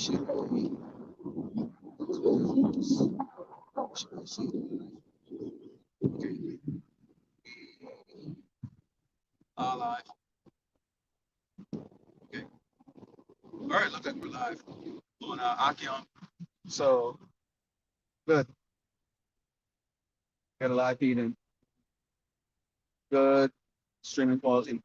Live. Okay. All right, look like we're live on Akion. So good. Got a live feed in. Good streaming quality.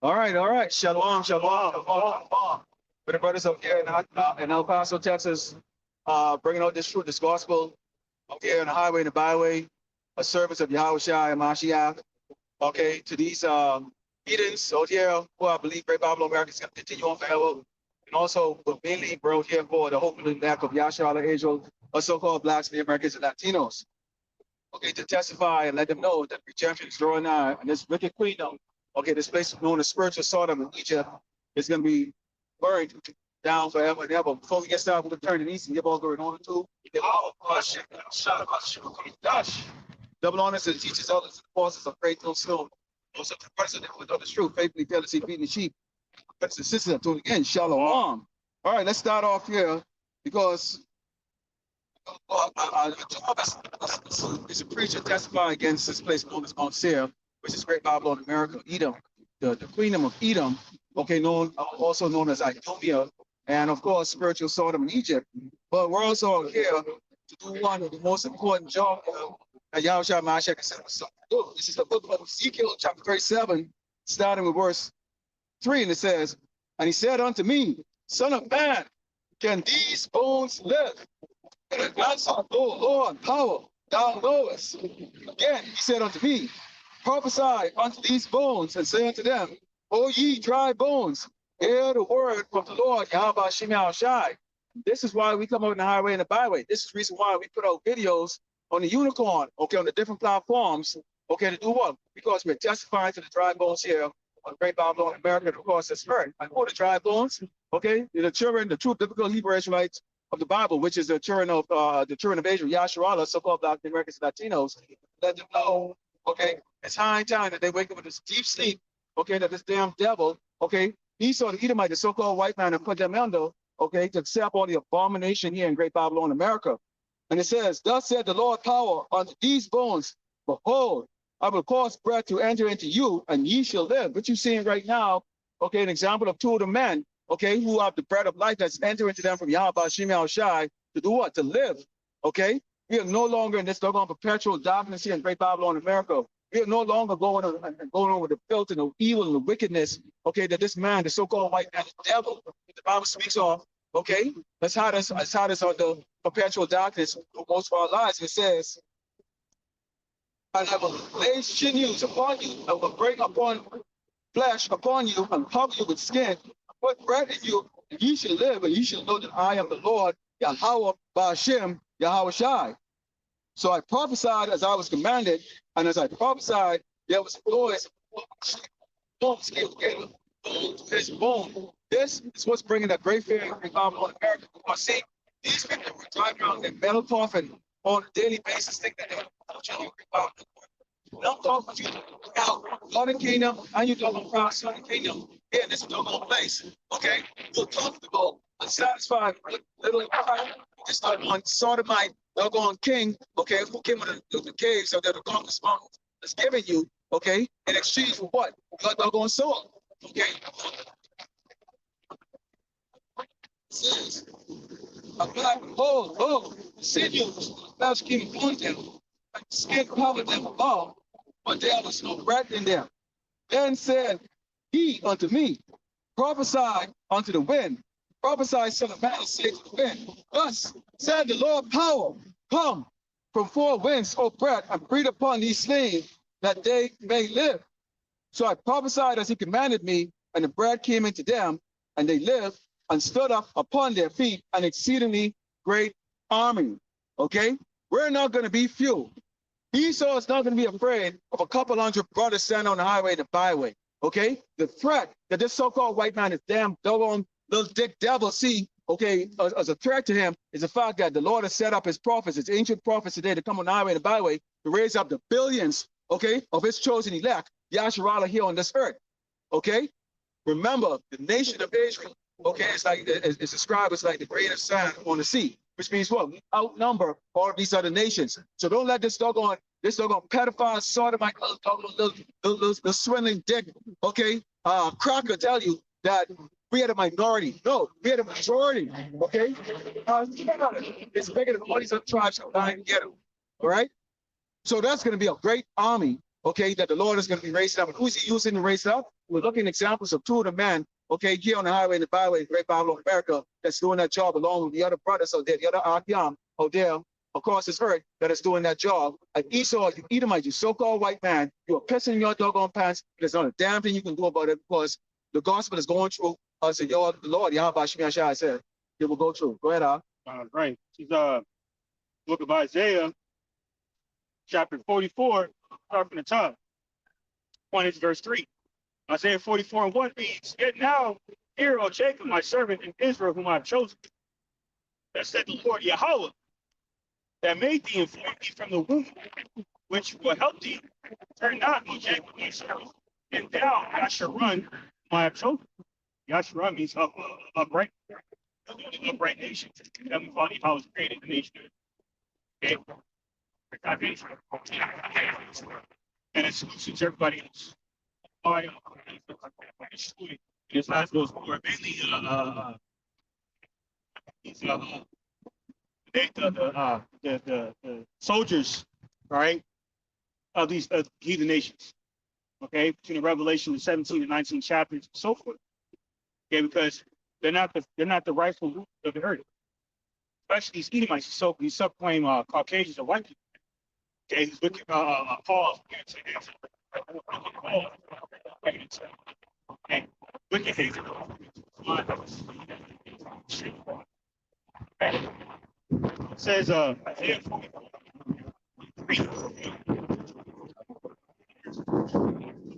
All right. Shalom. For the brothers up here in El Paso, Texas, bringing out this truth, this gospel up here on the highway and the byway, a service of Yahweh Shai and Mashiach. Okay, to these heathens out here who I believe Great Bible America is going to continue on forever. And also, but mainly, bro, here for the hope and the lack of Yahshua Israel, or so-called blacks, the Americans, and Latinos. Okay, to testify and let them know that redemption is drawing nigh, and this wicked kingdom, okay, this place known as spiritual Sodom in Egypt, is going to be burned down forever and ever. Before we get started, we're going to turn to the east and give all glory and honor to. Double honors to the teachers, elders, and apostles of great no stone. Also to the president with all the truth, faithfully, fearlessly feeding the sheep. That's the sister to again, shalom. All right, let's start off here because is a preacher testifying against this place known as Mount Seir, which is Great Bible in America, Edom, the kingdom of Edom, okay, also known as Idomia, and of course, spiritual Sodom in Egypt. But we're also here to do one of the most important jobs that Yahushua Mashiach said was something to do. This is the book of Ezekiel, chapter 37, starting with verse 3, and it says, "And he said unto me, Son of man, can these bones live? And the answer, O Lord, power, thou knowest." Again, he said unto me, "Prophesy unto these bones, and say unto them, O ye dry bones, hear the word from the Lord, Yahweh Shai Shai." This is why we come out on the highway and the byway. This is the reason why we put out videos on the unicorn, okay, on the different platforms, okay, to do what? Because we're testifying to the dry bones here on Great Bible in America, and of course, that's right. I know the dry bones, okay, the children, the true biblical Hebrew Israelites of the Bible, which is the children of Israel, Yahshua, so-called Black Americans and Latinos. Let them know, okay, it's high time that they wake up with this deep sleep, okay, that this damn devil, okay, he saw the Edomite, the so-called white man, and put them under, okay, to accept all the abomination here in Great Babylon, America. And it says, "Thus said the Lord power unto these bones, behold, I will cause breath to enter into you, and ye shall live." What you're seeing right now, okay, an example of two of the men, okay, who have the bread of life that's entered into them from Yahweh Shai Shai to do what? To live, okay? We are no longer in this doggone perpetual darkness here in Great Babylon, America. We are no longer going on with the filth and the evil and the wickedness, okay, that this man, the so-called white man, the devil, the Bible speaks of, okay? Let's hide us on the perpetual darkness for most of our lives. It says, "And I will lay sinews upon you, and will bring upon flesh upon you, and cover you with skin, put bread in you, and ye shall live, and ye shall know that I am the Lord, Yahweh Ba'ashem, Yahweh Shai." So I prophesied as I was commanded, and as I prophesied, there was a noise. Bones came together, bone to his bone. This is what's bringing that great fear in America. Because see, these people were driving around in metal coffin on a daily basis, thinking that they were children of I'm talking to you about Northern Kingdom, and you're talking about Southern Kingdom here in this doggone place. Okay? You're comfortable, unsatisfied, little just like one sodomite, doggone king, okay, who came with the caves of the darkness mountains that's giving you, okay, in exchange for what? Your doggone soul. Okay? It says, "A black hole, sinews, flesh came upon them, and skin covered them above, but there was no breath in them. Then said he unto me, Prophesy unto the wind, prophesy, son of man, say to the wind, Thus said the Lord power, come from four winds, O breath, and breathe upon these slain, that they may live. So I prophesied as he commanded me, and the breath came into them, and they lived, and stood up upon their feet, an exceedingly great army." Okay? We're not going to be few. Esau is not going to be afraid of a couple hundred brothers standing on the highway and the byway. Okay? The threat that this so-called white man, is damn doggone little dick devil, see, okay, as a threat to him is the fact that the Lord has set up his prophets, his ancient prophets today to come on the highway and the byway to raise up the billions, okay, of his chosen elect, Yahshua here on this earth. Okay, remember the nation of Israel. Okay, it's described as like the grain of sand on the sea, which means what? We outnumber all of these other nations. So don't let this doggone pedophile, sodomite, little swindling dick, okay, Crocker tell you that we are the minority. No, we are the majority. Okay, it's bigger than all these other tribes combined together. All right. So that's going to be a great army, okay, that the Lord is going to be raising up. And who's he using to raise up? We're looking at examples of two of the men, okay, here on the highway and the byway, Great Bible of America, that's doing that job along with the other brothers out there, the other Akyam out there across this earth that is doing that job. Like Esau, you Edomite, you so-called white man, you are pissing in your doggone pants. There's not a damn thing you can do about it because the gospel is going through us and your Lord, Yahweh Shemashai said, it will go through. Go ahead, Al. Right. This is book of Isaiah, chapter 44, start from the top. One is verse 3. Isaiah 44 and 1 reads, Yet now, hear, O Jacob, my servant, and Israel, whom I have chosen. That said the Lord Yahweh, that made thee and formed thee from the womb, which will help thee. Turn not, O Jacob, my servant, and thou, Yasharun, whom I have chosen. Yasharun means upright. Upright nation. That we thought Yahweh was created the nation. Okay. And it suits everybody else. This last goes for mainly the soldiers, right, of these heathen nations. Okay, between the Revelation, the 17 and 19 chapters, and so forth. Okay, because they're not the rightful root of the earth. Especially these Edomites, these subclaim Caucasians or white people. Okay, he's looking Paul. Okay, wicked hatred. It says Isaiah 43.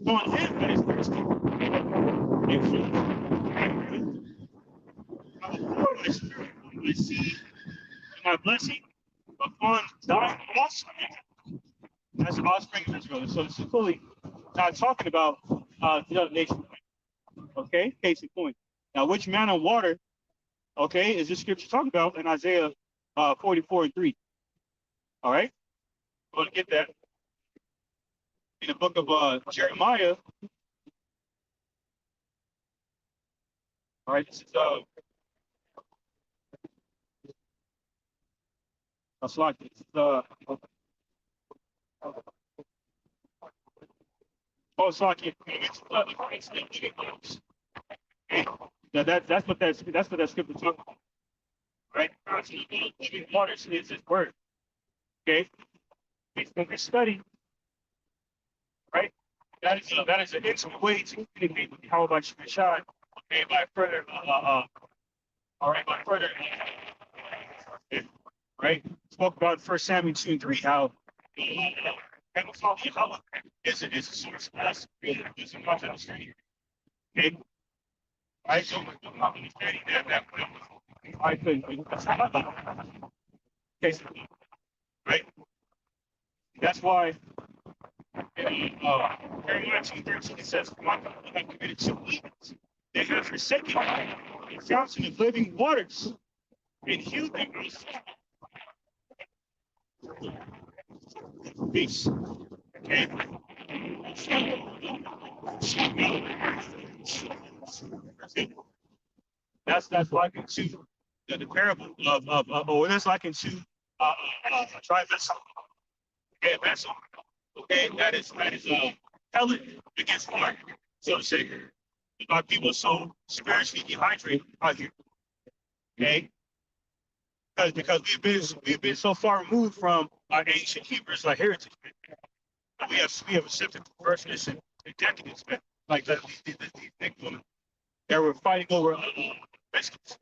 On him that is thirsty. My spirit, my seed, and my blessing upon thine offspring. That's the offspring of Israel. So this is fully not talking about the other nation. Okay, case in point. Now, which manner of water, okay, is this scripture talking about in Isaiah 44 and 3? All right, we're going to get that in the book of Jeremiah. All right, this is slide. This is it's like now that's what that scripture talking about, right? Living waters is his word. Okay, based on this study, right? That is an intimate way to communicate with how about Shemashai. Okay, by further right? Spoke about 1 Samuel 2 and 3, how Yahweh is a source of us. It's a much understanding. Okay? Right? So understanding that I could okay, right? That's why Jeremiah 2:13 it says, my people have committed two evils. They have forsaken the fountain of living waters and hewed them. Peace. Okay. That's likened to the parable or that's likened to a dry vessel. Okay, vessel. Okay, that is pellet against fire, so to say. Our people are so spiritually dehydrated out here. Okay, because we've been so far removed from our ancient Hebrews, like heritage. We have accepted perverseness and decadence, man. Like these big women that were fighting over biscuits,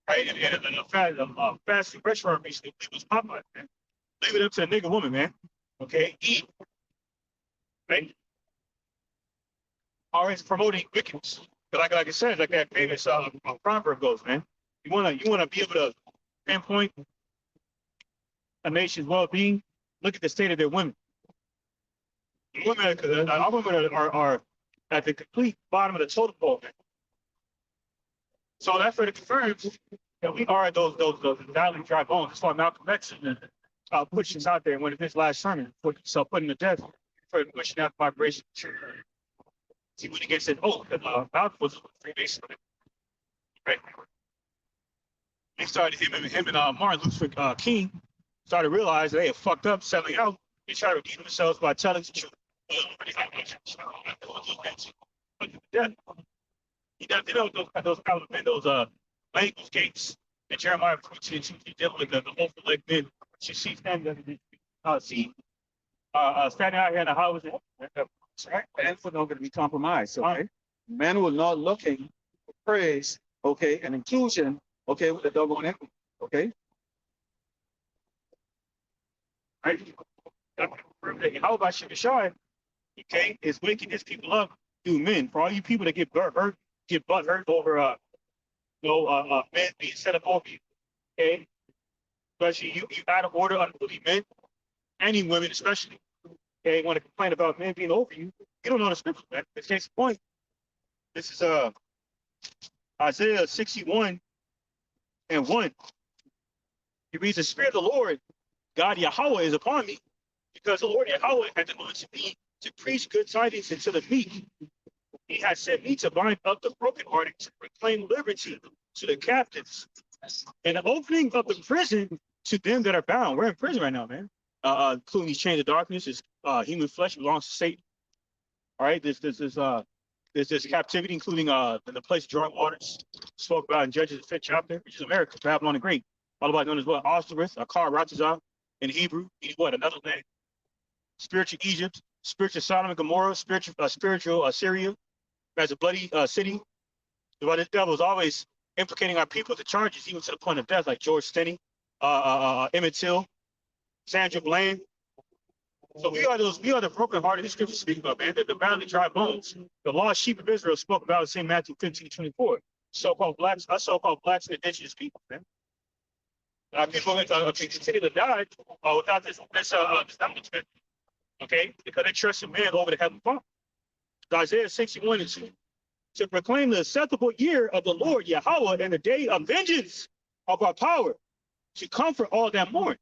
right? And a fast food restaurant recently was Popeye, man. Leave it up to a nigga woman, man. Okay, eat, right? Always promoting wickedness. Like I said, like that famous proverb goes, man. You wanna be able to pinpoint a nation's well-being. Look at the state of their women. Our women are at the complete bottom of the totem pole. So that further confirms that we are those valley dry bones. That's why Malcolm X pushed this out there in one of his last sermons, putting to death for pushing that vibration. He went against it. Oh, Malcolm was a Freemason. Right. They started him and Martin Luther King started realizing they had fucked up, selling out. They tried to redeem themselves by telling the truth. Yeah. You know those language gates that Jeremiah 14 dealing with the overlooked men. You see standing standing out here in the house. Right? Men were not going to be compromised. Okay, men were not looking for praise. Okay, and inclusion. Okay, with the doggone equity. Okay. Right. How about Shimashai? Okay, is waking his people up through men. For all you people that get butt hurt over men being set up over you. Okay, especially you out of order, unruly men, any women especially. Okay, want to complain about men being over you. You don't know the scripture, man. This case the point. This is Isaiah 61 and 1. He reads, the Spirit of the Lord, God Yahweh, is upon me, because the Lord Yahweh had anointed me to preach good tidings unto the meek. He has sent me to bind up the brokenhearted, to proclaim liberty to the captives, and the opening of the prison to them that are bound. We're in prison right now, man. Including these chains of darkness, is human flesh belongs to Satan. All right, there's this captivity, including the place of drawing waters, spoke about in Judges the 5th chapter, which is America, Babylon the Great. Otherwise known as what? Osiris, Akar, Ratazah, in Hebrew, what? Another land. Spiritual Egypt, spiritual Sodom and Gomorrah, spiritual Assyria, as a bloody city. But this devil is always implicating our people with the charges, even to the point of death, like George Stinney, Emmett Till, Sandra Bland. So we are the brokenhearted. The scripture speak about, man. The badly dry bones. The lost sheep of Israel spoke about in St. Matthew 15:24. So-called blacks, us so-called blacks and indigenous people, man. Our people continue to die without this establishment, okay? Because they trust in man over the heavenly Father. Isaiah 61 and 2. To proclaim the acceptable year of the Lord Yahweh and the day of vengeance of our power, to comfort all that mourn.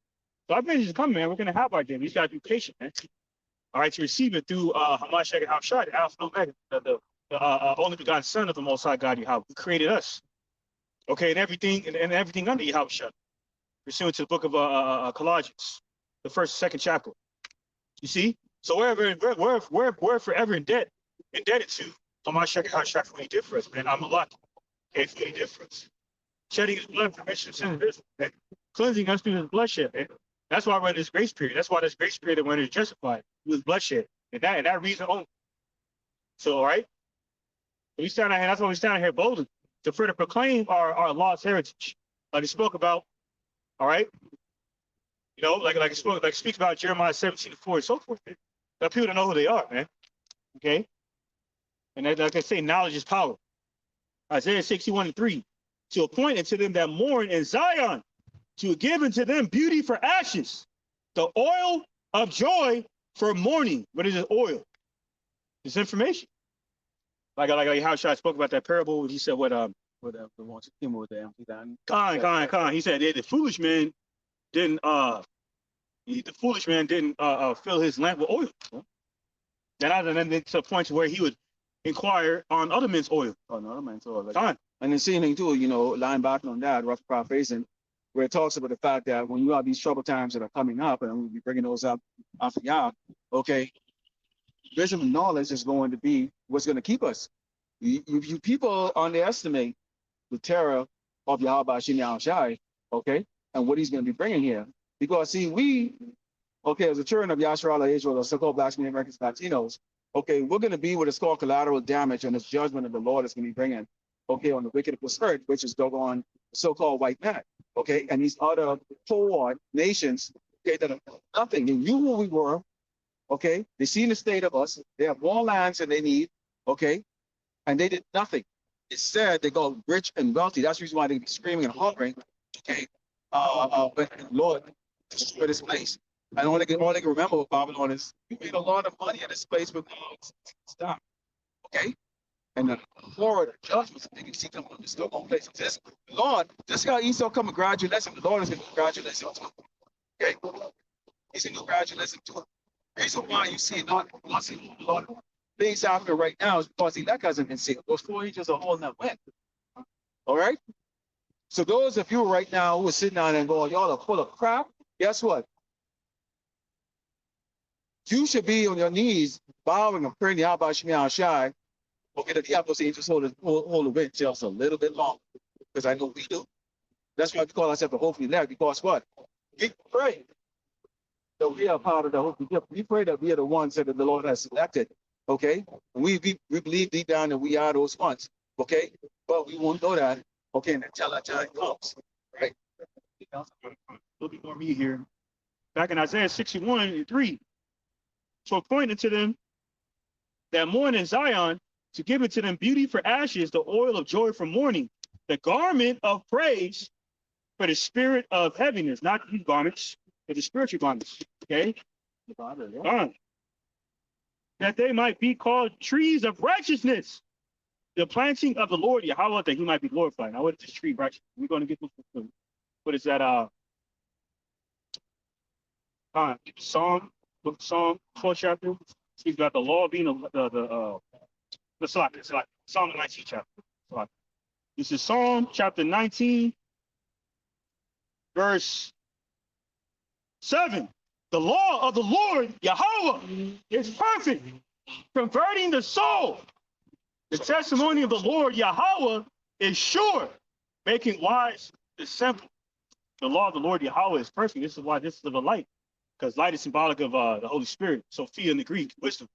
So our vengeance is coming, man. We're going to have our day. We just got to be patient, man. All right, to receive it through Hamashiach and Hamshai, the Alpha and Omega, the only begotten Son of the Most High God Yahweh, who created us. Okay, and everything under Yahweh, pursuant to the book of Colossians, the 1st, 2nd chapter. You see? So we're forever indebted to Hamashiach and Hamshai for what he did for us, man. I'm a lot. Okay, for what he did for us. Shedding his blood for remission of sin, man. Cleansing us through his bloodshed, man. That's why we're in this grace period. That's why this grace period when it's justified with bloodshed. And that reason only. So, all right. We stand out here, that's why we stand here boldly to further proclaim our lost heritage. Like he spoke about, all right. You know, like it speaks about Jeremiah 17:4 and so forth. Man. That people don't know who they are, man. Okay. And like I say, knowledge is power. Isaiah 61 and 3. To appoint unto them that mourn in Zion, to give unto them beauty for ashes, the oil of joy for mourning. What is it? Oil. It's information. Like how I spoke about that parable. He said what the ones who came with the empty land. Con. He said the foolish man didn't fill his lamp with oil. And then to a point to where he would inquire on other men's oil. On other men's oil. Like, Con. and the same thing too, you know, lying back on that, rough paraphrasing, where it talks about the fact that when you have these trouble times that are coming up, and we'll be bringing those up after y'all, okay, wisdom and knowledge is going to be what's going to keep us. You people underestimate the terror of Yahweh Shem Shai, okay, and what he's going to be bringing here. Because see, we, okay, as a children of Yahshua Israel, or so-called Blacks, Americans, Latinos, okay, we're going to be what is called collateral damage on this judgment of the Lord is going to be bringing, okay, on the wicked spirit, which is doggone so-called white man, okay, and these other forward nations, okay, that are nothing. They knew who we were, okay, they seen the state of us, they have more lands than they need, okay, and they did nothing. Instead, they go rich and wealthy. That's the reason why they be screaming and hollering, okay, but Lord, destroy this place. And all they can remember with Babylon is we made a lot of money in this place, but stop. Okay? And the Lord judgments, and you see them on the still on places. This Lord, this guy Esau come and graduate him. The Lord is going to graduate him too. Okay? He's going to graduate him too. The reason why you see not see the Lord things happening right now is because the elect hasn't been sealed. Those 4 angels are holding that wind. All right? So those of you right now who are sitting down and going, y'all are full of crap, guess what? You should be on your knees bowing and praying the Abba Shemi Shai. Okay, that the those angels hold the wind just a little bit longer. Because I know we do. That's why we call ourselves the hopefully elect, because what? We pray that we are part of the hopefully gift. We pray that we are the ones that the Lord has selected. Okay? And we believe deep down that we are those ones. Okay? But we won't know that. Okay, until that time comes. Right? A little bit more me here. Back in Isaiah 61:3. So appointed to them that mourn in Zion, to give it to them beauty for ashes, the oil of joy for mourning, the garment of praise for the spirit of heaviness, not these garments, but the spiritual garments. Okay? That they might be called trees of righteousness, the planting of the Lord Yahweh, that he might be glorified. Now, what is this tree of righteousness? We're going to get this. What is that? Psalm, book of Psalm, 4th chapter. Speaks about the law being the Psalm 19 chapter. This is Psalm chapter 19, verse 7. The law of the Lord Yahweh is perfect, converting the soul. The testimony of the Lord Yahweh is sure, making wise the simple. The law of the Lord Yahweh is perfect. This is why this is the light, because light is symbolic of the Holy Spirit. Sophia in the Greek, wisdom.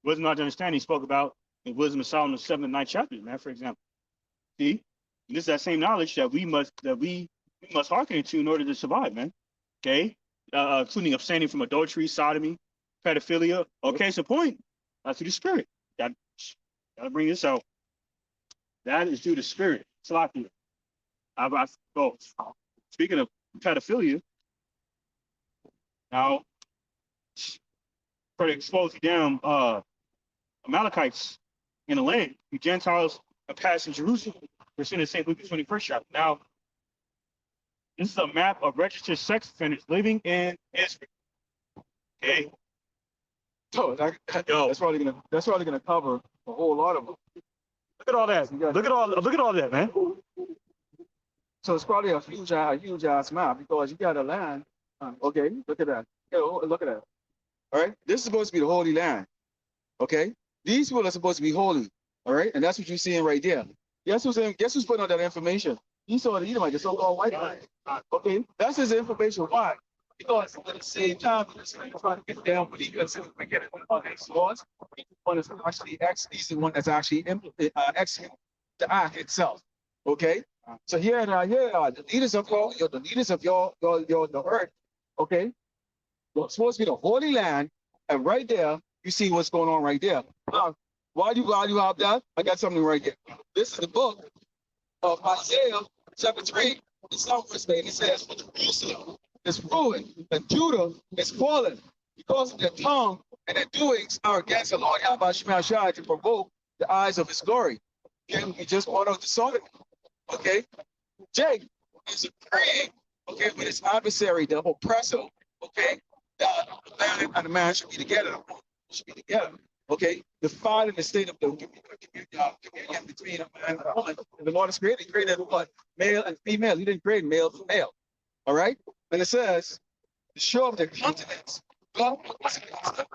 Wisdom not understanding, he spoke about in Wisdom of Solomon 7 and 9 chapters, man, for example. See? And this is that same knowledge that we must hearken into in order to survive, man. Okay? Including abstaining from adultery, sodomy, pedophilia. Okay, so point. That's through the spirit. Gotta bring this out. That is due to spirit. Sloppy. Speaking of pedophilia, now try to expose the damn Amalekites in the land. You Gentiles are passing Jerusalem. We're seeing in St. Luke 21st chapter. Now, this is a map of registered sex offenders living in Israel. Okay. So that's probably gonna cover a whole lot of them. Look at all that. Look at all that, man. So it's probably a huge ass map, because you got a land. Okay, look at that. Look at that. All right, this is supposed to be the Holy Land. Okay, these people are supposed to be holy. All right, and that's what you're seeing right there. Guess who's putting out that information? Esau the Edomite, the so-called white man. Okay, that's his information. Why? Because at the same time, he's trying to get down with the get it on these laws. One is actually he's the one that's actually executing the act itself. Okay, so here are the leaders of the earth. Okay, it's supposed to be the Holy Land, and right there you see what's going on right there. Now, why do you have that? I got something right here. This is the book of Isaiah, chapter 3. It's not verse 8. It says, "For Jerusalem is ruined, and Judah is fallen, because of their tongue and their doings are against the Lord Yahweh Shema Shai, to provoke the eyes of his glory." Again, we just brought out the song. Okay, Jake is agreeing, okay, with his adversary, the oppressor, okay, that the man and the man should be together. Okay, the fight in the state of the communion between a man and a woman. And the Lord has created what? Male and female. He didn't create male and male. All right, and it says, to show up their continents. God was against them.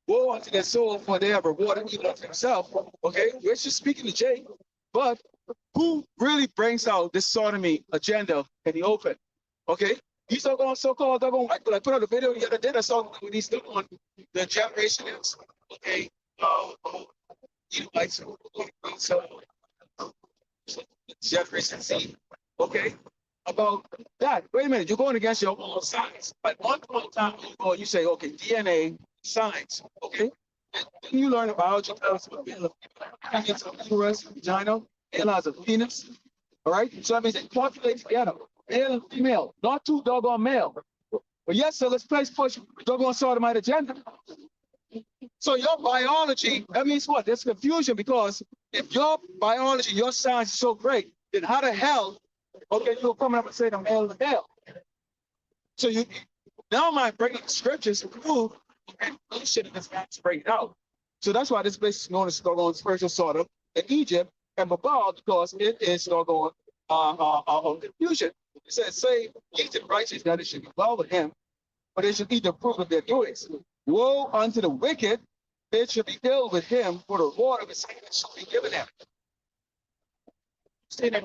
Woe unto their soul, for they have rewarded evil unto himself. Okay, we're just speaking to Jay, but who really brings out this sodomy agenda in the open? Okay, these are so-called double white people. I put out a video the other day. I saw when he's still on the generation is okay. So generation Z. Okay, about that. Wait a minute, you're going against your own science. At one point in time, you say, okay, DNA. Science, okay? And then you learn about uterus, vagina, male has a penis, all right? So that means they populate together, male and female, not two doggone male. But yes, so let's push doggone sodomite agenda. So your biology, that means what? There's confusion because if your biology, your science is so great, then how the hell, okay, you're coming up and saying I'm hell to hell. So you now my breaking the scriptures to prove and shit in this man's breaking out. So that's why this place is known as doggone spiritual Sodom in Egypt and Babel, because it is doggone confusion. It says, say, eat the righteous, that it should be well with him, but they should eat the fruit of their doings. Woe unto the wicked, it should be ill with him, for the reward of his hand shall be given him. Stay there.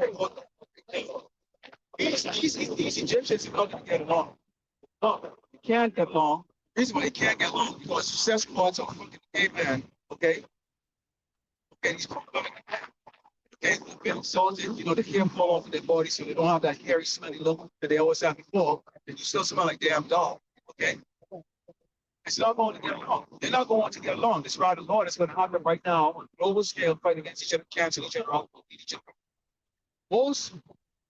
These Egyptians are not going to get along. No, they can't get along. The reason why they can't get along because success parts are fucking amen. Okay? Okay, these people okay, they've been salted, you know, the hair fall off of their body so they don't have that hairy, smelly look that they always have before, and you still smell like damn dog. Okay? It's not going to get along. They're not going to get along. This right, the Lord is going to happen right now on a global scale, fight against each other, cancel each other out, beat each other. Most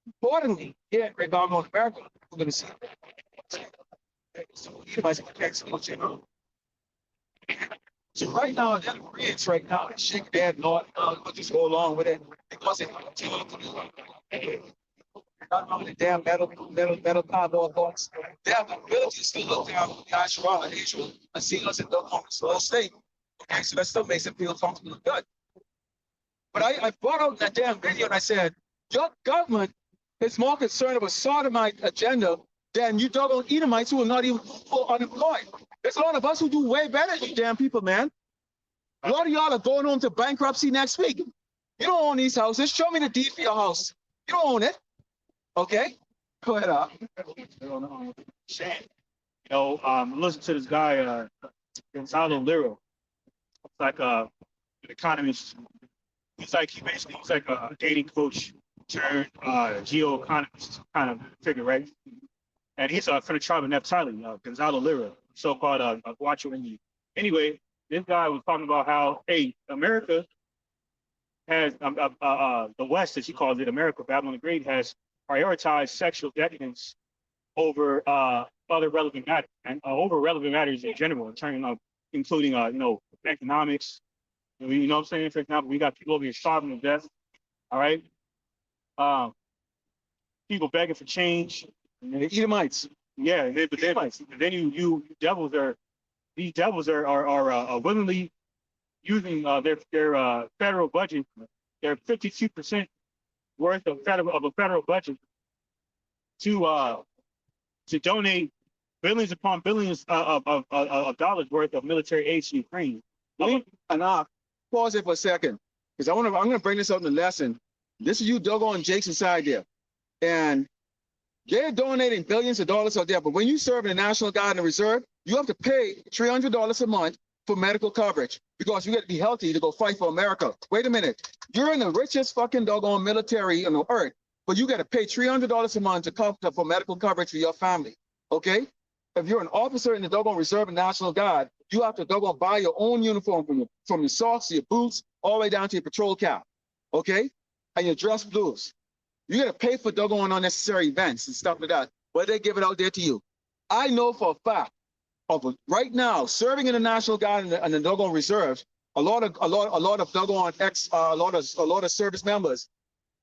importantly, here in Great Babylon, America, we're going to see so Edomites can cancel each other out. So right now, they're Koreans right now, they shake their head, Lord, we'll just go along with it because they want to tell them to do it. The damn metal cardboard box. They have the ability to still look down on Yahshua and Israel and see us in the slow state. Okay, so that still makes them feel comfortable and good. But I brought out that damn video and I said, your government is more concerned about sodomite agenda than you doggone Edomites who are not even unemployed. There's a lot of us who do way better than you damn people, man. A lot of y'all are going home to bankruptcy next week. You don't own these houses. Show me the deed for your house. You don't own it. Okay? Go ahead, Shame. You know, listen to this guy, Gonzalo Liro. It's like an economist. He's like a dating coach turned geo-economist kind of figure, right? And he's from the tribe of Naphtali, Gonzalo Liro, so-called Guacho. Anyway, this guy was talking about how, hey, America has the West, as he calls it, America, Babylon the Great, has prioritized sexual decadence over other relevant matters and over relevant matters in general, in terms of including you know, economics. You know what I'm saying? For example, we got people over here starving to death. All right, people begging for change. The Edomites. Yeah, but then you devils are these devils are willingly using their federal budget, their 52% worth of a federal budget to donate billions upon billions of dollars worth of military aid to Ukraine. And I'll pause it for a second because I'm gonna bring this up in the lesson. This is you doggone Jakes inside there, and they're donating billions of dollars out there. But when you serve in the National Guard and the Reserve, you have to pay $300 a month for medical coverage because you got to be healthy to go fight for America. Wait a minute, you're in the richest fucking doggone military on the earth, but you got to pay $300 a month to cover for medical coverage for your family. Okay, if you're an officer in the doggone Reserve and National Guard, you have to doggone buy your own uniform from your socks to your boots all the way down to your patrol cap. Okay, and your dress blues. You got to pay for doggone unnecessary events and stuff like that. But they give it out there to you. I know for a fact of right now serving in the National Guard and the doggone reserves, a lot of doggone a lot of service members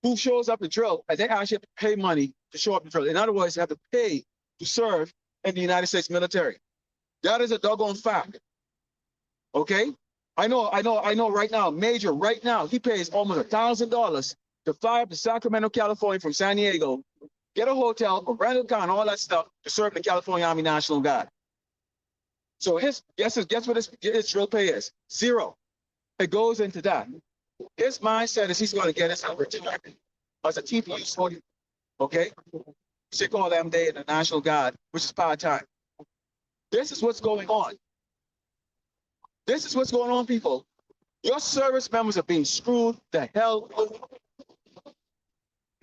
who shows up to drill and they actually have to pay money to show up to drill. In other words, they have to pay to serve in the United States military. That is a doggone fact. Okay, I know right now, Major right now, he pays almost $1,000 to fly up to Sacramento, California from San Diego, get a hotel, a rental car, and all that stuff to serve in the California Army National Guard. So guess what his drill pay is? Zero. It goes into that. His mindset is he's going to get his retirement as a TPU 40. Okay? You should call them day in the National Guard, which is part-time. This is what's going on. This is what's going on, people. Your service members are being screwed the hell over.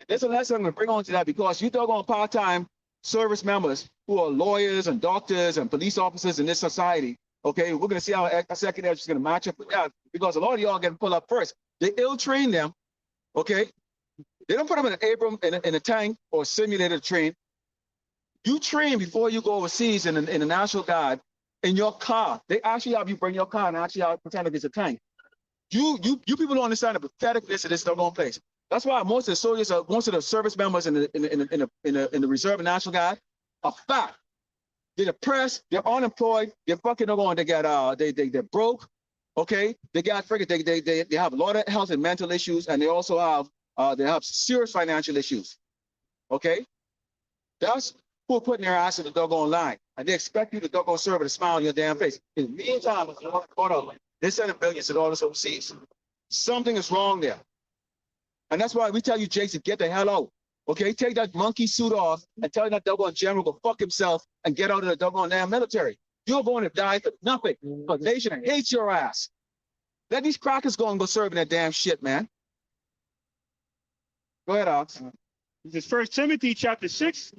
There's a lesson I'm going to bring on to that because you doggone part-time service members who are lawyers and doctors and police officers in this society. Okay, we're going to see how a second edge is going to match up with that because a lot of y'all getting pulled up first. They ill-train them. Okay, they don't put them in an Abram in a tank or simulator train. You train before you go overseas in the National Guard in your car. They actually have you bring your car and actually have pretend like it's a tank. You people don't understand the patheticness of this doggone place. That's why most of the soldiers, most of the service members in the reserve and national guard are fat. They're depressed. They're unemployed. They're fucking going. They get they're broke. Okay, they got friggin' they have a lot of health and mental issues, and they also have they have serious financial issues. Okay, that's who are putting their ass in the doggone line, and they expect you to doggone serve with a smile on your damn face. In the meantime, they're sending billions to dollars overseas. Something is wrong there, and that's why we tell you, Jason, get the hell out. Okay, take that monkey suit off and tell that doggone general to fuck himself and get out of the doggone damn military. You're going to die for nothing. The nation hates your ass. Let these crackers go and go serve in that damn shit, man. Go ahead, Ox. This is 1 Timothy chapter 6.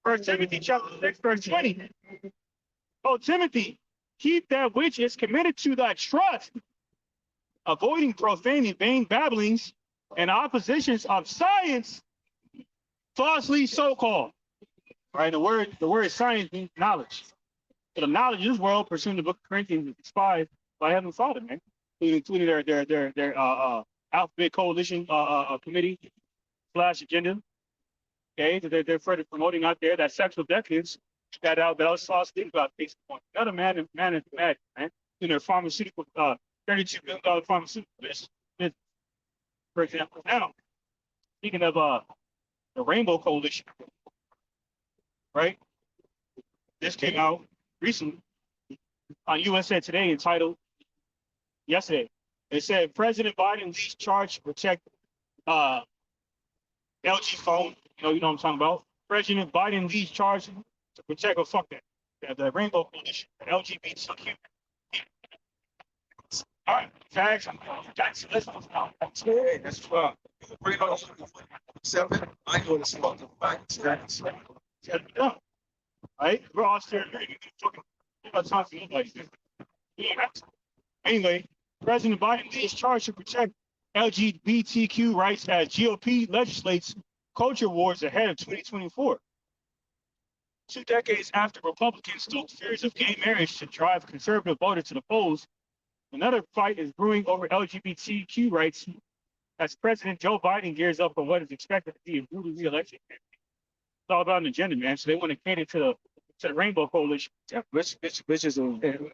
1 Timothy chapter 6, verse 20. Oh, Timothy, keep that which is committed to thy trust, avoiding profane and vain babblings and oppositions of science, falsely so-called. Right, the word science means knowledge. So the knowledge of this world, pursuing the book of Corinthians, is despised by heaven's Father, man, including their alphabet coalition committee / agenda. Okay, they're further promoting out there that sexual decadence that I was think about based on another man is mad, man. In their pharmaceutical $32 billion pharmaceutical business, for example. Now, speaking of the Rainbow Coalition, right? This came out recently on USA Today, entitled yesterday. It said President Biden leads charge to protect LG phone. You know what I'm talking about. President Biden leads charge to protect. Oh, fuck that. The Rainbow Coalition, the LGBTQ. All right, facts. That's Bring on 7. I know this fucking facts. It's got to be done. Right? We're all staring. Talking about time for anybody. Anyway, President Biden leads charge to protect LGBTQ rights as GOP legislates culture wars ahead of 2024. 2 decades after Republicans stoked fears of gay marriage to drive conservative voters to the polls, another fight is brewing over LGBTQ rights as President Joe Biden gears up for what is expected to be a brutal re-election campaign. It's all about an agenda, man. So they want to cater to the Rainbow Coalition. Yeah, which is unbelievable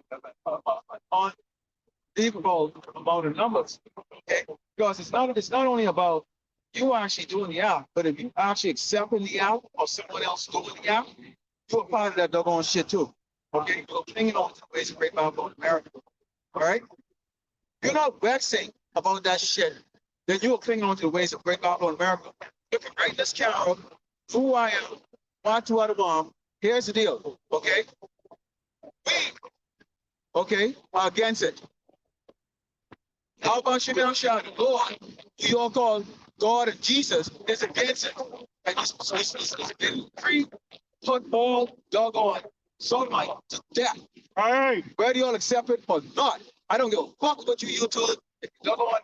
amount of numbers. Okay? Because it's not only about you actually doing the act, but if you actually accepting the act or someone else doing the act, you're a part of that doggone shit too. Okay? You're clinging on to the ways of great Bible in America. All right? You're not vexing about that shit, then you're clinging on to the ways of great Bible in America. Look at right this camera, who I am, why two out of bomb. Here's the deal, okay? We, okay, are against it. How about you now shout, Lord, you all call God and Jesus is against it. And it's been free, put all doggone sodomite to death. All right. Whether you all accept it or not, I don't give a fuck what you YouTube. If you doggone,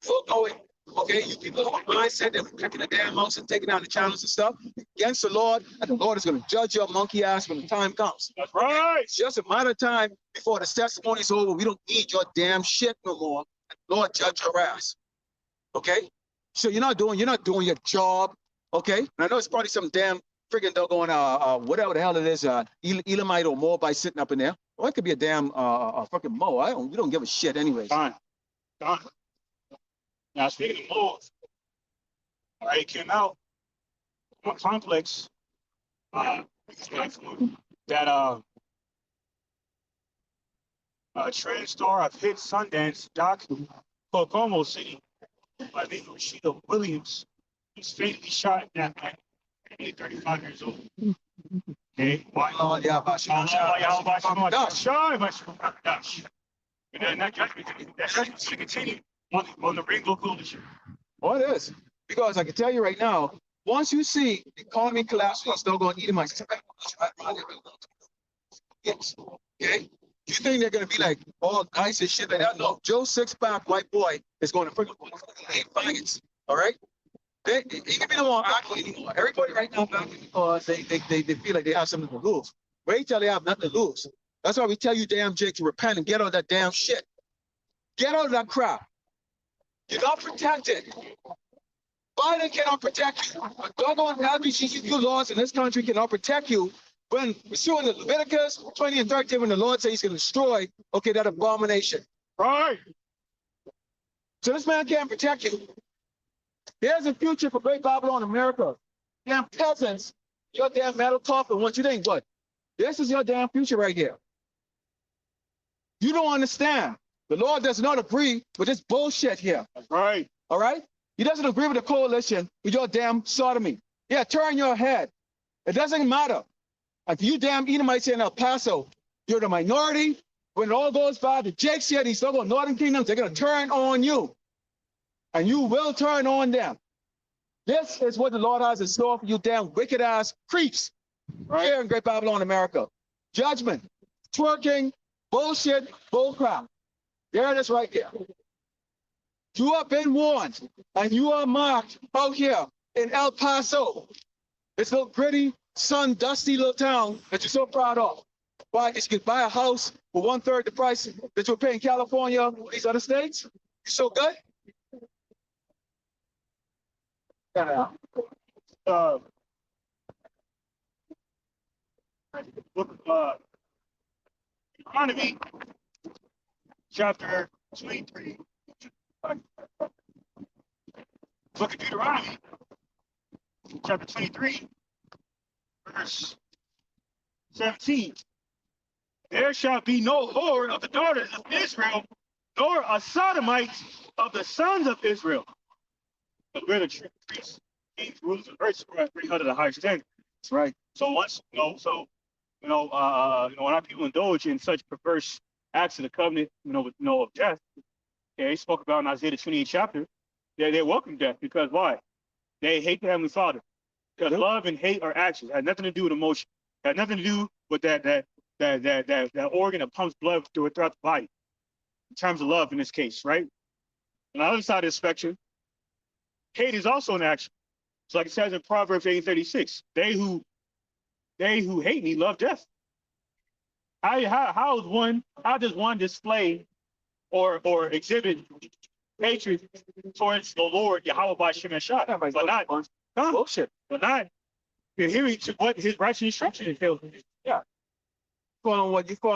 full going. Okay, you people have a mindset that we're clicking the damn mouse and taking down the channels and stuff against the Lord, and the Lord is going to judge your monkey ass when the time comes. That's right. It's just a matter of time before the testimony is over. We don't need your damn shit no more. Lord, judge your ass. Okay, so you're not doing your job. Okay, and I know it's probably some damn friggin' doggone whatever the hell it is, Elamite or Moabite sitting up in there. Or it could be a damn fucking Mo. We don't give a shit anyways. Fine. Now, speaking of laws, all right, it came out on Complex that trend star of hit Sundance doc Kokomo City by the name of Rashida Williams, who's fatally shot in that night, only 35 years old. Okay, why? Oh, yeah, and then that judgment should continue on the Rainbow Coalition. Oh, it is. Because I can tell you right now, once you see the economy collapse, you're still going to eat my yes. Okay? You think they're going to be like all nice and shit like that? No. Joe Six-Pack, white boy, is going to bring up faggots. All right? He can be no more acting anymore. Everybody right now back because they feel like they have something to lose. Wait till they have nothing to lose. That's why we tell you, damn Jake, to repent and get out of that damn shit. Get out of that crap. You're not protected. Biden cannot protect you. Doggone LGBTQ laws in this country cannot protect you when we're suing the Leviticus 20 and 13 when the Lord says he's going to destroy, okay, that abomination. Right. So this man can't protect you. There's a future for Great Babylon America. Damn peasants, your damn metal coffin. What you think? What? This is your damn future right here. You don't understand. The Lord does not agree with this bullshit here. That's right. All right? He doesn't agree with the coalition with your damn sodomy. Yeah, turn your head. It doesn't matter. If you damn Edomites in El Paso, you're the minority. When it all goes by, the Jakes here, these so-called Northern Kingdoms, they're going to turn on you. And you will turn on them. This is what the Lord has in store for you damn wicked-ass creeps here in Great Babylon, America. Judgment, twerking, bullshit, bullcrap. There it is right there. You have been warned, and you are marked out here in El Paso. This little gritty, sun, dusty little town that you're so proud of. Why? Because you can buy a house for 1/3 the price that you're paying in California or these other states. You're so good. Book of Deuteronomy, chapter 23. Book of Deuteronomy, chapter 23, verse 17. There shall be no whore of the daughters of Israel, nor a sodomite of the sons of Israel. But we're the priests, kings, rulers, and virtues, bring under the higher standard. That's right. So once, when our people indulge in such perverse acts of the covenant, of death, they spoke about in Isaiah the 28th chapter, they welcome death because why? They hate the Heavenly Father. Because love and hate are actions. It had nothing to do with emotion. It had nothing to do with that organ that pumps blood throughout the body. In terms of love in this case, right? On the other side of the spectrum, hate is also an action. So like it says in Proverbs 8:36, they who hate me love death. How does one display or exhibit hatred towards the Lord Yahweh by Shem and Shah, but not bullshit, but not adhering to what his righteous instruction entails? Yeah, Following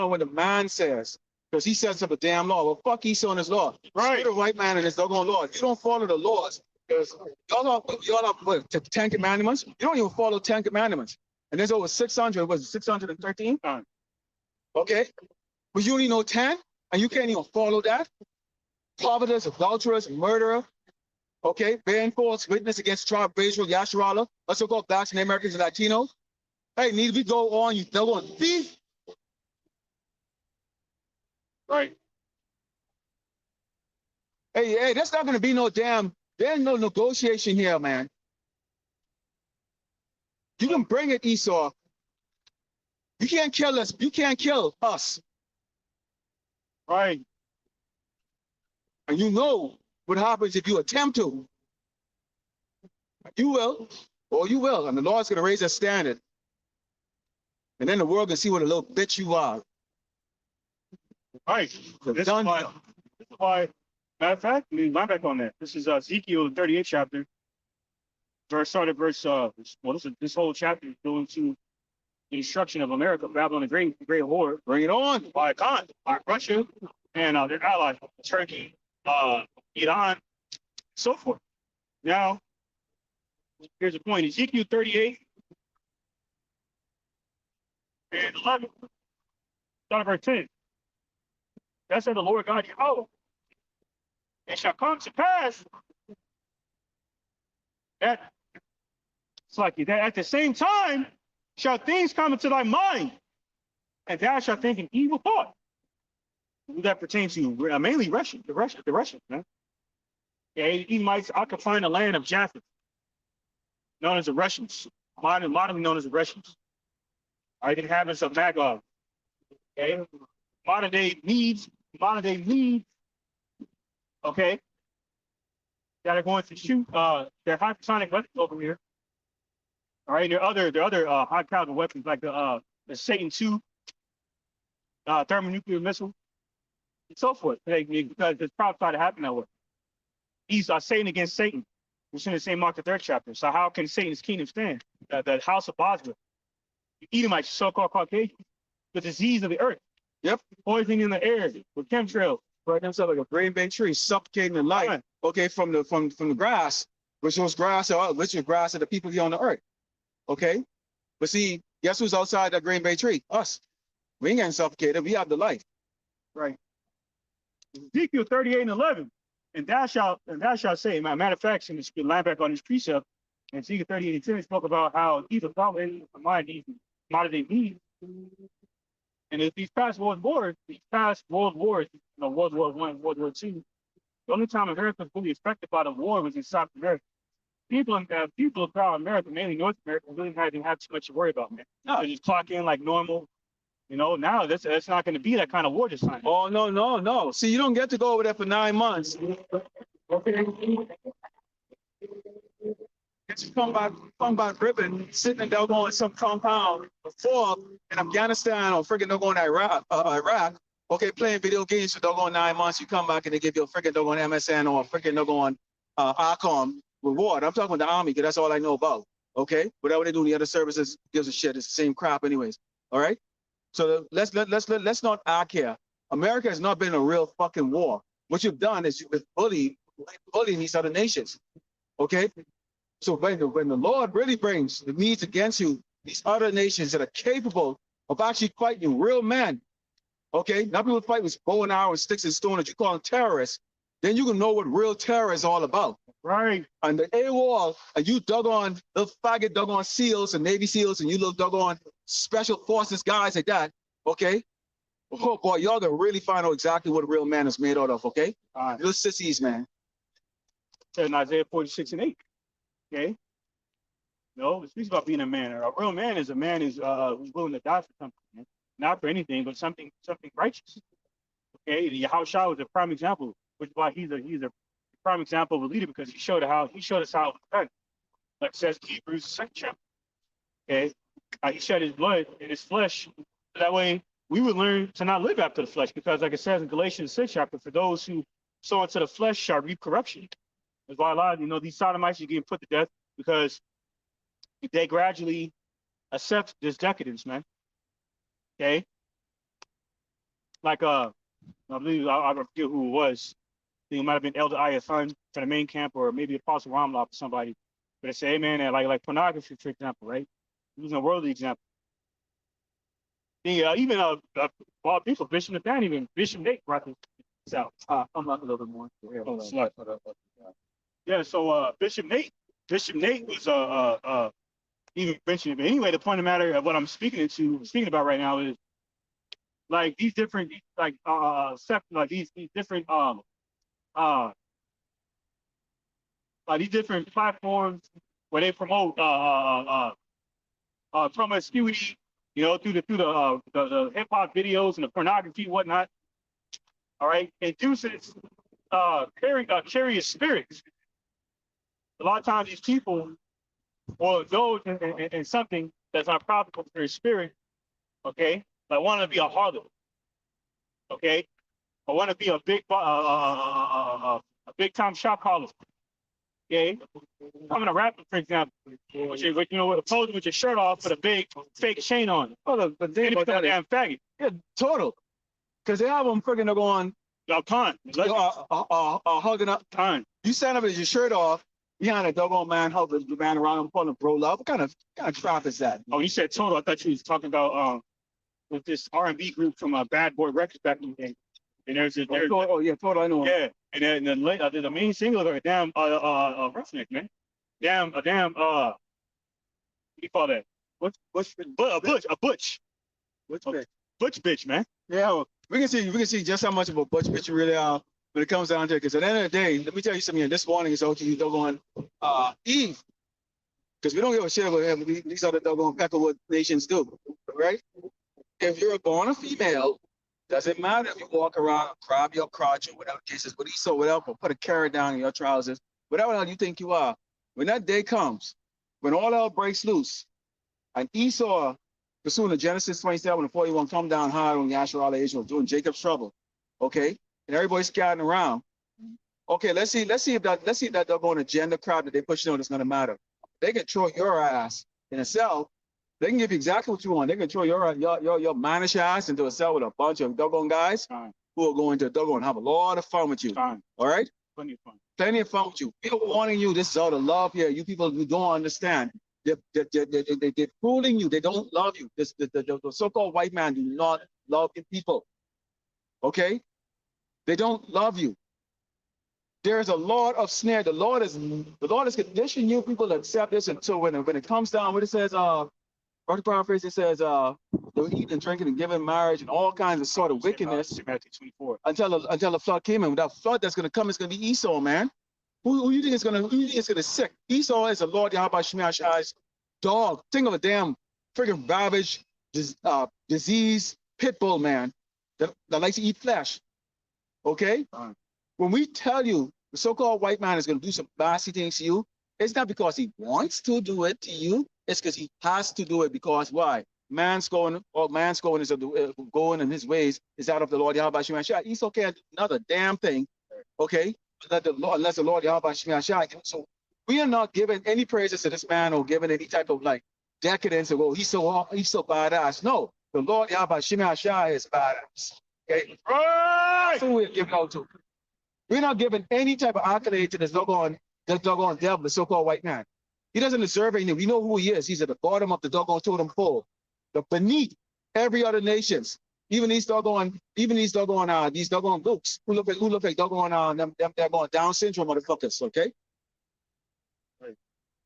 what the man says, because he sets up a damn law. Well, fuck Esau and his law. Right. You're the right man in his doggone law. If you don't follow the laws, because y'all are what, 10 commandments. You don't even follow 10 commandments, and there's over 600. Was it 613? Okay, but you only know 10, and you can't even follow that. Covetous, adulterers, murderer, okay, bearing false witness against the tribe of Israel, Yasharala, also called blacks and Americans and Latinos. Hey, need we go on, you go on thief. Right. Hey, that's not gonna be no damn, there's no negotiation here, man. You can bring it, Esau. You can't kill us, you can't kill us. Right. And you know what happens if you attempt to. You will, and the Lord's gonna raise a standard. And then the world can see what a little bitch you are. This is why, matter of fact, line back on that. This is Ezekiel 38th chapter. This whole chapter is going to the destruction of America, Babylon the Great whore. Bring it on. By Russia and their allies, Turkey, Iran, so forth. Now, here's the point. Ezekiel 38 and 11, start of verse 10. That said the Lord God Yahweh. It shall come to pass that it's like that at the same time shall things come into thy mind, and thou shalt think an evil thought. That pertains to mainly Russia, the Russians, man. Yeah, Edomites occupying the land of Japheth, known as the Russians, modernly known as the Russians. All right, inhabitants of Magog. Okay, modern day needs. Okay, that are going to shoot their hypersonic weapons over here. All right, there are other high caliber weapons like the the Satan 2 thermonuclear missile, and so forth. Because it's prophesied to happen that way. He's Satan against Satan. We're in the same Mark the 3rd chapter. So how can Satan's kingdom stand? The house of Bosra, the Edomites, so-called Caucasians, the disease of the earth. Yep. Poisoning in the air with chemtrails. Right themselves like a Green Bay tree, suffocating the light. Right. Okay, from the grass, which was grass of the people here on the earth. Okay, but see, guess who's outside that Green Bay tree? Us. We ain't getting suffocated. We have the light. Right. Ezekiel 38:11, and thou shalt say. Matter of fact, in the line back on this precept, and Ezekiel 38:10 spoke about how these are probably these modern day needs. And if these past world wars, World War I, World War II, the only time America was really affected by the war was in South America. People throughout America, mainly North America, really didn't have too much to worry about, man. No, they just clock in like normal. Now that's not going to be that kind of war this time. Oh no. See, you don't get to go over there for 9 months. You come back ripping, sitting in doggone some compound before in Afghanistan or freaking doggone Iraq, okay, playing video games for doggone 9 months. You come back and they give you a freaking doggone MSN or a freaking doggone ARCOM reward. I'm talking about the Army because that's all I know about. Okay, whatever they do in the other services gives a shit. It's the same crap, anyways. All right. So let's not act here. America has not been in a real fucking war. What you've done is you've been bullying these other nations. Okay. So when the Lord really brings the needs against you, these other nations that are capable of actually fighting real men, okay, not people fight with bow and arrow and sticks and stones that you call them terrorists, then you can know what real terror is all about. Right. And the AWOL, and you doggone little faggot doggone SEALs and Navy SEALs and you little doggone special forces guys like that, okay? Oh boy, y'all gonna really find out exactly what a real man is made out of, okay? All right. Little sissies, man. Said in Isaiah 46:8. Okay. No, it speaks about being a man. A real man is a man who's willing to die for something, man. Not for anything, but something righteous. Okay, the Yahushua was a prime example, which is why he's a prime example of a leader because he showed us how it was done. Like it says in Hebrews 2nd chapter. Okay, he shed his blood in his flesh, so that way we would learn to not live after the flesh, because like it says in Galatians 6th chapter, for those who sow into the flesh shall reap corruption. That's why a lot of these sodomites are getting put to death because they gradually accept this decadence, man. Okay, like I believe I forget who it was. I think it might have been Elder Ayathun for the main camp, or maybe Apostle Ramlop or somebody. But they say, hey man, like pornography, for example, right? Using a worldly example. Even people, Bishop Nathaniel, even Bishop Nate brought this out. I'm not a little bit more. Yeah, so Bishop Nate was even mentioned it. But anyway, the point of the matter of what I'm speaking about right now is like these different these different platforms where they promote promiscuity, through the hip hop videos and the pornography and whatnot. All right, induces curious spirits. A lot of times these people will go in something that's not profitable for their spirit, okay? Like want to be a harlot, okay? I want to be a big time shop harlot, okay? I'm a rapper, for example, with a pose with your shirt off with a big fake chain on. Oh, the thing about that, damn faggot. Yeah, total. Because they have them freaking going. Time. Hugging up. Time. You stand up with your shirt off behind a doggone man, hugging the man around him, calling bro love. What kind of trap is that? Oh, you said total. I thought you was talking about with this R&B group from Bad Boy Records back in the day. And there's total. I know. Yeah, and then the main single are damn roughneck, man. What do you call that? A butch. What's that? Butch bitch, man. Yeah, well, we can see just how much of a butch bitch you really are when it comes down to it. Because at the end of the day, let me tell you something. This morning is okay. You doggone Eve, because we don't give a shit about these other doggone Peckerwood nations do, right? If you're born a female, doesn't matter if you walk around, grab your crotch or whatever the case is, but Esau, whatever, put a carrot down in your trousers, whatever the hell you think you are. When that day comes, when all hell breaks loose, and Esau pursuing the Genesis 27 and 41 come down hard on Yashar Israel, doing Jacob's trouble. Okay, and everybody's scatting around. Okay, let's see if that doggone agenda crowd that they pushing on is gonna matter. They can throw your ass in a cell. They can give you exactly what you want. They can throw your mannish ass into a cell with a bunch of doggone guys who are going to doggone have a lot of fun with you. All right? Plenty of fun. Plenty of fun with you. People warning you. This is all the love here. You people who don't understand. They're fooling you. They don't love you. The so-called white man do not love people. Okay? They don't love you. There's a lot of snare. The Lord is conditioning you people to accept this until when it comes down, what it says, Dr. Paraphrase, it says, they were eating and drinking and giving marriage and all kinds of sort of wickedness Matthew 24. until the flood came in. That flood that's going to come is going to be Esau, man. Who you think is going to sick? Esau is the Lord Yahweh Shemai Shai's dog. Think of a damn freaking ravaged, disease pit bull, man, that likes to eat flesh. Okay? When we tell you the so-called white man is going to do some nasty things to you, it's not because he wants to do it to you. It's because he has to do it because why? Man's going is going in his ways is out of the Lord Yahweh Shemai Shai. Esau can't do another damn thing, okay? Unless the Lord Yahweh Shemai Shai. So we are not giving any praises to this man or giving any type of like decadence or he's so badass. No, the Lord Yahweh Shemai Shai is badass. Okay, Right. that's who we're giving out to. We're not giving any type of accolade to this doggone devil, the so-called white man. He doesn't deserve anything. We know who he is. He's at the bottom of the doggone totem pole, beneath every other nations. Even these doggone gooks who look like doggone them doggone Down syndrome motherfuckers. Okay,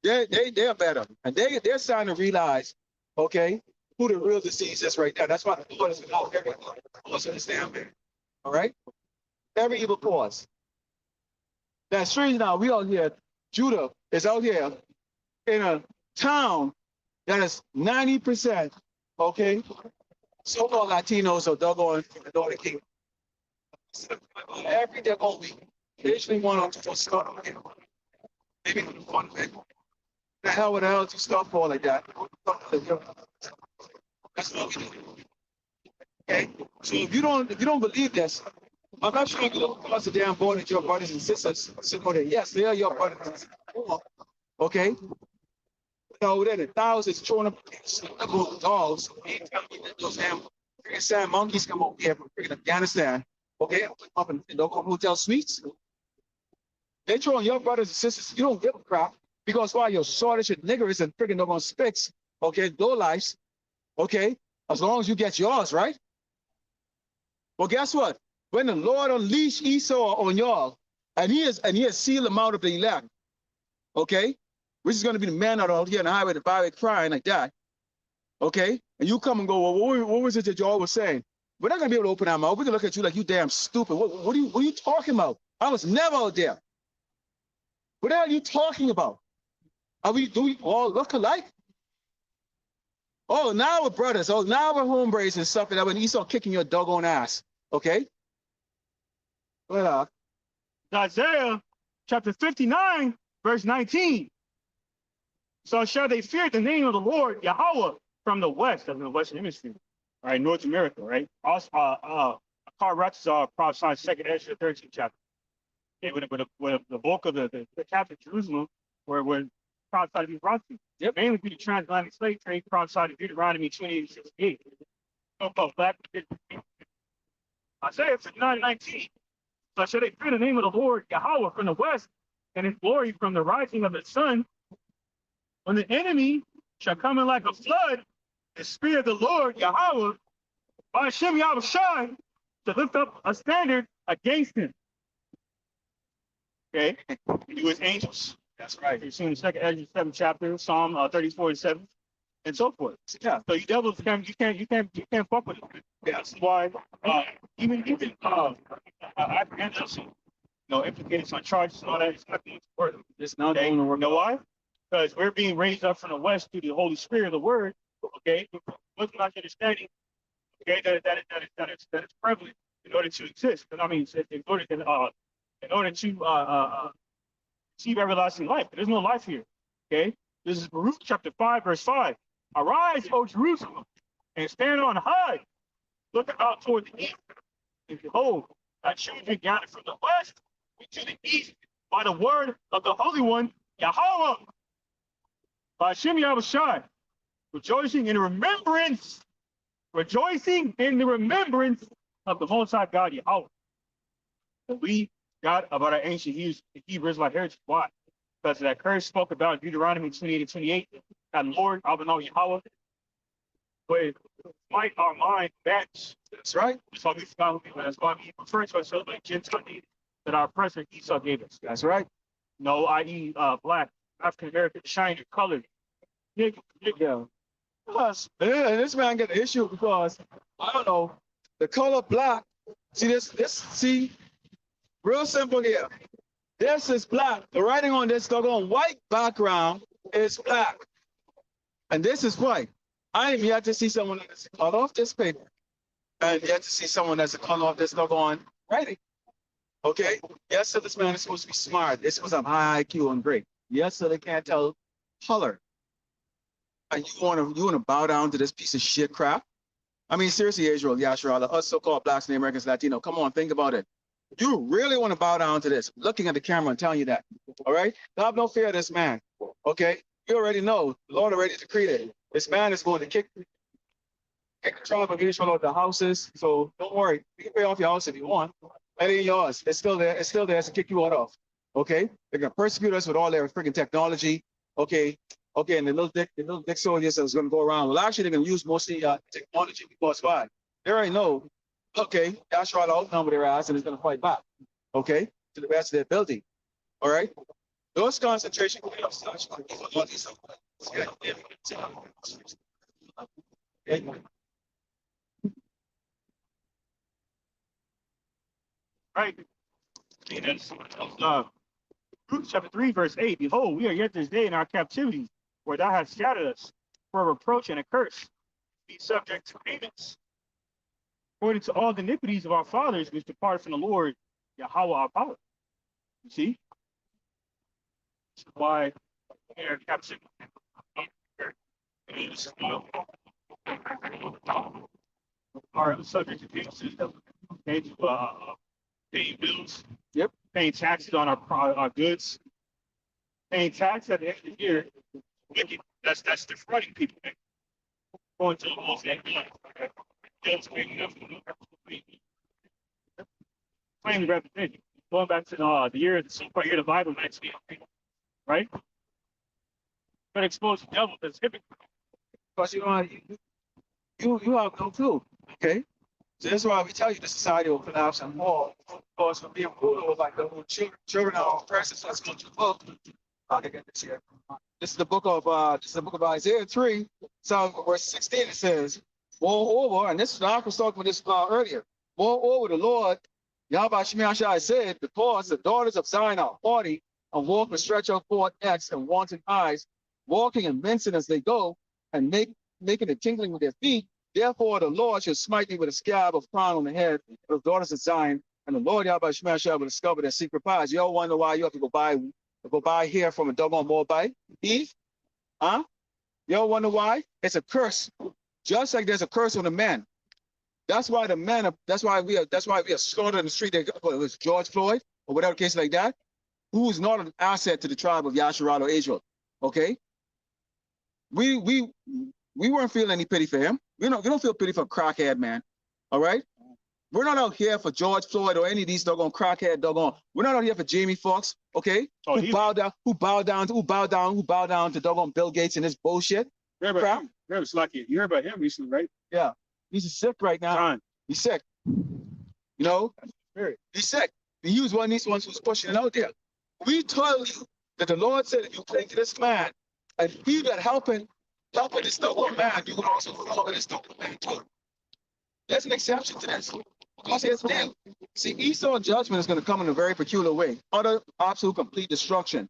they are better, and they're starting to realize, okay, who the real disease is right now. That's why the Lord is out everyone. Let's understand, man. All right, every evil cause. That's strange now. We out here, Judah is out here in a town that is 90%, okay, so-called Latinos or doggone the Northern Kingdom. Every day only, occasionally one or two start on him. Maybe one bit. The hell with the hell do stuff for like that? That's what we do. Okay? So if you don't believe this, I'm not sure you can look across the damn board at your brothers and sisters. Yes, they are your brothers and sisters. Okay? No, there are thousands throwing up dogs. Those damn freaking sand monkeys come over here from freaking Afghanistan. Okay? Up in local hotel suites. They're throwing your brothers and sisters. You don't give a crap because why you're shortish and niggers and freaking doggone spicks. Okay? Low lives. Okay? As long as you get yours, right? Well, guess what? When the Lord unleashed Esau on y'all, and he has sealed them out of the elect, okay, which is going to be the man out here on the highway, the byway crying like that, okay, and you come and go, well, what was it that y'all was saying? We're not going to be able to open our mouth. We're going to look at you like you damn stupid. What are you talking about? I was never out there. What the hell are you talking about? Do we all look alike? Oh, now we're brothers. Oh, now we're hombres and stuff like that when Esau kicking your doggone ass, okay? Well, Isaiah chapter 59, verse 19. So shall they fear the name of the Lord Yahweh from the west, of the Western Hemisphere, right? North America, right? Also, Carl Ratz prophesied 2nd Ezra 13th chapter. Okay, with the bulk of the captive Jerusalem, where prophesied to be brought to. Yep. Mainly through the transatlantic slave trade, prophesied in Deuteronomy 28:68. Isaiah 59:19. So shall they fear the name of the Lord Yahweh from the west, and his glory from the rising of the sun. When the enemy shall come in like a flood, the spirit of the Lord Yahweh, by Hashem Yahweh Shai, to lift up a standard against him. Okay, you his angels. that's right. You've seen the 2nd Ezra 7th chapter, Psalm 34:7, and so forth. Yeah. So you devils you can't fuck with it. Yeah. That's why even apprehensions, implicated on charges and all that, it's not going to work. It's not Okay? going to work. You know why? Because we're being raised up from the west through the Holy Spirit of the Word. Okay, with my understanding, okay, that it's prevalent in order to exist. And I mean, in order to receive everlasting life. There's no life here. Okay, this is Baruch chapter 5, verse 5. Arise, O Jerusalem, and stand on high, look out toward the east, and behold, thy children gathered from the west into the east by the word of the Holy One, Yahweh, by Shem Yahushai, rejoicing in the remembrance of the Most High God, Yahweh. And we got about our ancient Hebrews by heritage. Why? Because that curse spoke about Deuteronomy 28 and 28, that Lord, Abba Yahweh, would smite our mind back. That's right. That's why we found people. That's why we refer to ourselves like Gentile that our president Esau gave us. That's right. No, i.e., black, African American, shiny, colored. Yeah. Plus, this man got an issue because I don't know the color black. See this? See, real simple here. This is black. The writing on this doggone white background is black, and this is white. I am yet to see someone that's a color off this paper, and yet to see someone that's a color off this doggone writing. Okay. Yes, so this man is supposed to be smart. This was a high IQ and great. Yes, so they can't tell color. And you wanna bow down to this piece of shit crap? I mean, seriously, Israel, Yasharala, us so-called blacks and Americans, Latino, come on, think about it. You really want to bow down to this? Looking at the camera and telling you that, all right? Have no fear of this man, okay? You already know, the Lord already decreed it. This man is going to kick the tribe of Israel out of the houses, so don't worry. You can pay off your house if you want. That ain't yours. It's still there. It's still there to kick you out of, okay? They're going to persecute us with all their freaking technology, okay? Okay, and the little dick soldiers that's going to go around. Well, actually, they're going to use mostly technology because why? They already know, okay, Yahshua will outnumber their ass and is going to fight back, okay, to the best of their ability. All right? Those concentration camps, Right? And that's Ruth chapter 3, verse 8. Behold, we are yet this day in our captivity, where thou hast scattered us for a reproach and a curse, be subject to payments, according to all the iniquities of our fathers, which departed from the Lord, Yahweh our power. You see? That's why we are captive. Are subject to payments, paying bills, yep, paying taxes on our goods, paying tax at the end of the year. Wicked. That's defrauding people. Going to the laws that claim representation. Going back to the year, the super year, the Bible mentioned, right? But expose the devil as hypocrite. because you have no clue, okay? So that's why we tell you the society will collapse and more. Because from being brutal, like the little children are oppressed, let's go to the book. I'll get this here. This is the book of Isaiah 3. So verse 16 it says, moreover, and this is I was talking about this earlier. Moreover, the Lord Yahweh Shemashai said, because the daughters of Zion are haughty and walk with stretch out forth necks and wanton eyes, walking and mincing as they go, and making a tingling with their feet. Therefore, the Lord shall smite thee with a scab of crown on the head of the daughters of Zion, and the Lord Yahweh Shemashai will discover their secret pies. You all wonder why you have to go buy hair from a doggone Moabite? Eve? Huh? You all wonder why? It's a curse. Just like there's a curse on the men. That's why the men that's why we are slaughtered in the street. It was George Floyd or whatever case like that, who is not an asset to the tribe of Yasharala or Israel. Okay? We weren't feeling any pity for him. We don't feel pity for a crackhead, man. All right? We're not out here for George Floyd or any of these doggone crackhead doggone. We're not out here for Jamie Foxx, okay? Who bowed down to doggone Bill Gates and his bullshit. You heard about him recently, right? Yeah. He's sick right now. John. He's sick. You know? He's sick. He was one of these ones who's pushing it out there. We told you that the Lord said if you cling to this man and he that helping this doggone man, you would also follow this doggone man too. There's an exception to this. Because here's the deal. See, Esau judgment is going to come in a very peculiar way. Utter, absolute, complete destruction.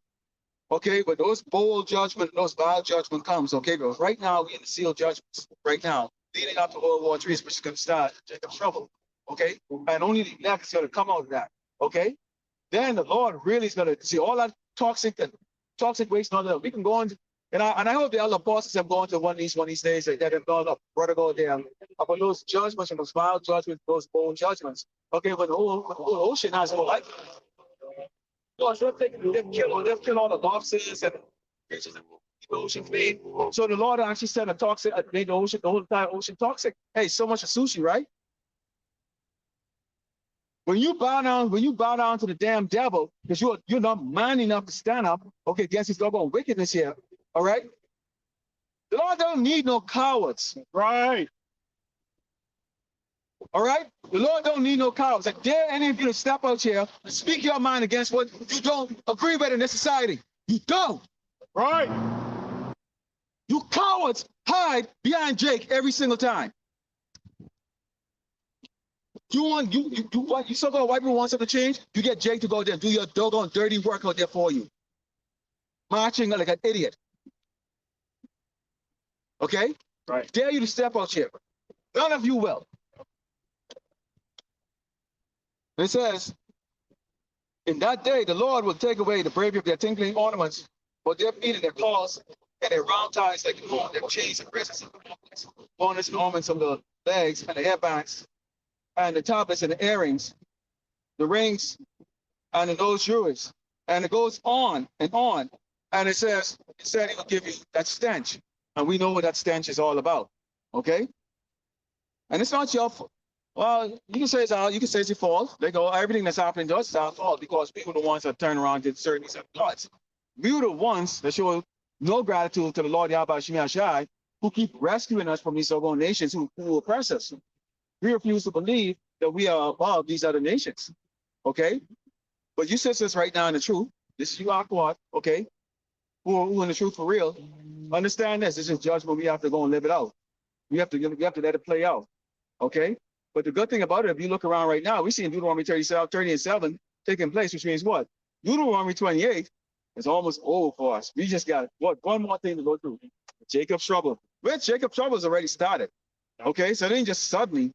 Okay, but those bold judgment, those vile judgment comes, okay? But right now, we're in the sealed judgments. Right now, leading up to World War III, which is going to start Jacob's trouble. Okay? And only the elect is going to come out of that. Okay? Then the Lord really is going to see all that toxic waste and all that. We can go on And I hope the other apostles have gone to one of these days that have gone up, brother, go there. Upon those judgments and those vile judgments, those bone judgments. Okay, but the whole ocean has no life. Because they've killed all the lobsters and creatures in the ocean fade. So the Lord actually sent a toxic, made the whole entire ocean toxic. Hey, so much of sushi, right? When you bow down to the damn devil, because you're not man enough to stand up, okay, against his doggone wickedness here. All right? The Lord don't need no cowards. Right. All right? The Lord don't need no cowards. Like, dare any of you to step out here and speak your mind against what you don't agree with in this society. You don't. Right. You cowards hide behind Jake every single time. You so-called white people want something to change? You get Jake to go there and do your doggone dirty work out there for you. Marching like an idiot. Okay? Right. Dare you to step out here. None of you will. It says, in that day, the Lord will take away the bravery of their tinkling ornaments, but their feet and their claws and their round ties like the moon, their chains and bracelets, bonus and ornaments on the legs and the hairbands, and the tablets and the earrings, the rings and the nose jewelries. And it goes on and on. And it said it will give you that stench. And we know what that stench is all about. Okay? And it's not your fault. Well, you can say it's your fault. They go, everything that's happening to us is our fault because we were the ones that turn around and did certain thoughts. We were the ones that show no gratitude to the Lord Yahweh Shemi Shai, who keep rescuing us from these so-called nations who oppress us. We refuse to believe that we are above these other nations. Okay? But you sisters right now in the truth, this is you Aquat, okay? Who in the truth for real. Understand this. This is judgment. We have to go and live it out. We have to let it play out. Okay? But the good thing about it, if you look around right now, we see in Deuteronomy 30 and 7 taking place, which means what? Deuteronomy 28 is almost over for us. We just got one more thing to go through. Jacob's trouble. Well, Jacob's trouble has already started. Okay, so it ain't just suddenly.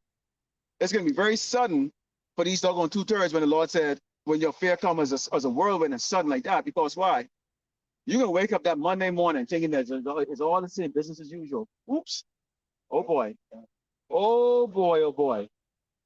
It's going to be very sudden for these doggone 2/3 when the Lord said, when your fear comes as a whirlwind and sudden like that. Because why? You're going to wake up that Monday morning thinking that it's all the same, business as usual. Oops. Oh, boy. Oh, boy, oh, boy.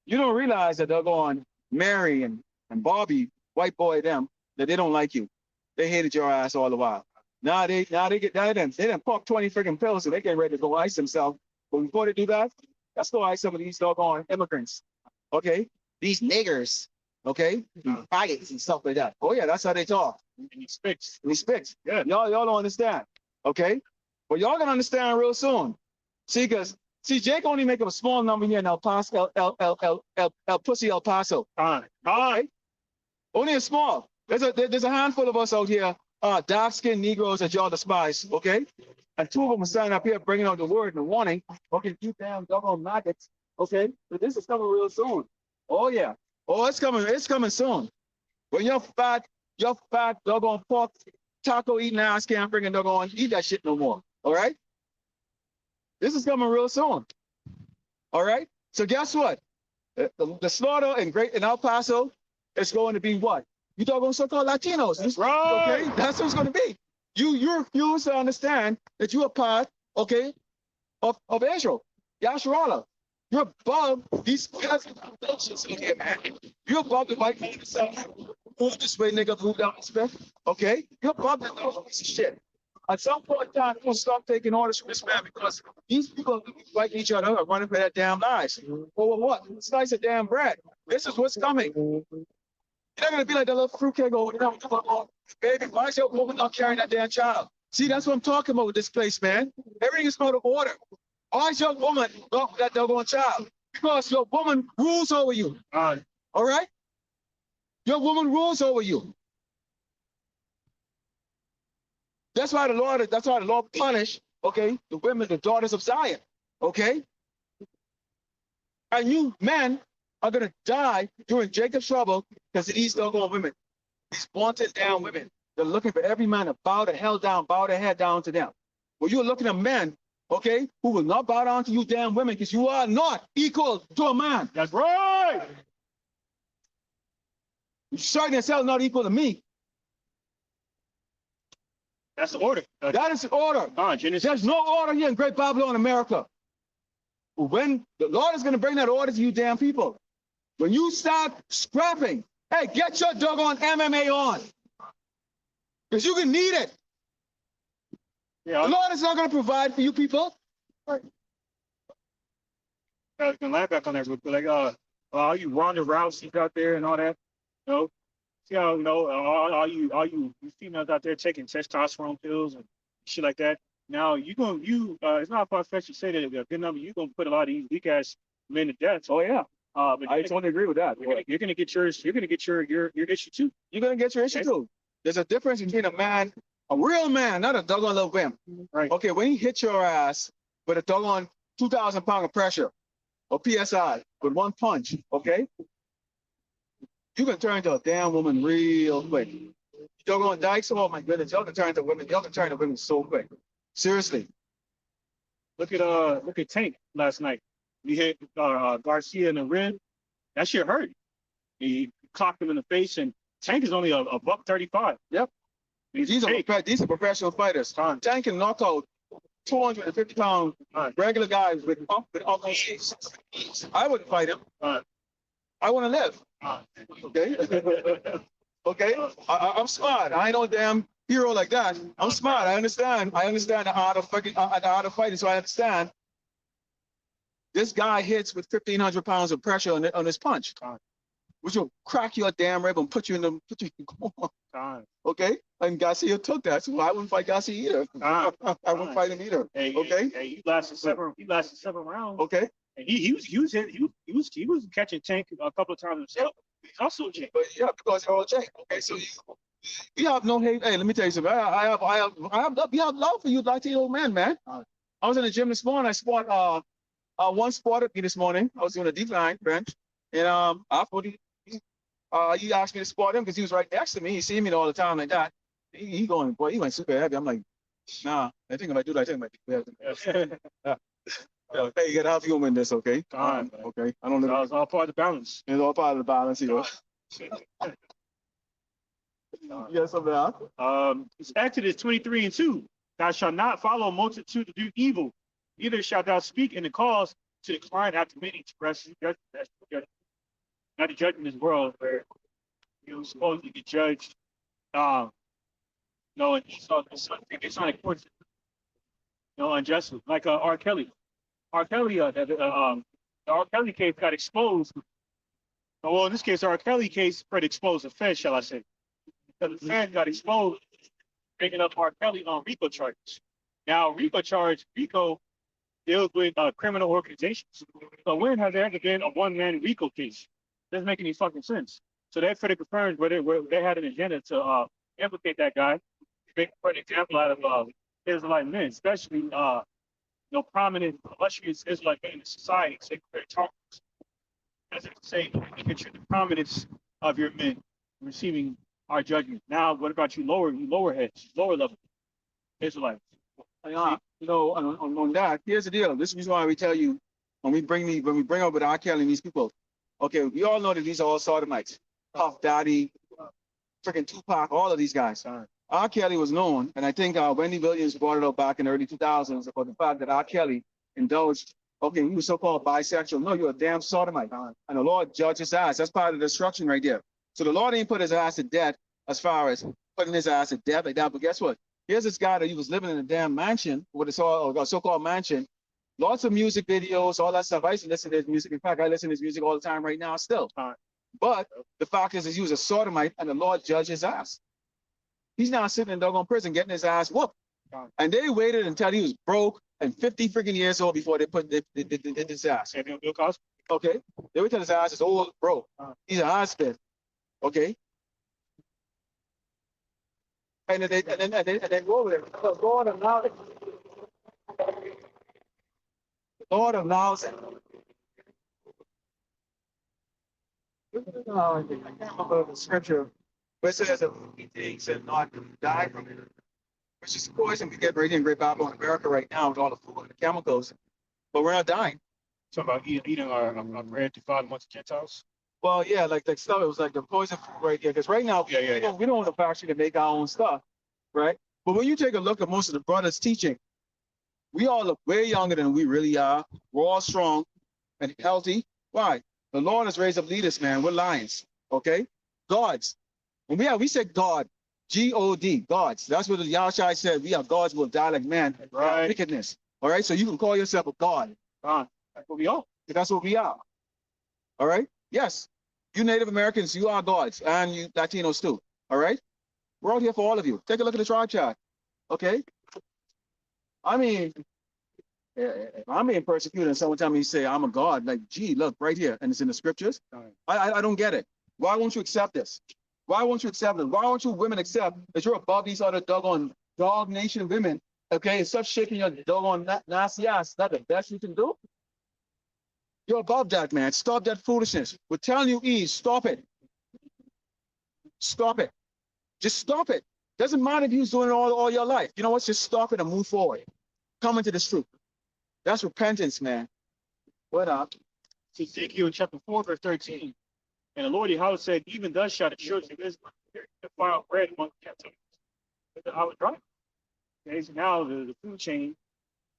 You don't realize that they're going, Mary and Bobby, white boy, them, that they don't like you. They hated your ass all the while. Now they done pop 20 freaking pills and they get ready to go ice themselves. But before they do that, let's go ice some of these doggone immigrants. Okay? These niggers. Okay? Faggots and stuff like that. Oh, yeah, that's how they talk. And he speaks. And he speaks. Yeah. Y'all don't understand. Okay? But y'all gonna understand real soon. See, Jake only make up a small number here in El Paso, El Pussy El Paso. All right. Only a small. There's a handful of us out here, dark-skinned Negroes that y'all despise, okay? And 2 of them are standing up here bringing out the word and the warning. Okay, you damn doggone maggots, okay? But this is coming real soon. Oh, yeah. Oh, it's coming soon. When your fat doggone pork taco eating ass can't bring a doggone eat that shit no more, all right? This is coming real soon. All right. So guess what? The slaughter in El Paso is going to be what? You doggone so-called Latinos. Right. Okay. That's what it's going to be. You refuse to understand that you're part, okay, of Israel. Yasharala. You're above these peasant nations in here, man. You're above the white man itself. Move this way, nigga. Move down this way. Okay. You're above that piece of shit. At some point in time, we'll stop taking orders from this man because these people like each other are running for their damn lives. Over what? Slice of damn bread. This is what's coming. You're not going to be like that little fruitcake over there. Baby, why is your woman not carrying that damn child? See, that's what I'm talking about with this place, man. Everything is out of order. Why is your woman not that doggone child? Because your woman rules over you. All right? Your woman rules over you. That's why the Lord punish, okay, the women, the daughters of Zion, okay? And you men are gonna die during Jacob's trouble because of these doggone women, these wanted down women. They're looking for every man to bow their head down to them. Well, you're looking at men, okay, who will not bow down to you damn women because you are not equal to a man. That's right. You're certainly yourself not equal to me. That's the order. That is the order. Genesis. There's no order here in Great Babylon, America. When the Lord is going to bring that order to you damn people, when you start scrapping, hey, get your doggone MMA on. Because you can need it. Yeah. The Lord is not going to provide for you people. Right. I can laugh back on that real quick. Like, all you Ronda Rousey's out there and all that, you know, see how, you know, all you females out there taking testosterone pills and shit like that. Now it's not far fetched to say that a good number, you're gonna put a lot of these weak ass men to death. Oh yeah. But I totally agree with that. you're gonna get yours. You're gonna get your issue too. You're going to get your issue too. There's a difference between a man, a real man, not a doggone little wimp. Right. Okay, when he hits your ass with a doggone 2,000 pound of pressure or PSI with one punch, okay, you can turn into a damn woman real quick. Doggone dykes, oh my goodness, y'all can turn into women. Y'all can turn into women so quick. Seriously. Look at Tank last night. He hit Garcia in the rib. That shit hurt. He clocked him in the face, and Tank is only a buck 35. Yep. These are professional fighters. Tank can knock out 250 pound regular guys with almost. I wouldn't fight him. I want to live. Okay. Okay. I'm smart. I ain't no damn hero like that. I'm smart. I understand. I understand the art of fighting. So I understand. This guy hits with 1,500 pounds of pressure on his punch, which will crack your damn rib and put you in the coma. Okay, and Garcia took that, so I wouldn't fight Garcia either. I wouldn't fight him either. Okay. Hey, he lasted seven rounds. Okay. And he was catching Tank a couple of times himself. He's also Jake. But yeah, because they're all Jake. Okay, so you have no hate. Hey, let me tell you something. I have love for you, Latino man, man. I was in the gym this morning. I spot one spotted me this morning. I was doing a decline bench, and after he asked me to spot him because he was right next to me. He see me all the time like that. He going, boy, he went super heavy. I'm like, nah. I think if I do that, I think I might be heavy. Hey, you gotta have human in this, okay? Okay. I don't know. It's all part of the balance. It's all part of the balance here. Yes, something else. It's Exodus 23:2. Thou shalt not follow a multitude to do evil, neither shalt thou speak in the cause to decline after many transgressions. Not the judgment in this world where you supposedly get judged. And it's on a court, unjustly. Like R. Kelly. R. Kelly, the R. Kelly case got exposed. Well, in this case, the R. Kelly case pretty exposed the Fed, shall I say? Because the Fed got exposed, picking up R. Kelly on RICO charges. Now, RICO deals with criminal organizations. So when has there ever been a one-man RICO case? Doesn't make any fucking sense. So that further confirms where they had an agenda to implicate that guy, make an example out of Israelite men, especially prominent, illustrious Israelite men in society. So they talk as if to say, look at the prominence of your men receiving our judgment. Now, what about you lower heads, lower level Israelites? On that, here's the deal. This is why we tell you when we bring up with R. Kelly and these people. Okay, we all know that these are all sodomites. Puff Daddy, freaking Tupac, all of these guys. R. Kelly was known, and I think Wendy Williams brought it up back in the early 2000s about the fact that R. Kelly indulged. Okay, he was so-called bisexual. No, you're a damn sodomite. And the Lord judged his ass. That's part of the destruction right there. So the Lord ain't put his ass to death as far as putting his ass to death like that. But guess what? Here's this guy that he was living in a damn mansion, what is a so-called mansion. Lots of music videos, all that stuff. I used to listen to his music. In fact, I listen to his music all the time right now still. But the fact is he was a sodomite, and the Lord judged his ass. He's now sitting in doggone prison getting his ass whooped. And they waited until he was broke and 50 freaking years old before they did his ass. Okay? They wait till his ass is old, broke. He's a hospital. Okay? And then they go over there. The Lord allowed it. The Lord allows it. I can't remember the scripture, but it says that he takes and not die from it. Which is poison we get right in Great Babylon in America right now with all the food and the chemicals. But we're not dying. Talking about eating our bread to father amongst the Gentiles. Well, yeah, like stuff. It was like the poison food right here. Because right now, we don't have the factory to make our own stuff, right? But when you take a look at most of the brothers teaching, we all look way younger than we really are. We're all strong and healthy. Why? The Lord has raised up leaders, man. We're lions, okay? Gods. And we said God, G-O-D, gods. That's what the Yahushua said. We are gods will die like man. Right. Wickedness. All right? So you can call yourself a god. That's what we are. That's what we are. All right? Yes. You Native Americans, you are gods. And you Latinos too. All right? We're out here for all of you. Take a look at the tribe chart. Okay? I mean, if I'm being persecuted and someone tell me, say, I'm a god, like, gee, look, right here, and it's in the scriptures. I don't get it. Why won't you accept this? Why won't you accept it? Why won't you women accept that you're above these other doggone dog nation women? Okay, and stop shaking your doggone nasty ass. That's the best you can do? You're above that, man. Stop that foolishness. We're telling you, Eve, stop it. Stop it. Just stop it. Doesn't matter if you're doing it all your life. You know what? Just stop it and move forward. Come into this truth. That's repentance, man. What up? Ezekiel chapter 4, verse 13. And the Lord Yahweh said, even thus shall the children of Israel defile bread among the captives. I was right. Okay, so now the food chain,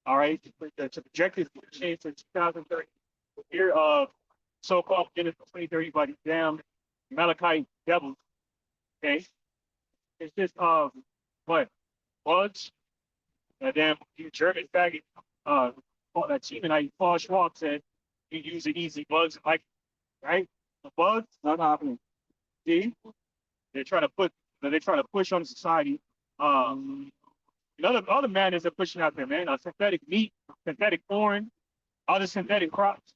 all right, the projected food chain for 2030. Here of so-called Genesis 2030 by these damn Malachite devils. Okay. It's just what? Bugs? Damn German faggot that Teemanite Paul Schwab said you use the easy bugs like right? The bugs Not happening. see they're trying to push on society. Other madness they're pushing out there, man. Synthetic meat, synthetic corn, other synthetic crops.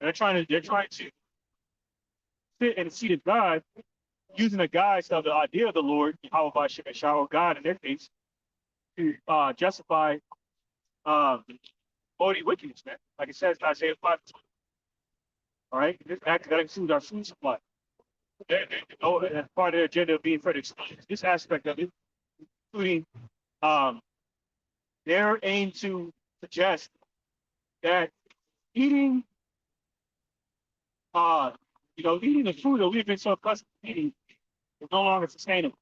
They're trying to sit in the seat of God using the guise of the idea of the Lord, Yahweh Shemeshah, God in their case, to justify body wickedness, man. Like it says in Isaiah 5. All right, this act that includes our food supply. That's part of their agenda of being further exposed. This aspect of it, including their aim to suggest that eating, eating the food that we've been so accustomed to eating is no longer sustainable.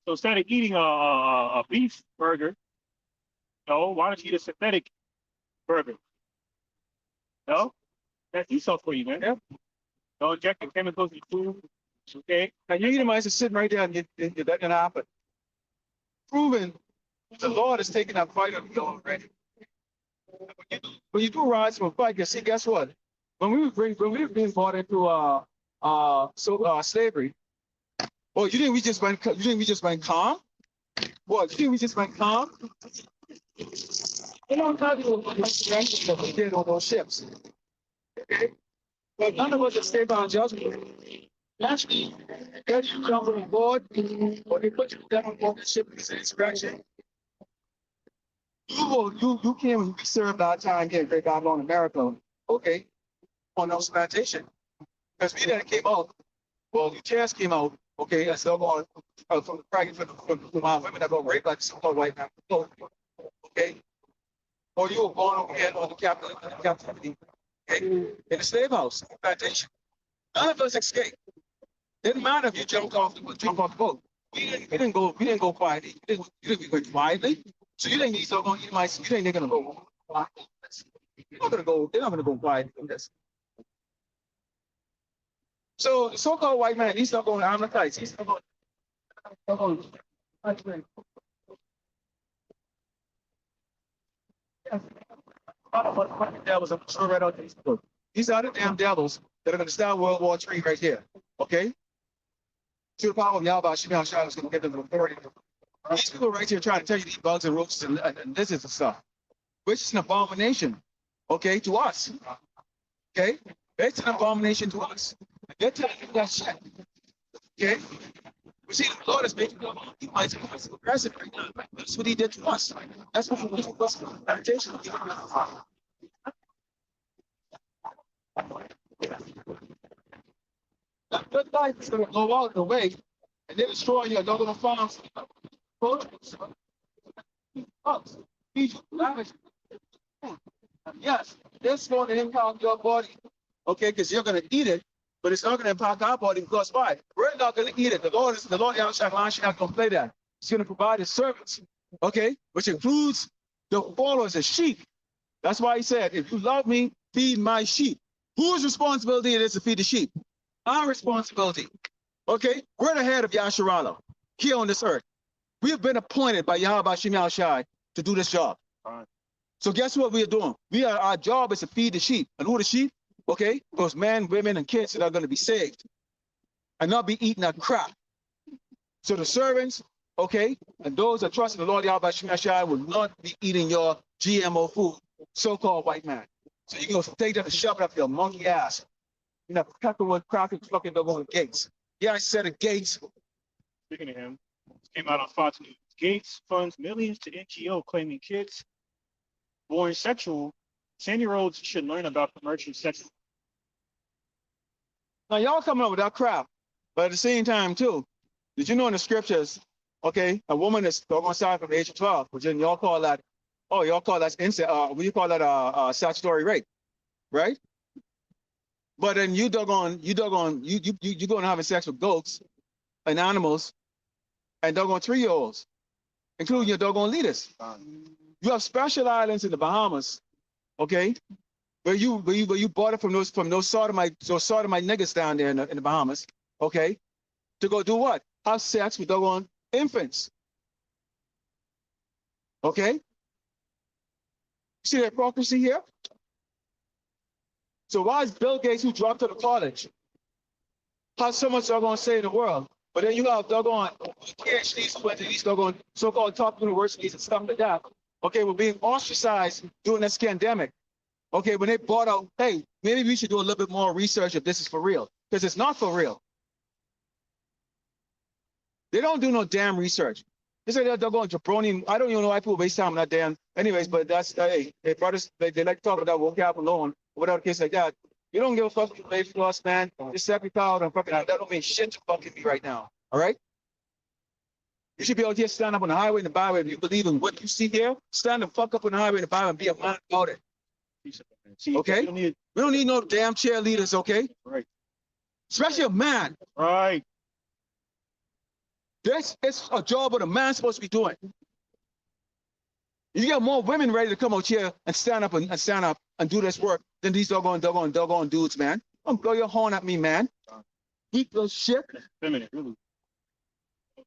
So instead of eating a beef burger, why don't you eat a synthetic burger? No, that's Esau for you, man. Yeah. Don't inject the chemicals in food. Okay. And you Edomites are sitting right there and you're letting it happen. Proving the Lord is taking that fight on you already. When you do rise from a fight, you see, guess what? When we were being brought into slavery, well, you think we just went calm? What? You think we just went calm? They don't tell you what we did on those ships. Okay? But none of us escape our judgment. Naturally, as you jump on board, or they put you down on the ship as an insurrection, you came and we served our time here in Great Babylon, America, okay, on those plantation. Because we then came out, well, the chairs came out, okay, and so on, from the bracket from our women that got raped like so-called white man, okay? Or you were born over here on the captivity, okay, in the slave house, plantation. None of us escaped. Didn't matter if you jumped off the boat. We didn't go quietly. You didn't go quietly. So you think these are going to eat my? You think they're going to go? They're not going to go quietly from this. So the so-called white man, he's not going to Amalekites. He's not going. Devils, I'm sure right out these books. These are the damn devils that are going to start World War III right here. Okay? To the power of Yahweh, Shemel Shah is going to get them the authority. These people right here trying to tell you these bugs and roaches and lizards and stuff, which is an abomination, okay, to us. Okay? It's an abomination to us. They're telling you that shit. Okay? We see the Lord is making he might be aggressive right now. That's what he did to us. That's what he did to us. Meditation. That good life is going to go out the way and they destroy your doggone farms. Yes, this going to impact your body, okay, because you're going to eat it, but it's not going to impact our body because why? We're not going to eat it. The Lord Yahweh not going to play that. He's going to provide his servants, okay, which includes the followers, the sheep. That's why he said, if you love me, feed my sheep. Whose responsibility it is to feed the sheep? Our responsibility. Okay, we're the head of Yasharala here on this earth. We have been appointed by Yahweh Shem Yahushai to do this job. Right. So guess what we are doing? Our job is to feed the sheep. And who are the sheep? Okay, those men, women, and kids that are going to be saved and not be eating that crap. So the servants, okay, and those that trust in the Lord Yahweh Shem Yahushai will not be eating your GMO food, so-called white man. So you can go take that and shove it up your monkey ass. You know, Peckerwood, Crockett, fucking double Gates. Yeah, I said it, Gates. Speaking of him, this came out on Fox News. Gates funds millions to NGO claiming kids born sexual, 10-year-olds should learn about commercial sex. Now y'all coming up with that crap, but at the same time too, did you know in the scriptures, okay, a woman is doggone side from the age of 12, which then y'all call that, oh, y'all call that incest, what do you call that, statutory rape, right? But then you going having sex with goats and animals and doggone 3-year-olds, including your doggone leaders. You have special islands in the Bahamas, okay, where you bought it from those sodomite niggas down there in the Bahamas, okay, to go do what? Have sex with doggone infants. Okay? See the hypocrisy here? So why is Bill Gates, who dropped out of college, have so much doggone say in the world, but then you have doggone PhDs who went to these doggone so-called top universities and stuff like that, okay, we're being ostracized during this pandemic. Okay, when they bought out, hey, maybe we should do a little bit more research if this is for real, because it's not for real. They don't do no damn research. They say they're going jabroni. I don't even know why people waste time on that damn. Anyways, but that's, hey, brothers, they like to talk about vocab alone, or whatever case like that. You don't give a fuck about for us, man. Just step your out and fucking, that don't mean shit to fucking me right now. All right? You should be able to just stand up on the highway and the byway. If you believe in what you see here, stand the fuck up on the highway and the byway and be a man about it. Okay? We don't need no damn cheerleaders, okay? Right. Especially a man. Right. This is a job that a man's supposed to be doing. You get more women ready to come out here and stand up and do this work than these doggone dudes, man. Don't blow your horn at me, man. Eat those shit. Feminine, really.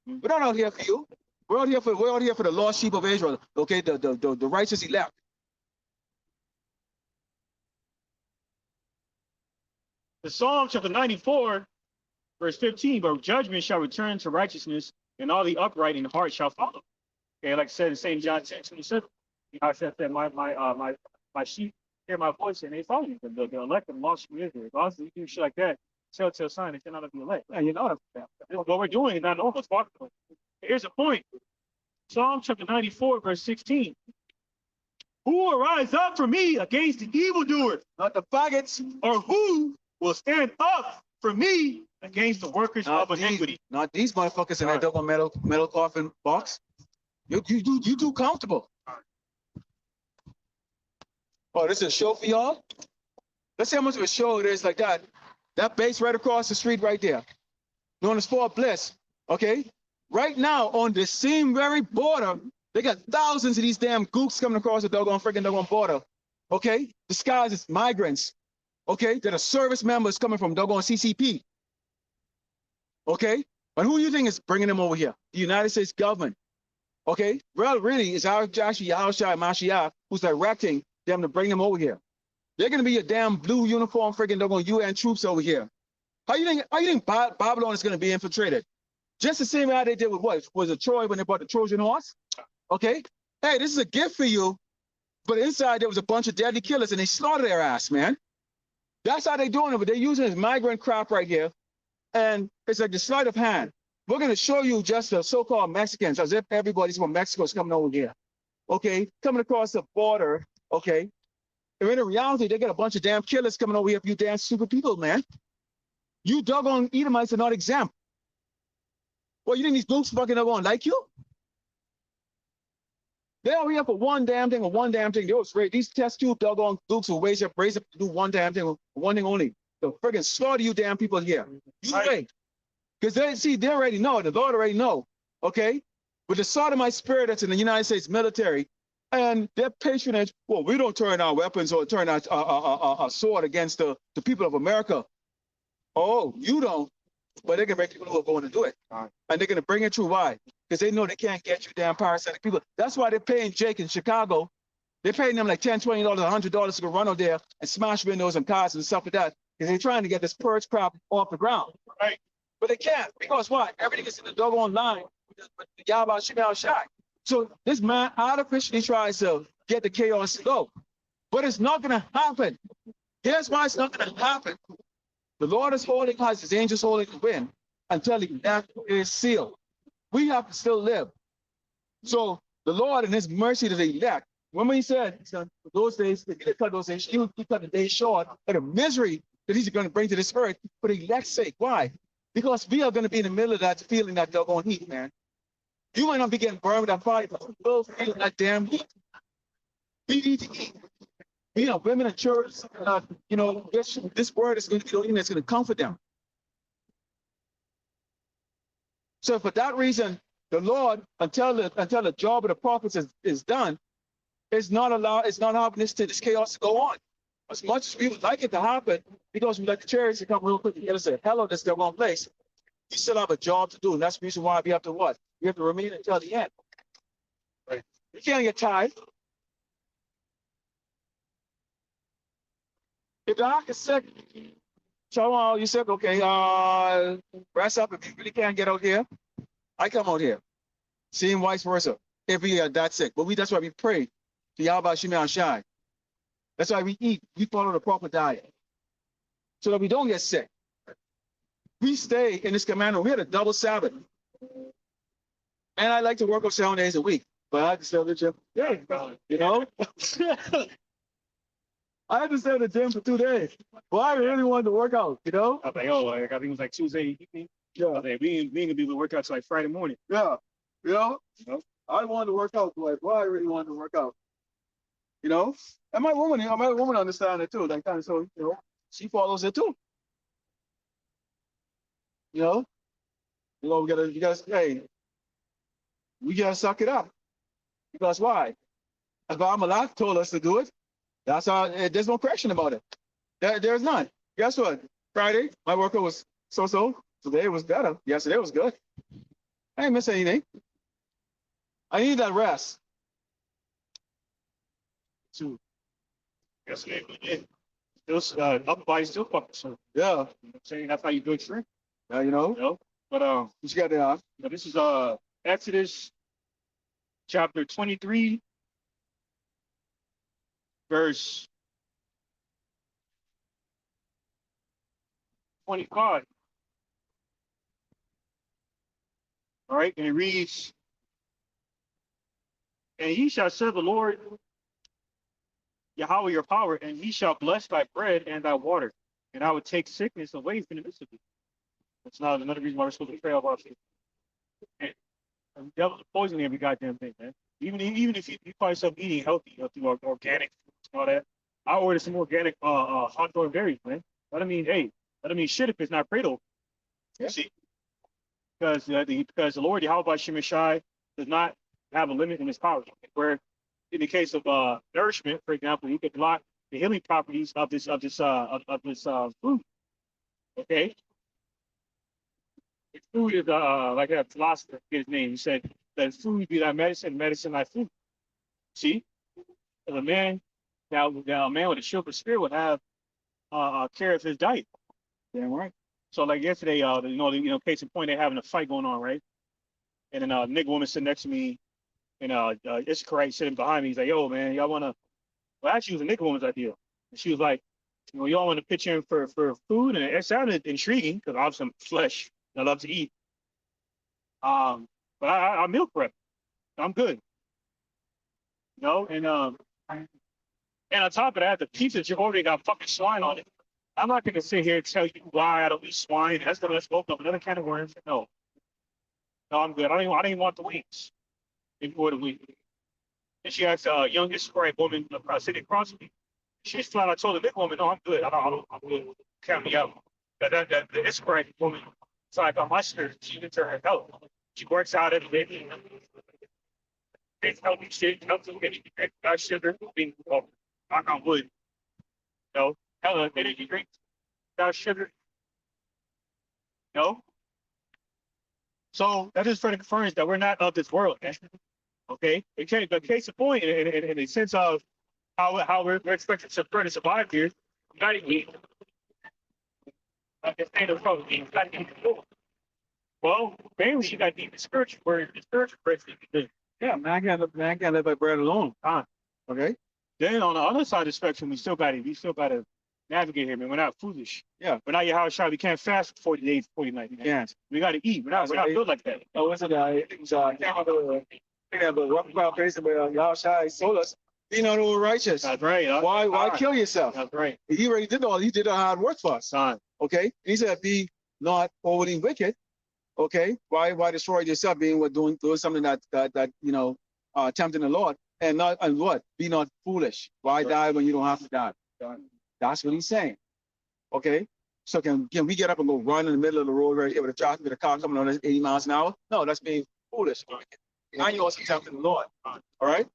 We're not out here for you. We're out here for the lost sheep of Israel. Okay, the righteous elect. The Psalm chapter 94, verse 15, but judgment shall return to righteousness, and all the upright in heart shall follow. Okay, like I said in St. John 10:27, I said that my sheep hear my voice and they follow me. The elect and lost sheep of Israel. As long as we do shit like that, telltale sign that you're not of the elect. And you know what we're doing is not know what's walking. Here's the point. Psalm chapter 94, verse 16. Who will rise up for me against the evildoers? Not the faggots. Or who will stand up for me against the workers of iniquity? Not these motherfuckers in that double metal coffin box. You too comfortable. Oh, this is a show for y'all? Let's see how much of a show it is like that. That base right across the street right there, known as Fort Bliss, okay? Right now, on the same very border, they got thousands of these damn gooks coming across the doggone border, okay? Disguised as migrants, okay? That are service members coming from doggone CCP, okay? But who do you think is bringing them over here? The United States government, okay? Well, really, it's actually Yahushua Mashiach who's directing them to bring them over here. They're going to be a damn blue uniform friggin' doggone UN troops over here. How you think Babylon is going to be infiltrated? Just the same way they did with what? Was it Troy when they bought the Trojan horse? Okay? Hey, this is a gift for you, but inside there was a bunch of deadly killers and they slaughtered their ass, man. That's how they're doing it, but they're using this migrant crap right here, and it's like the sleight of hand. We're going to show you just the so-called Mexicans, as if everybody's from Mexico is coming over here, okay? Coming across the border, okay? And in reality, they got a bunch of damn killers coming over here for you damn stupid people, man. You doggone Edomites are not exempt. Well, you think these gooks fucking are going to like you? They're over here for one damn thing or one damn thing. These test tube doggone gooks will raise up to do one damn thing, one thing only. They'll friggin' slaughter you damn people here. You wait. Because they already know, the Lord already know, okay? with the sodomite spirit that's in the United States military and their patronage. Well, we don't turn our weapons or turn our sword against the people of America. Oh, you don't, but they can make people who are going to do it. And they're going to bring it through. Why? Because they know they can't get you damn parasitic people. That's why they're paying Jake in Chicago. They're paying them like $10, $20, $100 to go run out there and smash windows and cars and stuff like that. Because they're trying to get this purge crap off the ground. Right? But they can't. Because why? Everything is in the doggone line with the Yahweh Shemel Shai. So this man artificially tries to get the chaos to go. But it's not going to happen. Here's why it's not going to happen. The Lord is holding us, his angels holding the wind until the death is sealed. We have to still live. So the Lord in his mercy to the elect, remember he said, for those days, he cut those days, he cut the days short of the misery that he's going to bring to this earth for the elect's sake. Why? Because we are going to be in the middle of that, feeling that doggone heat, man. You might not be getting burned with that fire, but we'll feel that damn heat. We need to eat. You know, women in church, you know, this word is going to be the thing that's going to comfort them. So for that reason, the Lord, until the job of the prophets is done, it's not allowing this chaos to go on. As much as we would like it to happen, because we like the chariots to come real quick together and say, hello, this is the wrong place. You still have a job to do, and that's the reason why we have to what? We have to remain until the end. Right? You can't get tired. If the ark is sick, so you said, okay, rest up. If you really can't get out here, I come out here. Same vice versa. If we are that sick. But that's why we pray to Yahweh Shemel Shai. That's why we eat. We follow the proper diet. So that we don't get sick. We stay in this commandment. We had a double Sabbath. And I like to work out 7 days a week. But I had to stay at the gym. Yeah, you know? I had to stay at the gym for 2 days. Well, I really wanted to work out, you know? I was like, oh, I think it was like Tuesday evening. Yeah. I was like, we ain't gonna be able to work out till like Friday morning. Yeah. You know? I wanted to work out, boy. Boy, I really wanted to work out. You know? And my woman understands it too. Like kind of, so, you know, she follows it too. You know? Hey, we gotta suck it up. Because why? As Malak told us to do it. That's how. There's no question about it. There's none. Guess what? Friday, my workout was so-so. Today was better. Yesterday was good. I didn't miss anything. I need that rest. Too. Yesterday we did. Those upper body still fucking so. Yeah. You know what I'm saying? That's how you do extreme. Yeah, you know. You know? But what you got there? this is Exodus chapter 23, verse 25. All right, and it reads, and ye shall serve the Lord Yahweh your power, and he shall bless thy bread and thy water, and I would take sickness away from the midst of thee. That's not another reason why we're supposed to pray about it. And the devil's poisoning every goddamn thing, man. Even if you find yourself eating healthy, through organic foods and all that, I order some organic hot dog berries, man. That don't mean shit if it's not prayed over. Yeah. See, because the Lord Yahweh Shemel Shai does not have a limit in his power. Where in the case of nourishment, for example, you could block the healing properties of this food. Okay. Food is like a philosopher, I forget his name. He said, "Let food be thy medicine, medicine thy food." See, as a man, now a man with a silver spirit would have care of his diet. Damn right. So like yesterday, case in point, they're having a fight going on, right? And then a nigga woman sitting next to me, and Issachar sitting behind me. He's like, "Yo, man, y'all wanna?" Well, actually, it was a nigga woman's idea. And she was like, "Y'all want to pitch in for food?" And it sounded intriguing because obviously I'm flesh. I love to eat. But I meal prep. I'm good. And on top of that, the pizza you already got fucking swine on it. I'm not gonna sit here and tell you why I don't eat swine. Let's open up another can of worms. No, I'm good. I don't even want the wings. Before the wings. And she asked a young Israelite woman sitting across from me. She's flat. I told the big woman, "No, I'm good. I'm good. Count me out." The Israelite woman, it's like on my spirit. She into her health. She works out every day. It's healthy shit. Helps them get sugar. Being knock on wood. No, hella energy drinks without sugar. No. So that just further confirms that we're not of this world. Man. Okay. The case in point, in the sense of how we're expected to further survive here, you gotta eat. Well, mainly you got to eat the spiritual word, the spiritual breakfast. Yeah, man can't live by bread alone. Okay. Then on the other side of the spectrum, we still got to navigate here, man. We're not foolish. Yeah. We're not your house shot. We can't fast for 40 days, 40 nights. Yeah. We got to eat. We're not built like that. Oh, what's it? I can't remember. I think that rock about place where Yahshua told us, be not all righteous. That's right. Why kill yourself? That's right. He already did all. He did the hard work for us. Okay. He said, be not overly wicked. Okay. Why destroy yourself being doing something that tempting the Lord, and what? Be not foolish. Why die when you don't have to die? That's what he's saying. Okay. So can we get up and go run in the middle of the road right here with a car coming on 80 miles an hour? No, that's being foolish. And you're also tempting the Lord. All right.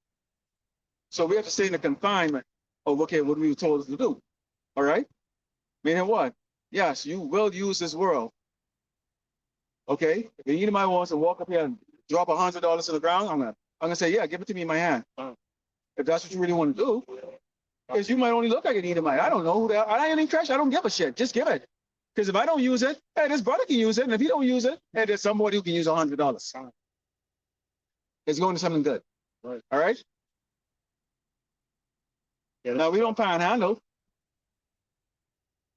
So we have to stay in the confinement of what we were told to do. All right. Meaning what? Yes, you will use this world. Okay. If anybody wants to walk up here and drop $100 to the ground, I'm gonna say, yeah, give it to me in my hand. If that's what you really want to do, because you might only look like an Edomite. I don't know who that. I ain't in crash. I don't give a shit. Just give it. Because if I don't use it, hey, this brother can use it, and if he don't use it, hey, there's somebody who can use $100. It's going to something good. Right. All right. Yeah. Now we don't panhandle.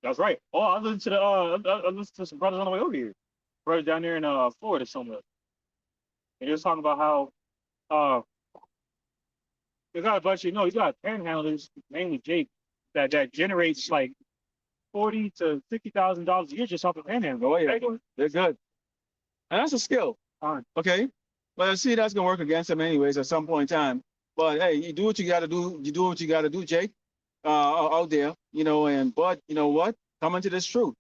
That's right. Oh, I listened to some brothers on the way over here. Brothers down there in Florida somewhere. And he was talking about how you got a bunch of you got panhandlers, mainly Jake, that generates like $40,000 to $50,000 a year just off of panhandling. Oh yeah, they're good, and that's a skill. Okay, but I see that's gonna work against them anyways at some point in time. But hey, you do what you got to do. You do what you got to do, Jake, out there. But you know what? Come into this truth.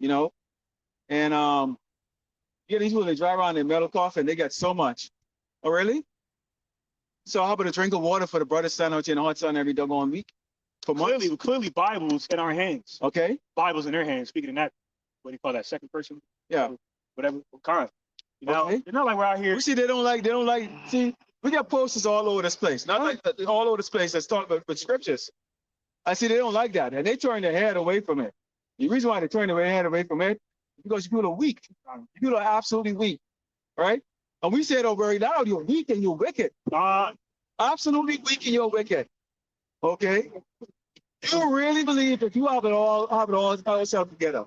And these people, they drive around in metal coffin. They got so much. Oh really? So how about a drink of water for the brothers standing out here in the hot sun every doggone week? Clearly, Bibles in our hands. Okay. Bibles in their hands. Speaking of that, what do you call that? Second person? Yeah. Whatever. Kind. It's not like we're out here. We see they don't like. See, we got posters all over this place. Not like all over this place that's talking about scriptures. I see they don't like that, and they turn their head away from it. The reason why they turn their head away from it is because you people are weak. You people are absolutely weak. Right? And we say it very loud. You're weak and you're wicked. Absolutely weak and you're wicked. Okay? You really believe that you have it all yourself together.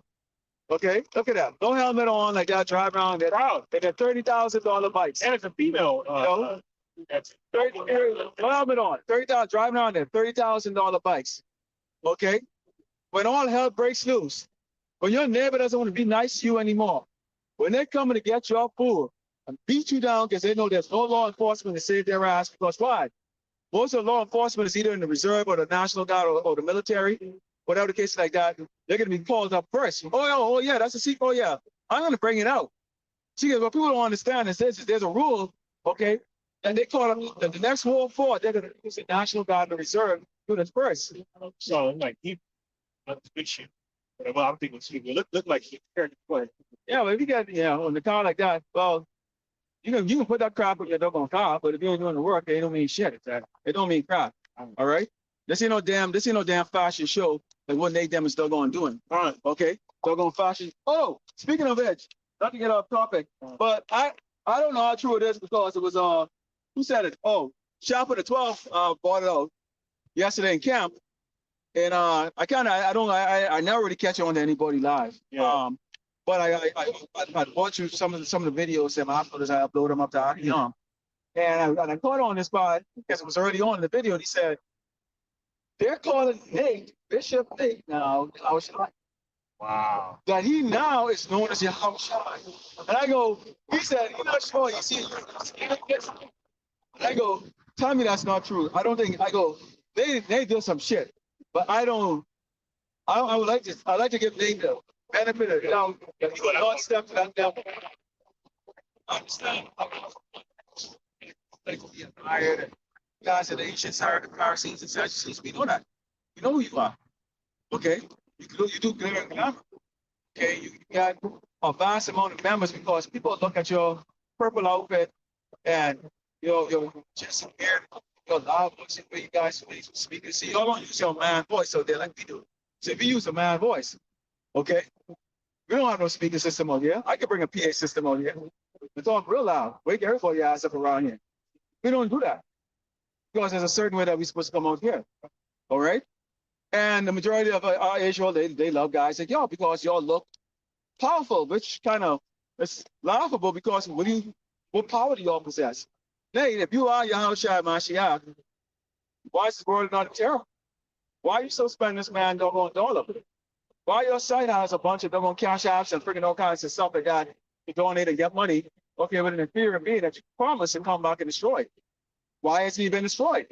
Okay? Look at that. No helmet on like that, drive around that out. They got $30,000 bikes. And it's a female. That's no helmet on. 30,000 driving around there, $30,000 bikes. Okay? When all hell breaks loose, when your neighbor doesn't want to be nice to you anymore, when they're coming to get your food and beat you down because they know there's no law enforcement to save their ass, because why? Most of the law enforcement is either in the reserve or the National Guard or the military, whatever the case like that. They're going to be called up first. Oh yeah, that's a secret. Oh yeah, I'm going to bring it out. See, what people don't understand is there's a rule, okay, and they call them the next war for they're going to use the National Guard and the reserve units first. So like that's good shit. Well, I'm thinking he look like he prepared to play. Yeah, but if you got on the car like that, well, you can put that crap on your doggone car, but if you ain't doing the work, it don't mean shit. It don't mean crap. All right. This ain't no damn fashion show like what Nate them is doggone doing. All right. Okay. Doggone fashion. Oh, speaking of which, not to get off topic, but I don't know how true it is because it was who said it? Oh, Shop of the 12 bought it out yesterday in camp. And I never really catch on to anybody live. Yeah. But I watched some of the videos and afterwards I upload them up to Akiam. And I caught on this guy because it was already on in the video. And he said, they're calling Nate, Bishop Nate now, Yahushua. Wow. That he now is known as Yahushua. And I go, he said, you're not sure. You see, I go, tell me that's not true. I go, they did some shit. But I would like to give Nate the benefit of the doubt that he would not step to that level. I understand. Like the admired and guys of the ancient side, the Pharisees and Sadducees, we know that. We know who you are. Okay? You do glitter and glamour. Okay, you got a vast amount of members because people look at your purple outfit and your chest and hair, your loud voice, and where you guys speak. See, y'all don't use your man voice, so they're like we do. So if you use a man voice, okay, we don't have no speaker system on here. I could bring a PA system on here. We talk real loud. Wake everybody ass up around here. We don't do that because there's a certain way that we're supposed to come out here. All right. And the majority of our Israel, they love guys like y'all because y'all look powerful, which kind of is laughable because what power do y'all possess? Hey, if you are Yahushua Mashiach, why is this world not a terror? Why are you so spending this man doggone dollar? Why your site has a bunch of doggone cash apps and freaking all kinds of stuff like that to donate and get money, okay, with an inferior being that you promised to come back and destroy? Why hasn't he been destroyed?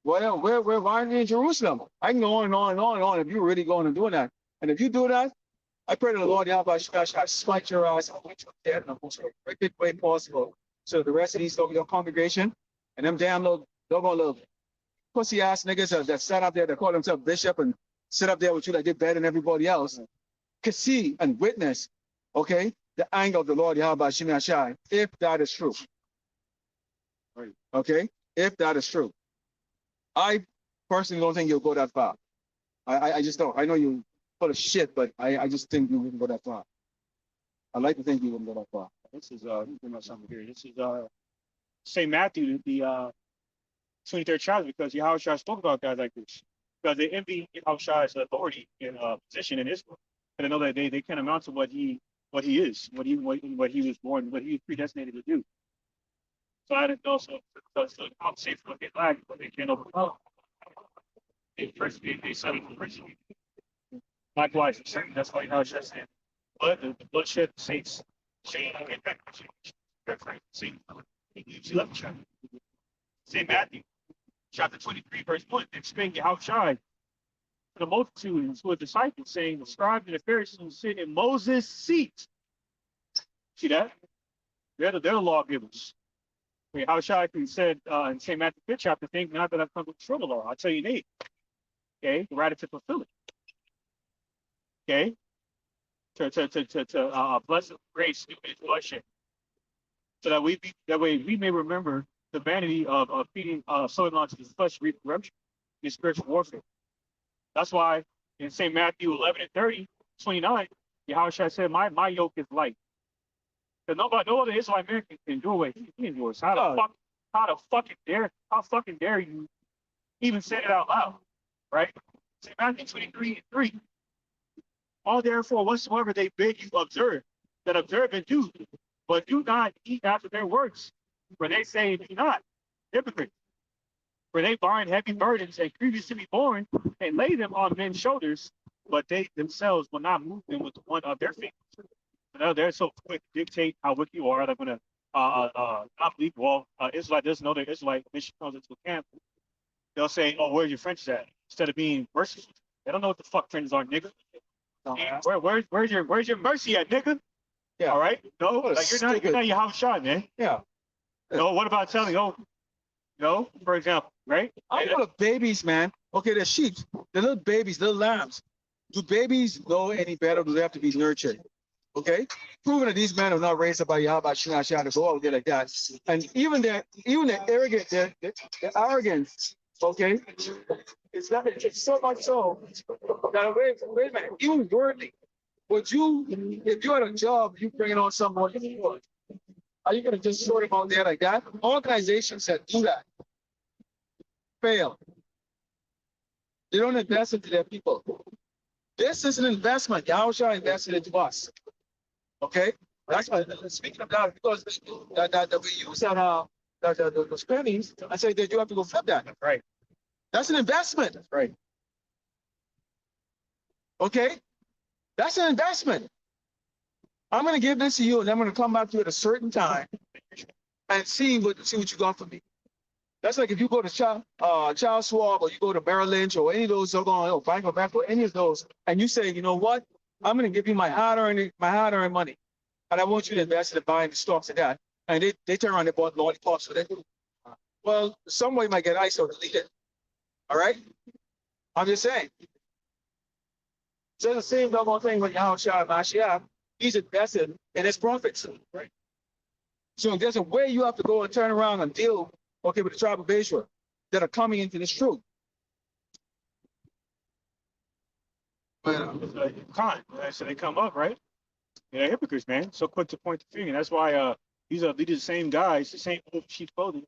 Well, why are you in Jerusalem? I can go on and on and on and on if you're really going and doing that. And if you do that, I pray to the Lord, Yahweh, I smite your eyes and put you dead in the most wicked way possible. So the rest of these your congregation and them damn little pussy ass niggas that sat up there that call themselves bishop and sit up there with you like they're better than everybody else, can see and witness, okay, the anger of the Lord Yahweh Shai, if that is true. Okay, if that is true. I personally don't think you'll go that far. I just don't. I know you full of shit, but I just think you wouldn't go that far. I like to think you wouldn't go that far. This is bring up something here. This is St. Matthew, the 23rd chapter, because Yahushua spoke about guys like this. Because they envy Yahushua's authority and position in Israel. And they know that they can't amount to what he is, what he was born, what he was predestinated to do. So I didn't know so compensate for what they lack, but they can't overcome. They settle for mercy. Likewise, that's why Yahushua said, but the bloodshed saints shame and get back to St. Matthew, chapter 23, verse 1, and spake Yahushua to the multitude and to his disciples, saying, the scribes and the Pharisees sit in Moses' seat. See that? They're the lawgivers. Yahushua said in St. Matthew 5th chapter, think not that I've come to destroy the law. I'll tell you, Nate. Okay, rather to fulfill it. Okay, to bless grace and bloodshed, so that we may remember the vanity of feeding sowing onto the flesh, reap corruption in spiritual warfare. That's why in St. Matthew 11:30-29, Yahushua said, my yoke is light. Because no other Israelite man can endure what he endures. How fucking dare you even say it out loud, right? St. Matthew 23:3. All therefore whatsoever they bid you observe, that observe and do, but do not eat after their works, for they say do not, hypocrites. For they bind heavy burdens and grievous to be borne, and lay them on men's shoulders, but they themselves will not move them with one of their fingers. They're so quick to dictate how wicked you are. They're going to not believe. Well, Israelite doesn't know their Israelite mission comes into a camp. They'll say, "Oh, where's your friends at?" Instead of being merciful, they don't know what the fuck friends are, nigga. Where's your mercy at, nigga? Yeah. All right. No, like you're not Yahushua, man. Yeah. No. What about telling? Oh, no. For example, right? I'm full of babies, man. Okay, they're sheep. They're little babies, little lambs. Do babies know any better? Do they have to be nurtured? Okay, proving that these men are not raised up by Yahweh Shina to go out there like that, and even their arrogant, their arrogance. Okay, it's so much so that wait a minute, even worthy. Would you, if you had a job, you bringing on someone? Are you gonna just sort them out there like that? Organizations that do that fail. They don't invest into their people. This is an investment. Yahushua invested into us. Okay, that's why speaking of that, because that we use that those pennies, I say that you have to go flip that. Right. That's an investment. Right. Okay, that's an investment. I'm gonna give this to you, and I'm gonna come back to you at a certain time and see what you got for me. That's like if you go to Child Swab or you go to Merrill Lynch or any of those, or Bank of America, any of those, and you say, you know what, I'm gonna give you my hard-earned money. and I want you to invest in buying the stocks of that. And they turn around and bought lollipops for that. Well, somebody might get ISO deleted. All right? I'm just saying. So the same double thing with Yahushua Mashiach. He's invested in his profits. Right? So there's a way you have to go and turn around and deal, okay, with the tribe of Israel that are coming into this truth. But so they come up, right? They're hypocrites, man. So quick to point the finger. That's why these are the same guys, the same sheep clothing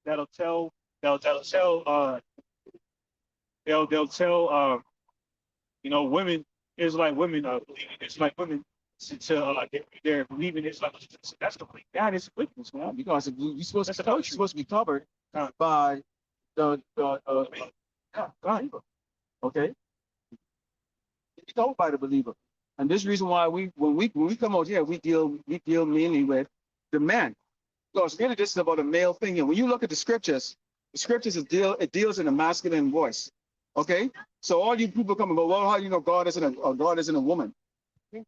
that'll tell women, Israelite women, believing Israelite women they're believing Israelite. That's complete. That is wickedness, man. Because you're supposed to be covered by the God. Okay, be covered by the believer, and this reason why when we come out here, we deal mainly with the men. Because really, this is about a male thing. And when you look at the scriptures it deals in a masculine voice. Okay, so all you people come and go, well, how do you know God isn't a woman?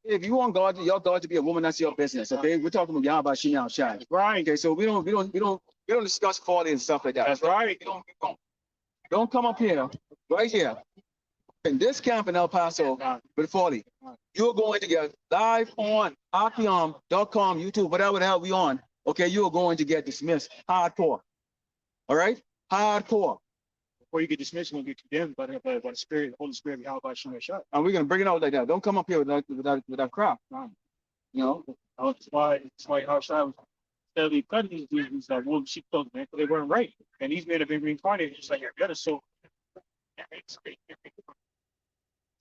If you want your God to be a woman, that's your business. Okay, we're talking about Yahweh Shem Shai. Right. Okay, so we don't discuss folly and stuff like that. That's right. Don't come up here, right here, in this camp in El Paso with folly. You're going to get live on Akium.com, YouTube, whatever the hell we on. Okay, you're going to get dismissed hardcore. All right, hardcore. Before you get dismissed, you're going to get condemned by the Spirit, the Holy Spirit of Yahweh Shem Shai. And we're going to bring it out like that. Don't come up here with that crap. You know? That's why Yahweh Shai was steadily cutting these dudes like wolf sheep clothing, man, because they weren't right. And these men have been reincarnated just like every other soul.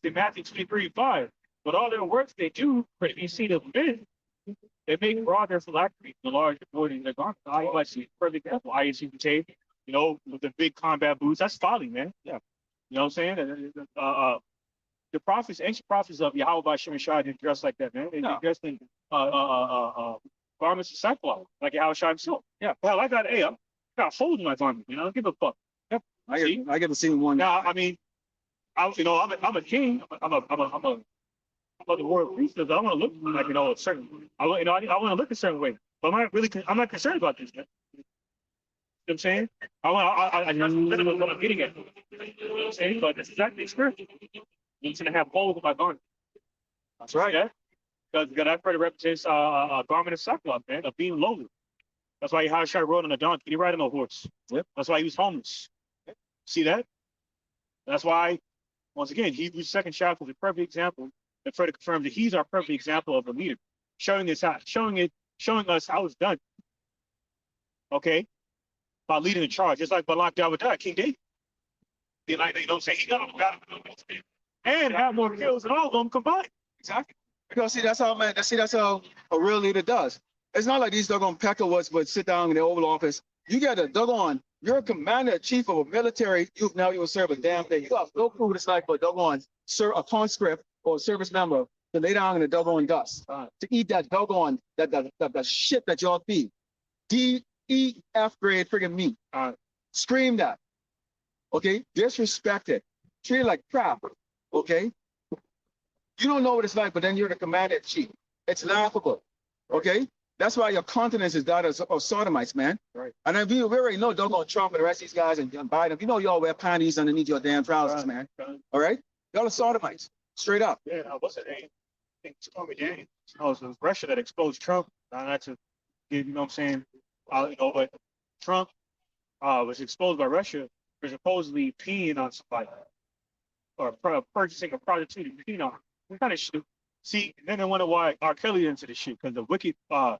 In Matthew 23:5, but all their works they do for the seed of men, they make broad their phylactery, the large avoiding their garment. I see perfect example. I see the tape, with the big combat boots. That's folly, man. Yeah. You know what I'm saying? The prophets, ancient prophets of Yahweh Shem Shai didn't dress like that, man. They dressed in garments of sackcloth, like Yahweh Shai himself. Yeah. Hell, I got holes in my garment, I don't give a fuck. Yep. I get to see one. Now, I mean, I'm a king. I'm the royal priesthood. I want to look like a certain. I want to look a certain way. But I'm not concerned about this, man. You know what I'm saying? I that's what I'm getting at. You know what I'm saying? But it's exactly spiritual. I'm going to have holes in my garment. That's right. Yeah? Because that part represents a garment of sackcloth, man, of being lowly. That's why Yahushua rode on a donkey. He ride on a horse. Yep. That's why he was homeless. See that? That's why, once again, Hebrews 2nd chapter is a perfect example that further confirms that he's our perfect example of a leader, showing us how it's done. Okay, by leading the charge, just like Balak Dawadah, King David. They don't say he got him, and have more kills than all of them combined. Exactly. Because that's how a real leader does. It's not like these doggone peckerwoods would sit down in the Oval Office. You got a doggone. You're a commander chief of a military. You will serve a damn thing. You have no clue what it's like for a doggone a conscript or a service member to lay down in the doggone dust, to eat that doggone that shit that y'all feed. D-E-F grade friggin' meat. Scream that. Okay? Disrespect it. Treat it like crap. Okay? You don't know what it's like, but then you're the commander in chief. It's laughable. Okay? That's why your continence is that of sodomites, man. Right. And then we already know doggone Trump and the rest of these guys and Biden. You know y'all wear panties underneath your damn trousers, man. All right? Y'all are sodomites. Straight up. Yeah, what's it? I think Stormy Daniels. Oh, so it was Russia that exposed Trump. Not to give, you know what I'm saying? But Trump was exposed by Russia for supposedly peeing on somebody or purchasing a prostitute and peeing on. What kind of shit? See, then they wonder why R. Kelly into the shit, because the wicked people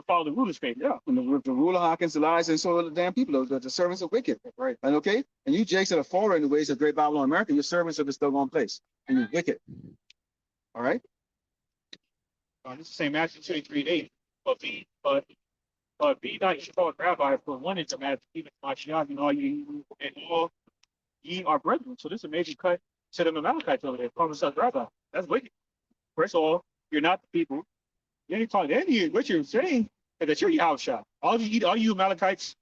follow the ruler's fate. Yeah. And the ruler hearkens the lies, and so are the damn people. The servants are wicked. Right. And okay? And you jakes that are foreign in the ways of great Babylon America, you're servants of this doggone place. And you're wicked. All right? This is the same Matthew 23:8. But be not your called rabbi, for one is a matter even Mashiach, and all ye are brethren. So this is a major cut to the Amalekites over there, calling themselves rabbi. That's wicked. First of all, you're not the people. You ain't calling any. What you're saying is that you're Yahushua. All you Amalekites,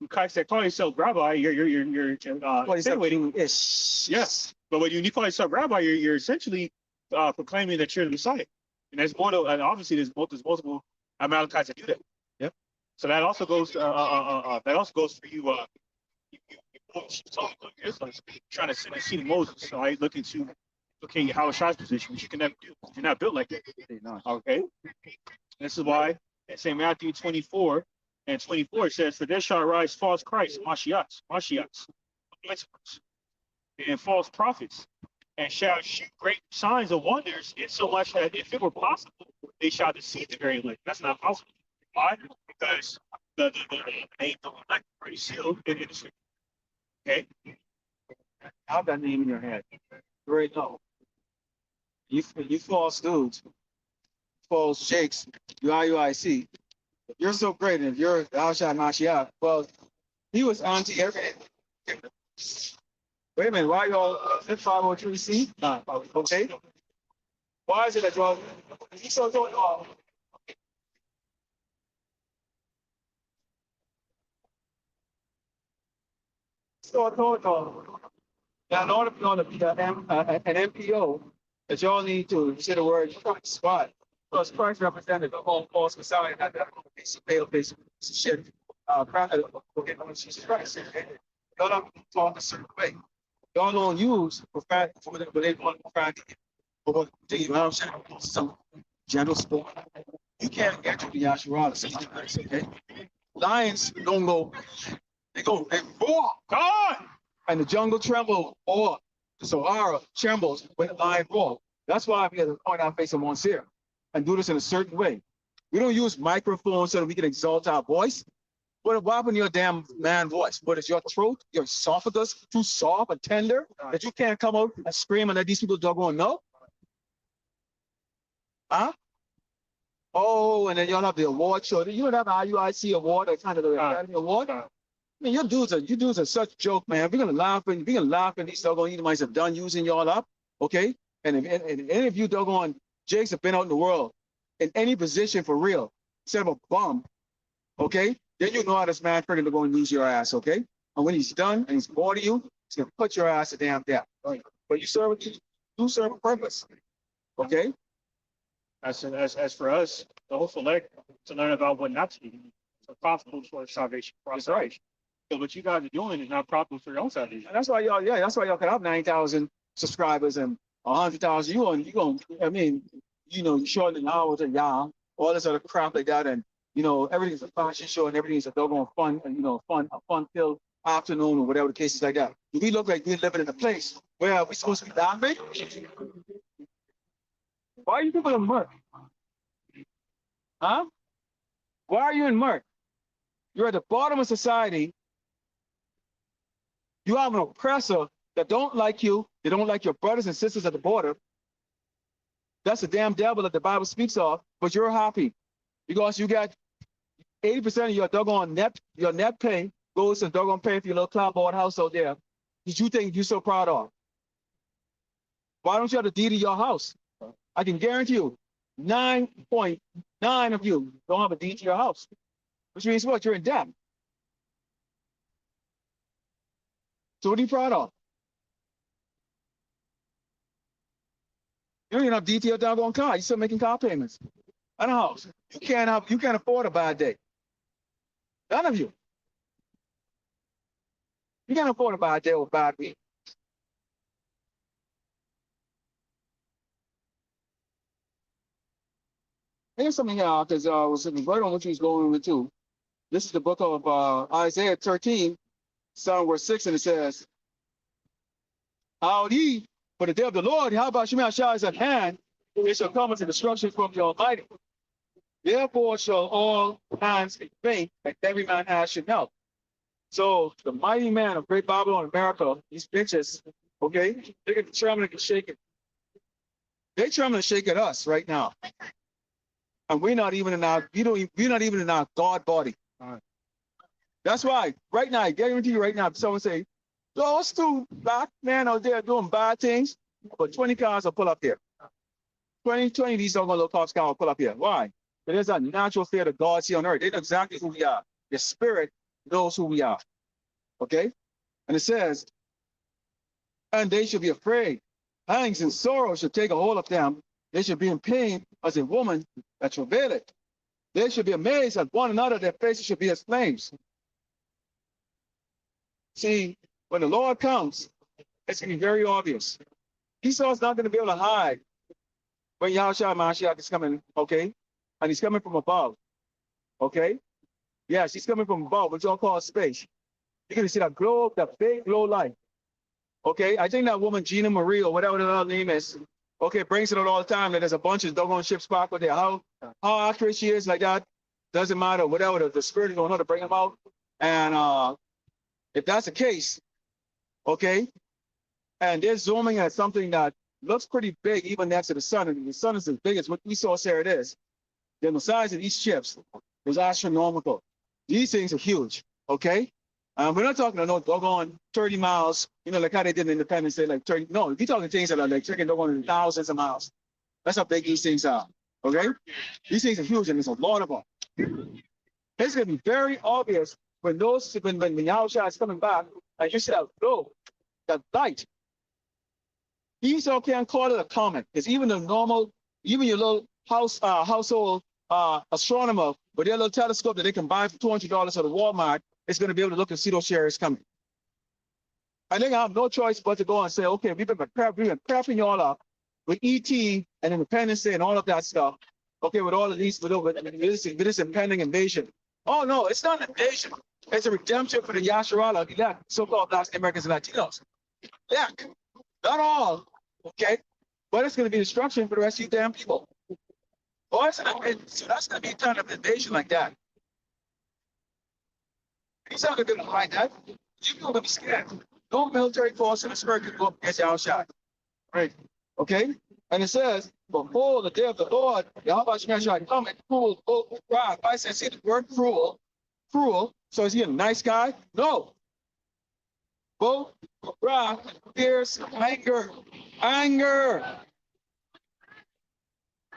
that call yourself rabbi, you're insinuating. Yes. Yes. But when you call yourself rabbi, you're essentially proclaiming that you're the Messiah. And there's more, and obviously there's multiple Amalekites that do that. Yep. So that also goes, that also goes for you. Trying to send a seed of Moses. So I look into, okay, how Shai's position, which you can never do. You're not built like that. Okay. This is why in St. Matthew 24 and 24 it says, "For there shall arise false Christ, Mashiachs, and false prophets, and shall shew great signs and wonders, insomuch that if it were possible, they shall deceive the very elect." That's not possible. Why? Because the name of the elect is already sealed in the scripture. Okay. Have that name in your head. Right now. You false dudes, false shakes, you IUIC. If you're so great, and if you're Al-Shai Mashiach, well, he was anti everything. Wait a minute, why y'all 503C? Okay. Why is it that y'all he's so doing all? So told y'all. Now, in order to be an MPO, that y'all need to say the word spot. Because Christ represented the whole false Messiah, not that piece of pale piece of shit. Jesus Christ. Y'all don't talk a certain way. Y'all don't use profanity for what they want profanity. But you know what I'm saying? Some gentle sport. You can't get to the Yasharala, okay? Lions don't go, they roar, God! And the jungle trembles, or the Sahara trembles when the lion roars. That's why we have to point our face on Monsieur and do this in a certain way. We don't use microphones so that we can exalt our voice. What happened to your damn man voice? What is your throat, your esophagus too soft and tender that you can't come out and scream and let these people doggone know? Huh? Oh, and then y'all have the award show. You don't have an IUIC award or kind of the Academy Award? I mean, you dudes are such joke, man. We're gonna laugh and these doggone Edomites have done using y'all up, okay? And if any of you doggone Jakes have been out in the world in any position for real, instead of a bum, okay? Then you know how this man freaking going to lose your ass, okay? And when he's done and he's bored of you, he's gonna put your ass to damn death. Right? But you serve a purpose, okay? As for us, the whole select to learn about what not to do, so profitable for salvation. That's right. So what you guys are doing is not profitable for your own salvation. And that's why y'all can have 9,000 subscribers and 100,000. You going, I mean, you shorten the hours and y'all, all this other crap like that, and everything's a fashion show and everything's a doggone fun, and a fun-filled afternoon or whatever the case is like that. Do we look like we're living in a place where we're supposed to be laughing? Why are you people in murk? Huh? Why are you in murk? You're at the bottom of society. You have an oppressor that don't like you. They don't like your brothers and sisters at the border. That's the damn devil that the Bible speaks of. But you're happy because you got 80% of your doggone net pay goes to doggone pay for your little clapboard house out there. Did you think you're so proud of? Why don't you have the deed of your house? I can guarantee you, 9.9 of you don't have a deed to your house, which means what? You're in debt. So what are you proud of? You don't even have deed to your doggone car. You're still making car payments. And a house. You can't afford a bad day. None of you. You can't afford a bad day or a bad week. Here's something here, because I was right on what you was going with too. This is the book of Isaiah 13, Psalm verse 6, and it says, "How ye, for the day of the Lord, how about Shema Shai is at hand, it shall come as a destruction from the Almighty. Therefore shall all hands be faint, and every man has should help." So the mighty man of Great Babylon, America, these bitches, okay, they can trembling and shake it. They trembling and shake at us right now. And we're not even in our God body. That's why right now, I guarantee you right now, if someone say, those two black men out there doing bad things, but 20 cars will pull up there. 20 of these doggone little cops will pull up here. Why? Because there's a natural fear of God here on earth. They know exactly who we are. The spirit knows who we are. Okay? And it says, and they should be afraid. Pangs and sorrow should take a hold of them. They should be in pain as a woman that travaileth. They should be amazed at one another. Their faces should be as flames. See, when the Lord comes, it's going to be very obvious. Esau's not going to be able to hide when Yahushua Mashiach is coming, okay? And he's coming from above, okay? Yes, he's coming from above, which all called space. You're going to see that glow, that big glow light, okay? I think that woman, Gina Marie, or whatever her name is, okay, brings it out all the time that there's a bunch of doggone ships parked there. How accurate she is like that, doesn't matter, whatever, the spirit is going to bring them out. And if that's the case, okay, and they're zooming at something that looks pretty big even next to the sun, and the sun is as big as what we saw here it is, then the size of these ships is astronomical. These things are huge, okay? We're not talking about no doggone 30 miles, you know, like how they did in Independence Day, like 30, no, we're talking things that are like taking doggone thousands of miles. That's how big these things are, okay? These things are huge, and there's a lot of them. It's going to be very obvious when Yahushua is coming back, and you see that glow, that light. Esau can't call it a comet, because even the normal, even your little household astronomer with their little telescope that they can buy for $200 at the Walmart is going to be able to look and see those chariots coming. I think I have no choice but to go and say, okay, we've been prepping you all up with ET and Independence Day and all of that stuff. Okay, with all of these, with this impending invasion. Oh no, it's not an invasion. It's a redemption for the Yasharala, so-called Black Americans and Latinos. Yeah, not all, okay, but it's going to be destruction for the rest of you damn people. Oh, so that's going to be kind of invasion like that. He's not going to be able to fight that. You're going to be scared. No military force in the spirit can go up against Yahushua. Right? Okay? And it says, behold, the day of the Lord, Yahweh shall come and cruel, wrath. I said, see the word cruel. So is he a nice guy? No. Both wrath, fierce, anger.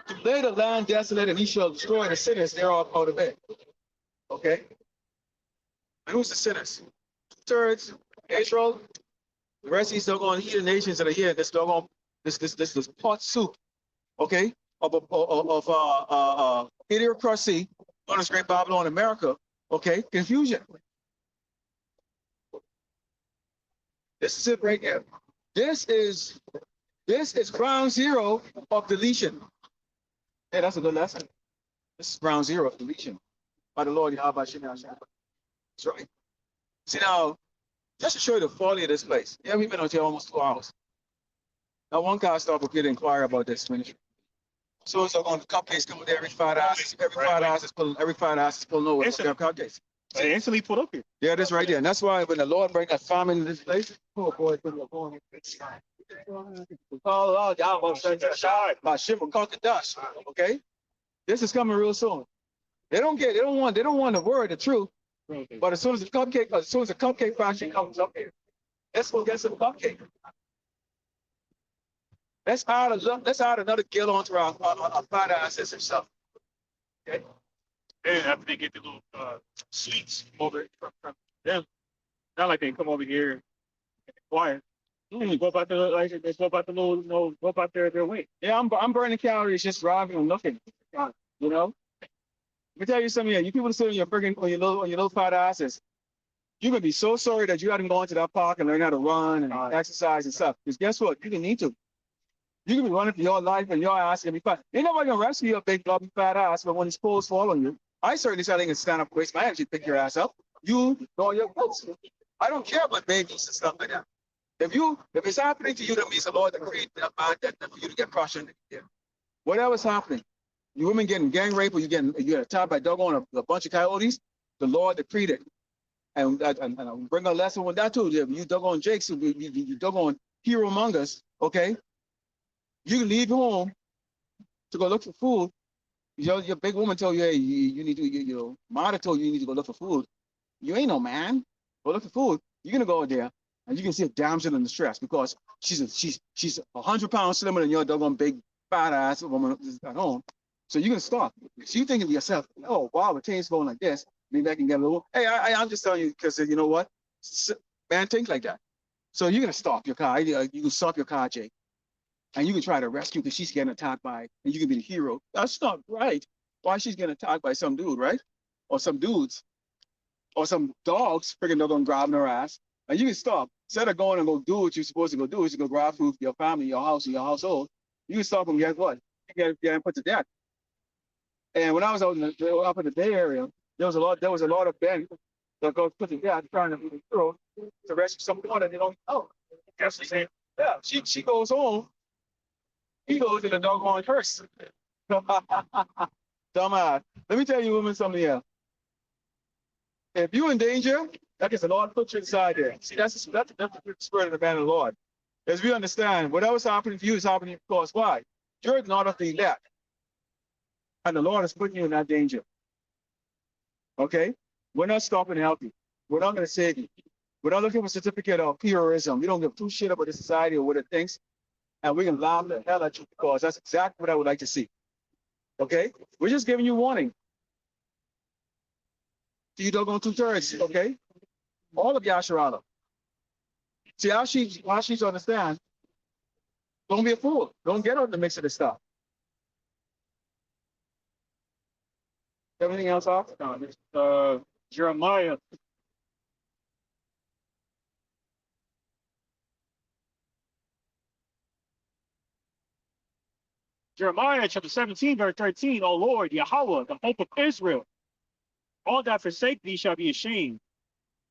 To lay the land desolate, and he shall destroy the sinners thereof out of it. Okay? And who's the sinners? 2/3 Israel. The rest of these doggone heathen nations that are here, this doggone, this pot soup, okay, of idiocracy, known as Great Babylon America, okay, confusion. This is it right here. This is ground zero of deletion. Hey, that's a good lesson. This is ground zero of deletion by the Lord Yahweh Shem Yahshua. That's right. See now, just to show you the folly of this place. Yeah, we've been out here almost 2 hours. Now one guy stopped up here to inquire about this ministry. So it's on the cupcakes coming there every 5 hours. Every 5 hours is pulling over cupcakes. They instantly pulled up here. Yeah, this right there. And that's why when the Lord bring that famine in this place, oh boy, okay? This is coming real soon. They don't want the word, the truth. But as soon as the cupcake factory comes up here, let's go get some cupcake. Let's add another gill onto our fat asses and stuff. Okay. And after they get the little sweets over from them, not like they come over here and quiet. They go about their go about their way. Yeah, I'm burning calories just driving and looking. You know. Let me tell you something. You people sitting on your little fat asses. You're gonna be so sorry that you haven't gone to that park and learn how to run and exercise and stuff. Because guess what? You didn't need to. You can be running for your life and your ass can be fat. Ain't nobody gonna rescue your big blobby fat ass, but when these poles fall on you, I certainly said I can stand up, waste my energy, pick your ass up. You know your clothes. I don't care about babies and stuff like that. If it's happening to you, that means the Lord decreed that for you to get crushed in there. Whatever's happening, you women getting gang raped or you get attacked by doggone a bunch of coyotes, the Lord decreed it. And I'll bring a lesson with that too. You doggone Jakes, you doggone hero mongers, okay? You can leave home to go look for food. Your big woman told you, hey, you need to, mother told you need to go look for food. You ain't no man. Go look for food. You're gonna go there and you can see a damsel in distress because she's 100 pounds slimmer than your doggone big fat ass woman at home. So you're gonna stop. So you thinking to yourself, oh wow, the tape's going like this. Maybe I can get a little. Hey, I'm just telling you because you know what, man, think like that. So you're gonna stop your car. You can stop your car, Jake. and you can try to rescue because she's getting attacked by, and you can be the hero. That's not right. Why she's getting attacked by some dude, right? Or some dudes, or some dogs freaking they're gonna grab her ass. And you can stop. Instead of going and go do what you're supposed to go do, is to go grab food for your family, your house, and your household. You can stop them. Guess what? You get put to death. And when I was out in up in the Bay Area, there was a lot of men that go put to death trying to to rescue someone that they don't know. That's the same. Yeah, she goes home. He goes to the doggone curse. Dumbass. Let me tell you, women, something here. If you're in danger, that is the Lord put you inside there. See, that's the spirit of the man of the Lord. As we understand, whatever's happening for you is happening because why? You're not of the elect. And the Lord is putting you in that danger. Okay? We're not stopping to help you. We're not going to save you. We're not looking for a certificate of heroism. We don't give two shit about the society or what it thinks. And we can laugh the hell at you because that's exactly what I would like to see. Okay? We're just giving you warning. You don't go 2/3, okay? All of Yasharala. See how she's understand. Don't be a fool. Don't get on the mix of this stuff. Everything else off? No, Jeremiah. Jeremiah chapter 17, verse 13. O Lord, Yahweh, the hope of Israel, all that forsake thee shall be ashamed,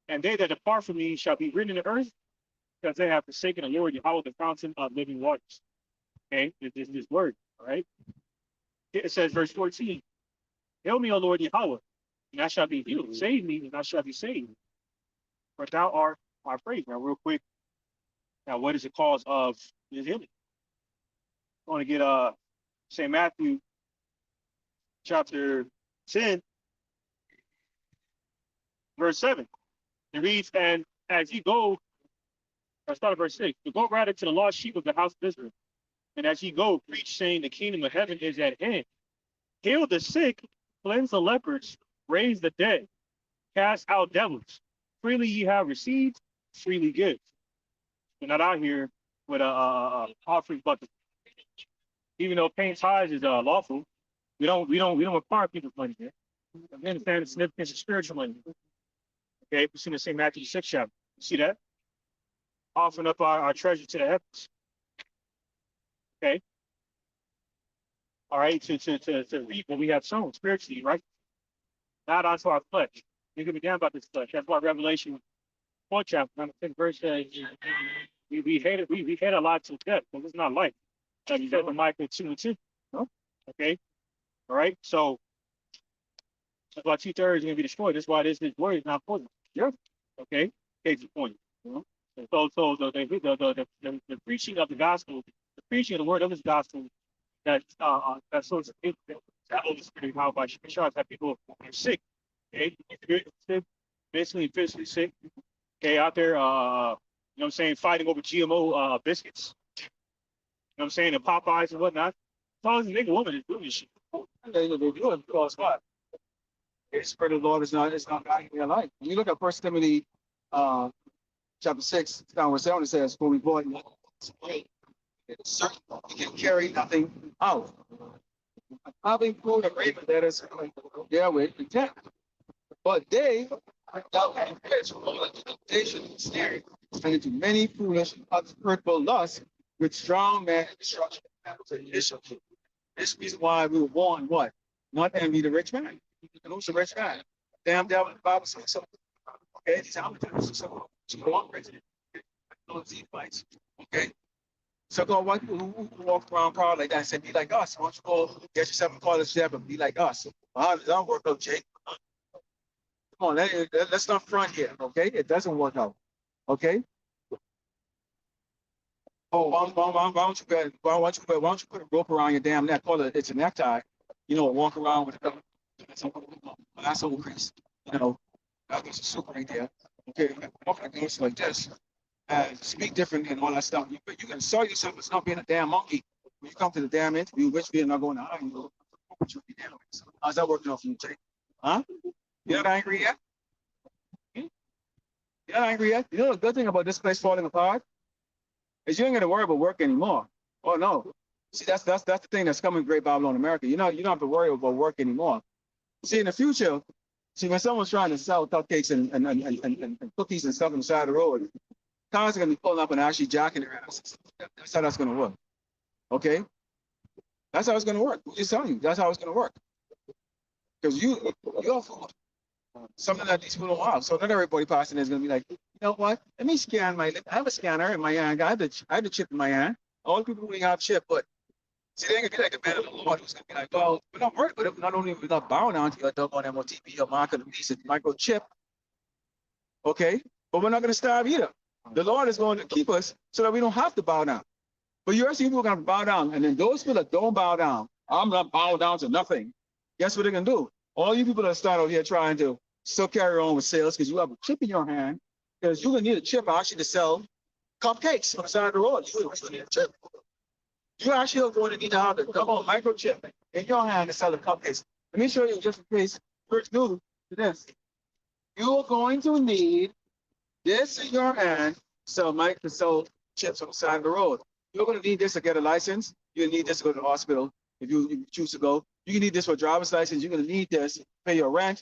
and they that depart from thee shall be written in the earth, because they have forsaken the Lord, Yahweh, the fountain of living waters. Okay, this word, all right? It says, verse 14, Hail me, O Lord Yahweh, and I shall be healed. Save me, and I shall be saved. For thou art my praise. Now, real quick, now what is the cause of this healing? I want to get St. Matthew chapter 10, verse 7. It reads, and as ye go, I start at verse 6, to go rather to the lost sheep of the house of Israel. And as ye go, preach, saying, the kingdom of heaven is at hand. Heal the sick, cleanse the lepers, raise the dead, cast out devils. Freely ye have received, freely give. We're not out here with a offering bucket. Even though paying tithes is lawful, we don't require people's money here. We understand the significance of spiritual money. Okay, we see the same Matthew 6 chapter. You see that? Offering up our treasure to the heavens. Okay. All right, to reap what we have sown spiritually, right? Not onto our flesh. You can be down about this flesh. That's why Revelation 4 chapter, number 10 verse says, we hate a lot to death, but it's not life. Like you said from Micah 2:2. No? Okay. All right. So that's why 2/3 are gonna be destroyed. That's why this word is not poison. Yeah. Okay. Case in point. You know? So the preaching of the gospel, the preaching of the word of this gospel, that sort of that Holy Spirit powered by Shabbat that people are sick. Okay, basically physically sick. Okay, out there, you know what I'm saying, fighting over GMO biscuits. You know what I'm saying, and Popeyes and whatnot. As long as a nigga woman is doing this shit. They do it because what? The spirit of the Lord is not guiding their life. When you look at 1 Timothy chapter 6, down verse 7, it says, for we bought it's certain we can carry nothing out. Having food and raiment that is therewith content. But they thou hast from all into temptation and snaring, and into many foolish and hurtful lusts, with strong man and destruction issue. This is why we were born what? Not envy the rich man. And who's the rich man? Damn devil, the Bible says so. Okay, these are so long president. These fights. Okay. So go white people who walk around proud like that and say, be like us. Why don't you go get yourself a college job and be like us? How does that work out, Jake? Come on, let's not front here, okay? It doesn't work out. Okay? Oh, why don't you put a rope around your damn neck? Call it it's a necktie. You know, walk around with a asshole crease. You know, that's a super right there. Okay, walk like this and speak different and all that stuff. You can sell yourself as not being a damn monkey. When you come to the damn interview, which we are not going to hire you. How's that working out for you, Jake? Huh? You're not angry yet? You're not angry yet? You know the good thing about this place falling apart is you ain't got to worry about work anymore. Oh no. See, that's the thing that's coming Great Babylon America. You don't have to worry about work anymore. See, in the future, see when someone's trying to sell cupcakes and cookies and stuff on the side of the road, cars are gonna be pulling up and actually jacking their asses. That's how that's gonna work. Okay? That's how it's gonna work. I'm just telling you, that's how it's gonna work. Because you're something that these people don't have. So not everybody passing is gonna be like, you know what? Let me scan my I have a scanner in my hand. I have the chip in my hand. All the people who have chip, but see, they ain't gonna be like the man of the Lord who's gonna be like, well, we're not worried about it. Not only we're not bound down to your doggone MOTP or market lease microchip, okay? But we're not gonna starve either. The Lord is going to keep us so that we don't have to bow down. But you're seeing people are gonna bow down, and then those people that don't bow down, I'm not bowing down to nothing. Guess what they're gonna do? All you people that start out here trying to still carry on with sales because you have a chip in your hand, because you're gonna need a chip actually to sell cupcakes on the side of the road. You're gonna need a chip. You actually are going to need to have the double microchip in your hand to sell the cupcakes. Let me show you just in case you're new to this. You're going to need this in your hand to sell chips on the side of the road. You're going to need this to get a license. You need this to go to the hospital if you choose to go. You need this for a driver's license. You're going to need this to pay your rent.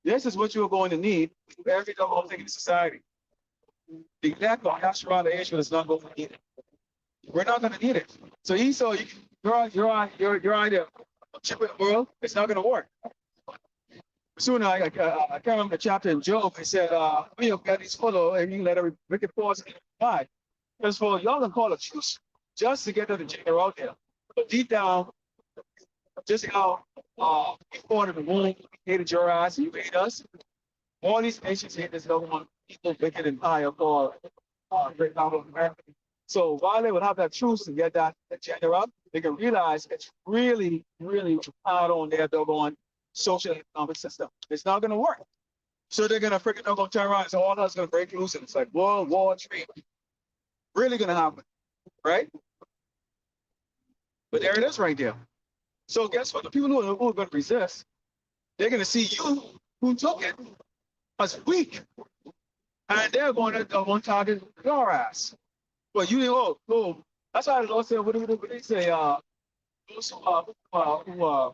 This is what you're going to need for every double thing in society. The exact natural age is not going to need it. We're not going to need it. So Esau, you're idea of chip in the world, it's not going to work. Soon I can't remember the chapter in Job. It said, we have got these follow and you can let every wicked force die. Because for y'all can call a truce just to get the general out there. But deep down, just how we fought in the womb, we hated your ass and you hate us. All these nations hate this government, people wicked and high called Great Babylon America. So while they would have that truce to get that agenda up, they can realize it's really, really hard on their doggone social and economic system. It's not going to work. So they're going to freaking go turn around and say, all that's going to break loose. And it's like World War III. Really going to happen, right? But there it is right there. So guess what? The people who are going to resist, they're going to see you who took it as weak. And they're going to one target your ass. Well, you didn't, that's why the Lord said, what do they say? Those who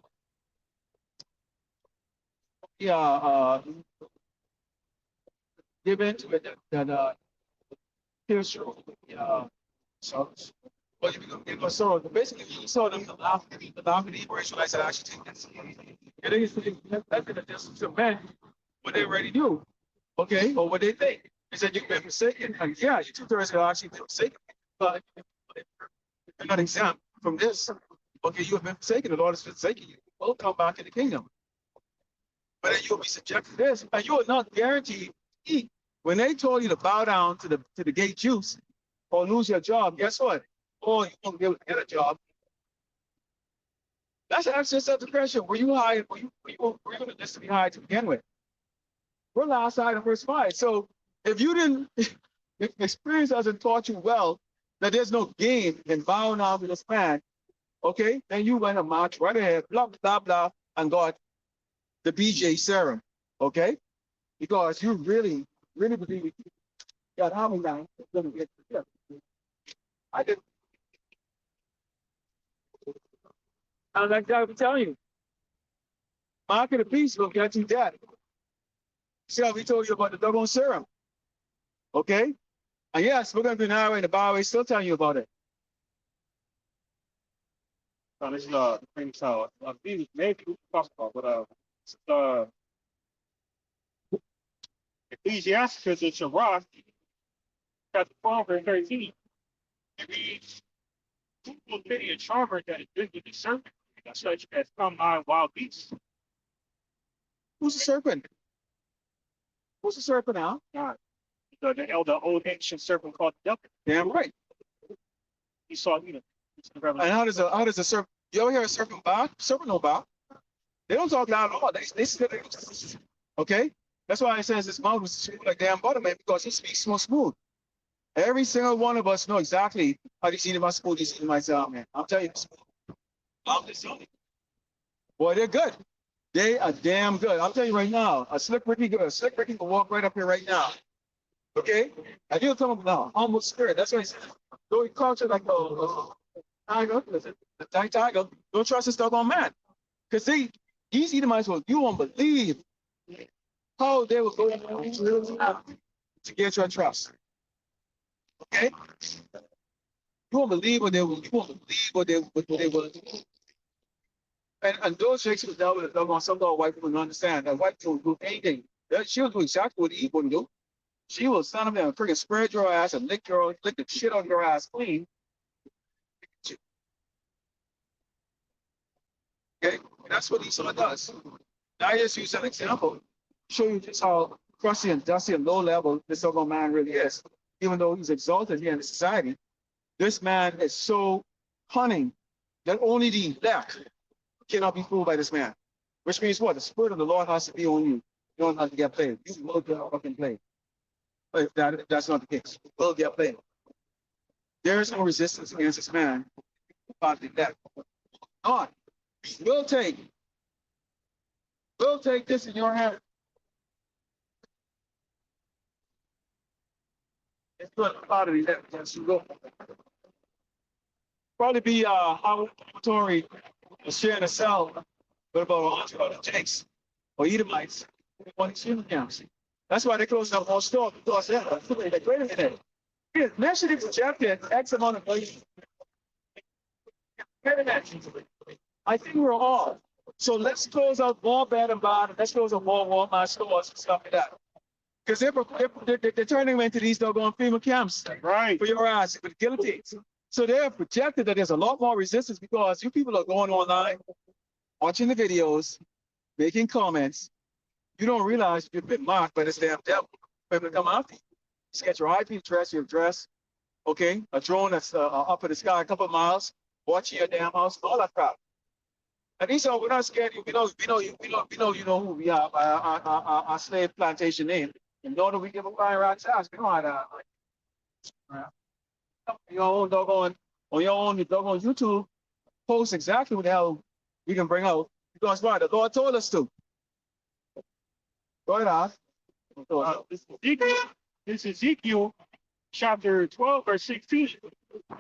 give in to it, that here's your, so, but you know, so basically, you saw them, the Hebrew Israelites that actually take this. And they that's going to just cement what they already knew, okay, or what they think. They said you've been forsaken, and yeah, you two-thirds have actually been forsaken, but you're not exempt from this. Okay, you have been forsaken, the Lord has forsaken you. Will come back in the kingdom. But then you'll be subject to this, and you are not guaranteed to eat. When they told you to bow down to the gate juice or lose your job, guess what? Or you won't be able to get a job. That's actually just the question. Were you hired? Were you going to be hired to begin with? We're last side of verse 5. So if you didn't, if experience hasn't taught you well that there's no gain in bowing down to this man, okay, then you went to march right ahead, blah, blah, blah, and got the BJ serum, okay? Because you really, really believe that how many times it's going to get to this. I did. And like I'm telling you, market of peace will get you dead. See how we told you about the double serum, okay? And yes, we're going to be narrowing the byway, still telling you about it. This is the famous maybe we talk about, but Ecclesiasticus in Sirach, chapter 12, verse 13. It reads, who will pity a charmer that is big with the serpent, such as come on wild beasts? Who's the serpent? Who's the serpent now? The old ancient serpent called the devil. Damn right. He saw, and how does the serpent? You ever hear a serpent bark? Serpent no bark. They don't talk loud at all. They okay. That's why it says his mouth was smooth like damn butter, man, because he speaks so smooth. Every single one of us know exactly how these eating my smooth, these eating myself, man. I'm telling you, I'm just telling you. Boy, they're good. They are damn good. I'm telling you right now, a slick Ricky can walk right up here right now. Okay? And you're talking about humble spirit. That's what he said. Though he culture like Tiger, listen, the tiger, don't trust this doggone man. Because see, these Edomites will, you won't believe how they will go to get your trust. Okay? You won't believe what they will, you won't believe what they will do. And those chicks who dealt with it, doggone some dog white people don't understand that white people will do anything. She'll do exactly what the evil would do. She will stand up there and freaking spread your ass and lick the shit on your ass clean. Okay? That's what Esau does. Now I just use an example, show you just how crusty and dusty and low level this doggone man really is. Even though he's exalted here in society, this man is so cunning that only the elect cannot be fooled by this man. Which means what? The spirit of the Lord has to be on you. You don't have to get played. You will get fucking played. But if that's not the case, you will get played. There is no resistance against this man about the elect. God will take this in your hand. It's good part of the elect against you. Go. Probably be how Tory was sharing a cell with about 100 other Jakes or Edomites in one extreme camps. That's why they closed down all stores because they're like, wait a minute. Mention it's rejected X amount of places. I think we're all. So let's close out more Bed and Bond. Let's close out more Walmart stores and stuff like that. Because they're turning them into these doggone FEMA camps. Right. For your ass, for the guillotines. So they have projected that there's a lot more resistance because you people are going online, watching the videos, making comments. You don't realize you've been marked by this damn devil. People come after you. Just get your IP address, your address, okay? A drone that's up in the sky a couple of miles, watching your damn house, all that crap. And these are, we're not scared. We know you know who we are by our slave plantation name. And nor do we give a flying rat's ass. We know how that. Your own doggone on your own doggone YouTube post exactly what the hell we can bring out because why the Lord told us to. Go ahead, This is Ezekiel chapter 12, verse 16.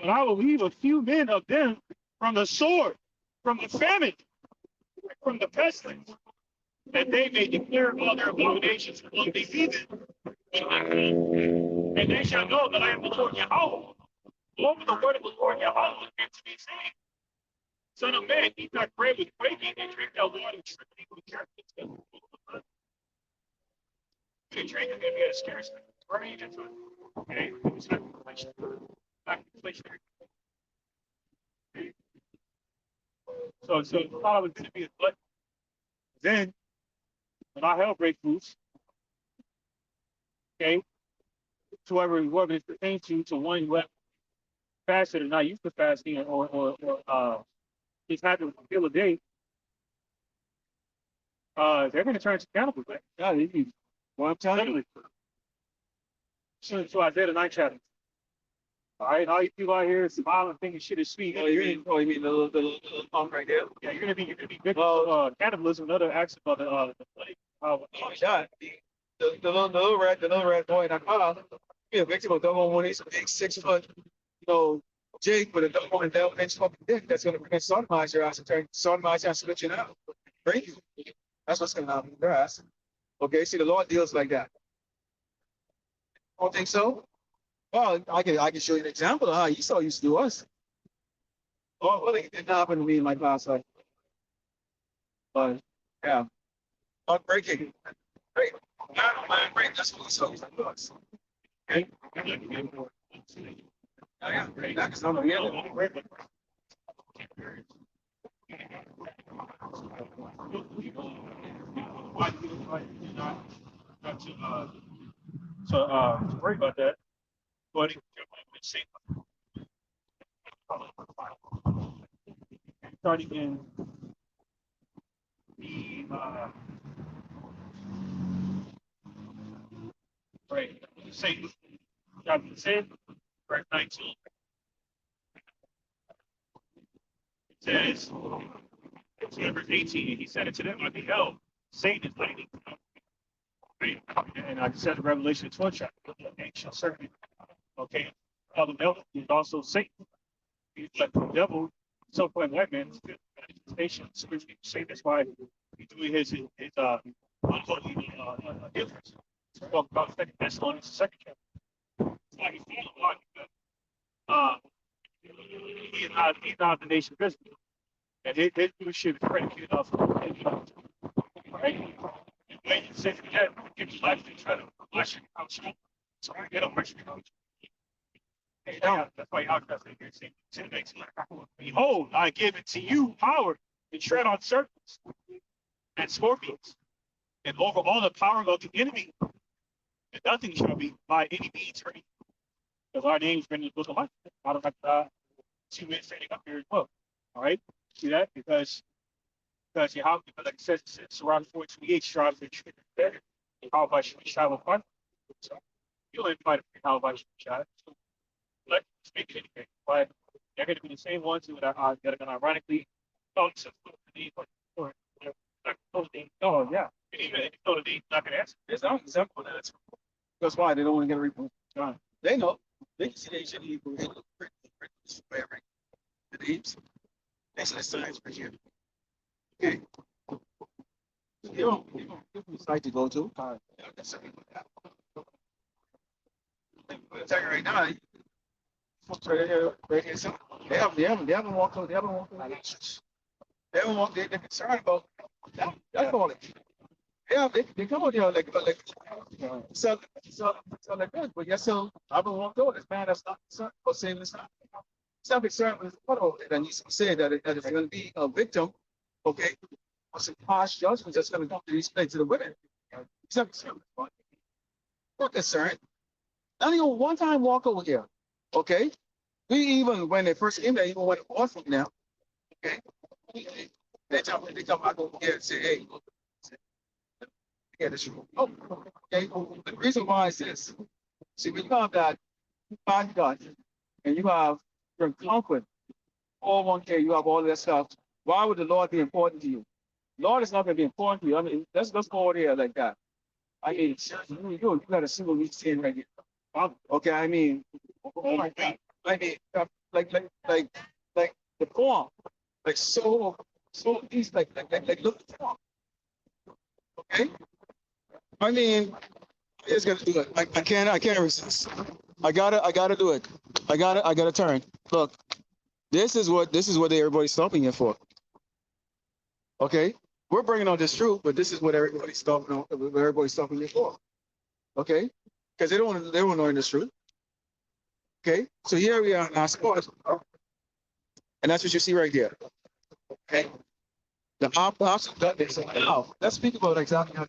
And I will leave a few men of them from the sword, from the famine, from the pestilence, that they may declare all their abominations among the heathen. And they shall know that I am the Lord Yahweh. Over the word of the Lord Yahweh came to me, saying, Son of man, eat not bread with quaking, and drink thy water with trembling with carefulness. You drink and get scarce, burning into it. Okay, it's not inflationary. Okay. So the thought was going to be a glut. Then, when our hell breaks loose, okay, to whoever it pertains to one who fasted or not used to fasting or he's had to feel a day, they're going to turn to cannibals. Right? Yeah, well, I'm telling you. So Isaiah the 9th chapter. All right, all you people out here smiling, thinking shit is sweet. Oh, you mean the little pump right there? Yeah, you're gonna be victims of cannibalism and other acts of the plague. Oh yeah, the little red boy in that car, be a victim of double one. He's a big 6 foot, Jake with a double 11-inch fucking dick that's gonna bring sodomize your ass and turn sodomize your ass and spit you out. Crazy. That's what's gonna happen to their ass. Okay, see the Lord deals like that. Don't think so? Well, I can show you an example of how Esau used to do us. Oh, well, it didn't happen to me in my past life. But yeah, not breaking. Great. Great. That's what Esau used to do us. Okay. Yeah, great. That's not the end. Sorry about that. But starting in the right, say chapter 10, verse 19. It says, verse 18, he said it to them, I beheld, Satan is lightning. Right? And I said in Revelation 12 chapter, the angel serpent. Okay. Father Melvin is also Satan. But the devil, so-called white man, is good manifestation. Scripture say that's why he's doing his unholy difference. Talk about Second Thessalonians, the second chapter. It's like he's falling apart because he's not the nation of Israel, and his leadership is predicated off of Israel. Right? And when you say that, give your life to try to bless your country. So they don't bless your country. They don't. That's why y'all got to say, behold, I give it to you power to tread on serpents and scorpions and over all the power of the enemy. And nothing shall be by any means hurt. Because our names written in the book of life. I don't have 2 minutes standing up here as well. All right? See that? Because you have, like it says, it's around 428 strives to treat better. How about you travel fun? So you'll invite how about you shot. So let's make it anyway. But they're going to be the same ones that are going to ironically talk to the or oh yeah. And even if you know the not going to answer. It's not simple. That's why they don't want to get a report. They know. They can see they shouldn't even pretty swearing. The names. That's the signs for you. Okay. You don't site to go to. That's something like that. I'm going to tell you right now. Folks right here. So they haven't walked over. They haven't walked. They're concerned about that. That's all it. Yeah, they come out here like so like that. But yes, so I've been walked over. This man that's not concerned about saying this. It's not concerned with photo. And you say that it's going to be a victim. Okay, of some harsh judgment that's going to come to these places to the women. He's not concerned. Not concerned. Not even one time walk over here. Okay, we even when they first came there, even went off from now. Okay, they come back over here and say, hey. Yeah, this oh, okay. The reason why is this. See, when you have that five guns and you have your conquering, 401k, you have all of that stuff. Why would the Lord be important to you? Lord is not going to be important to you. I mean, let's go over there like that. I mean, you got a single week stand right here. Okay, I mean, oh my God. I mean, like the form, like so easy, like look at the form. Okay. I mean, it's gonna do it. I can't resist. I gotta do it. I gotta turn. Look, this is what everybody's stopping here for. Okay, we're bringing on this truth, but this is what everybody's stopping here for. Okay, because they don't want to learn this truth. Okay, so here we are in our sport, and that's what you see right there. Okay, the opposite got this. Now let's speak about exactly how.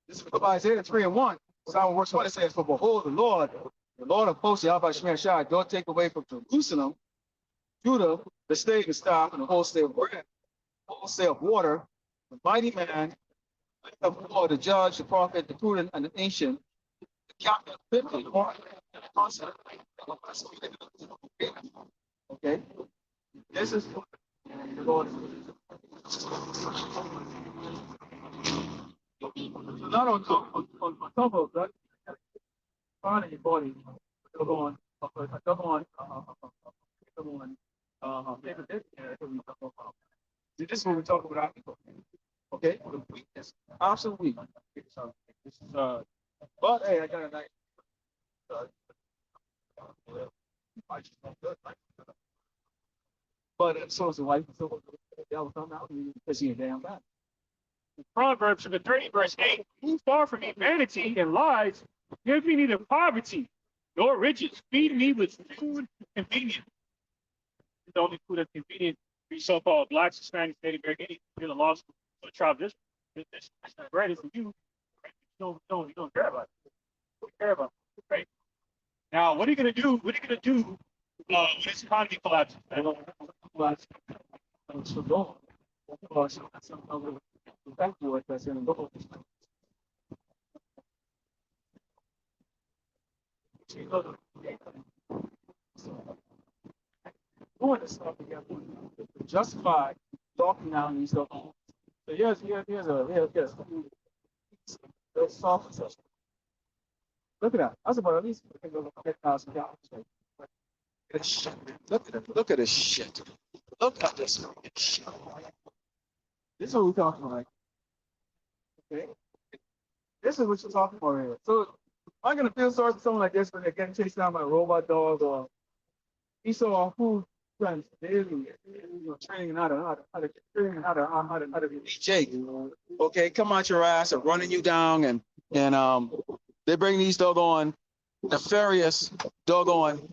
This is Isaiah 3:1. Psalm verse 1, it says, for behold, the Lord of hosts, Yahweh Shemir Shai, don't take away from Jerusalem, Judah, the state of stock, and the whole state of bread, the whole state of water, the mighty man, of war, the judge, the prophet, the prudent, and the ancient, the captain, the constant. Okay? This is the Lord. Not on top of that, find your body, go on, this is what we talk about. Okay, the weakness, absolute weakness. This is but hey, I got a nice. But so is the wife. So the was coming out because he a damn bad. Proverbs chapter 30, verse 8. Who far from me vanity and lies, give me neither poverty nor riches, feed me with food convenient. The only food that's convenient for so-called blacks, Hispanics, Native American, any lost tribe. This bread is for you. You don't care about it. You don't care about it, right? Now, what are you gonna do? What are you gonna do when this economy collapses? Doing this stuff together, justify talking down these stuff. So here's soft. Look at that. That's about at least $10,000. this shit. Look at it. Look at this shit. Look at this shit. This is what we're talking about. Okay. This is what you're talking about here. So I'm gonna feel sorry for someone like this when they're getting chased down by a robot dog or he saw our food friends daily, training how to be Jake. Okay, come out your ass and running you down and they bring these doggone nefarious doggone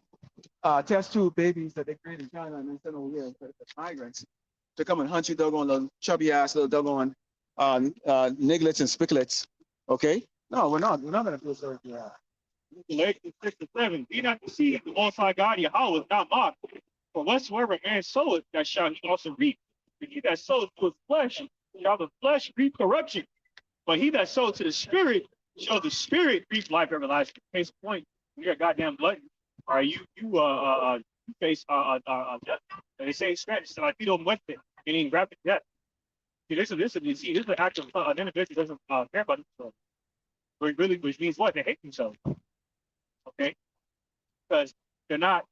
test tube babies that they create in China and then send over here for migrants to come and hunt you doggone little chubby ass little doggone nigglets and spicklets. Okay? No, we're not. We're not gonna feel sorry for that. Galatians 6 and 7. Be not deceived, the Most High God, Yahweh, is not mocked. For whatsoever man soweth, that shall he also reap. And he that soweth to his flesh, shall the flesh reap corruption. But he that soweth to the Spirit, shall the Spirit reap life everlasting. Case in point, you're a goddamn glutton. All right, you face death. They say scratch, so like you don't wet it, meaning rapid death. See, this is an act of an individual doesn't care about himself. Which means what? They hate themselves. Okay? Because they're not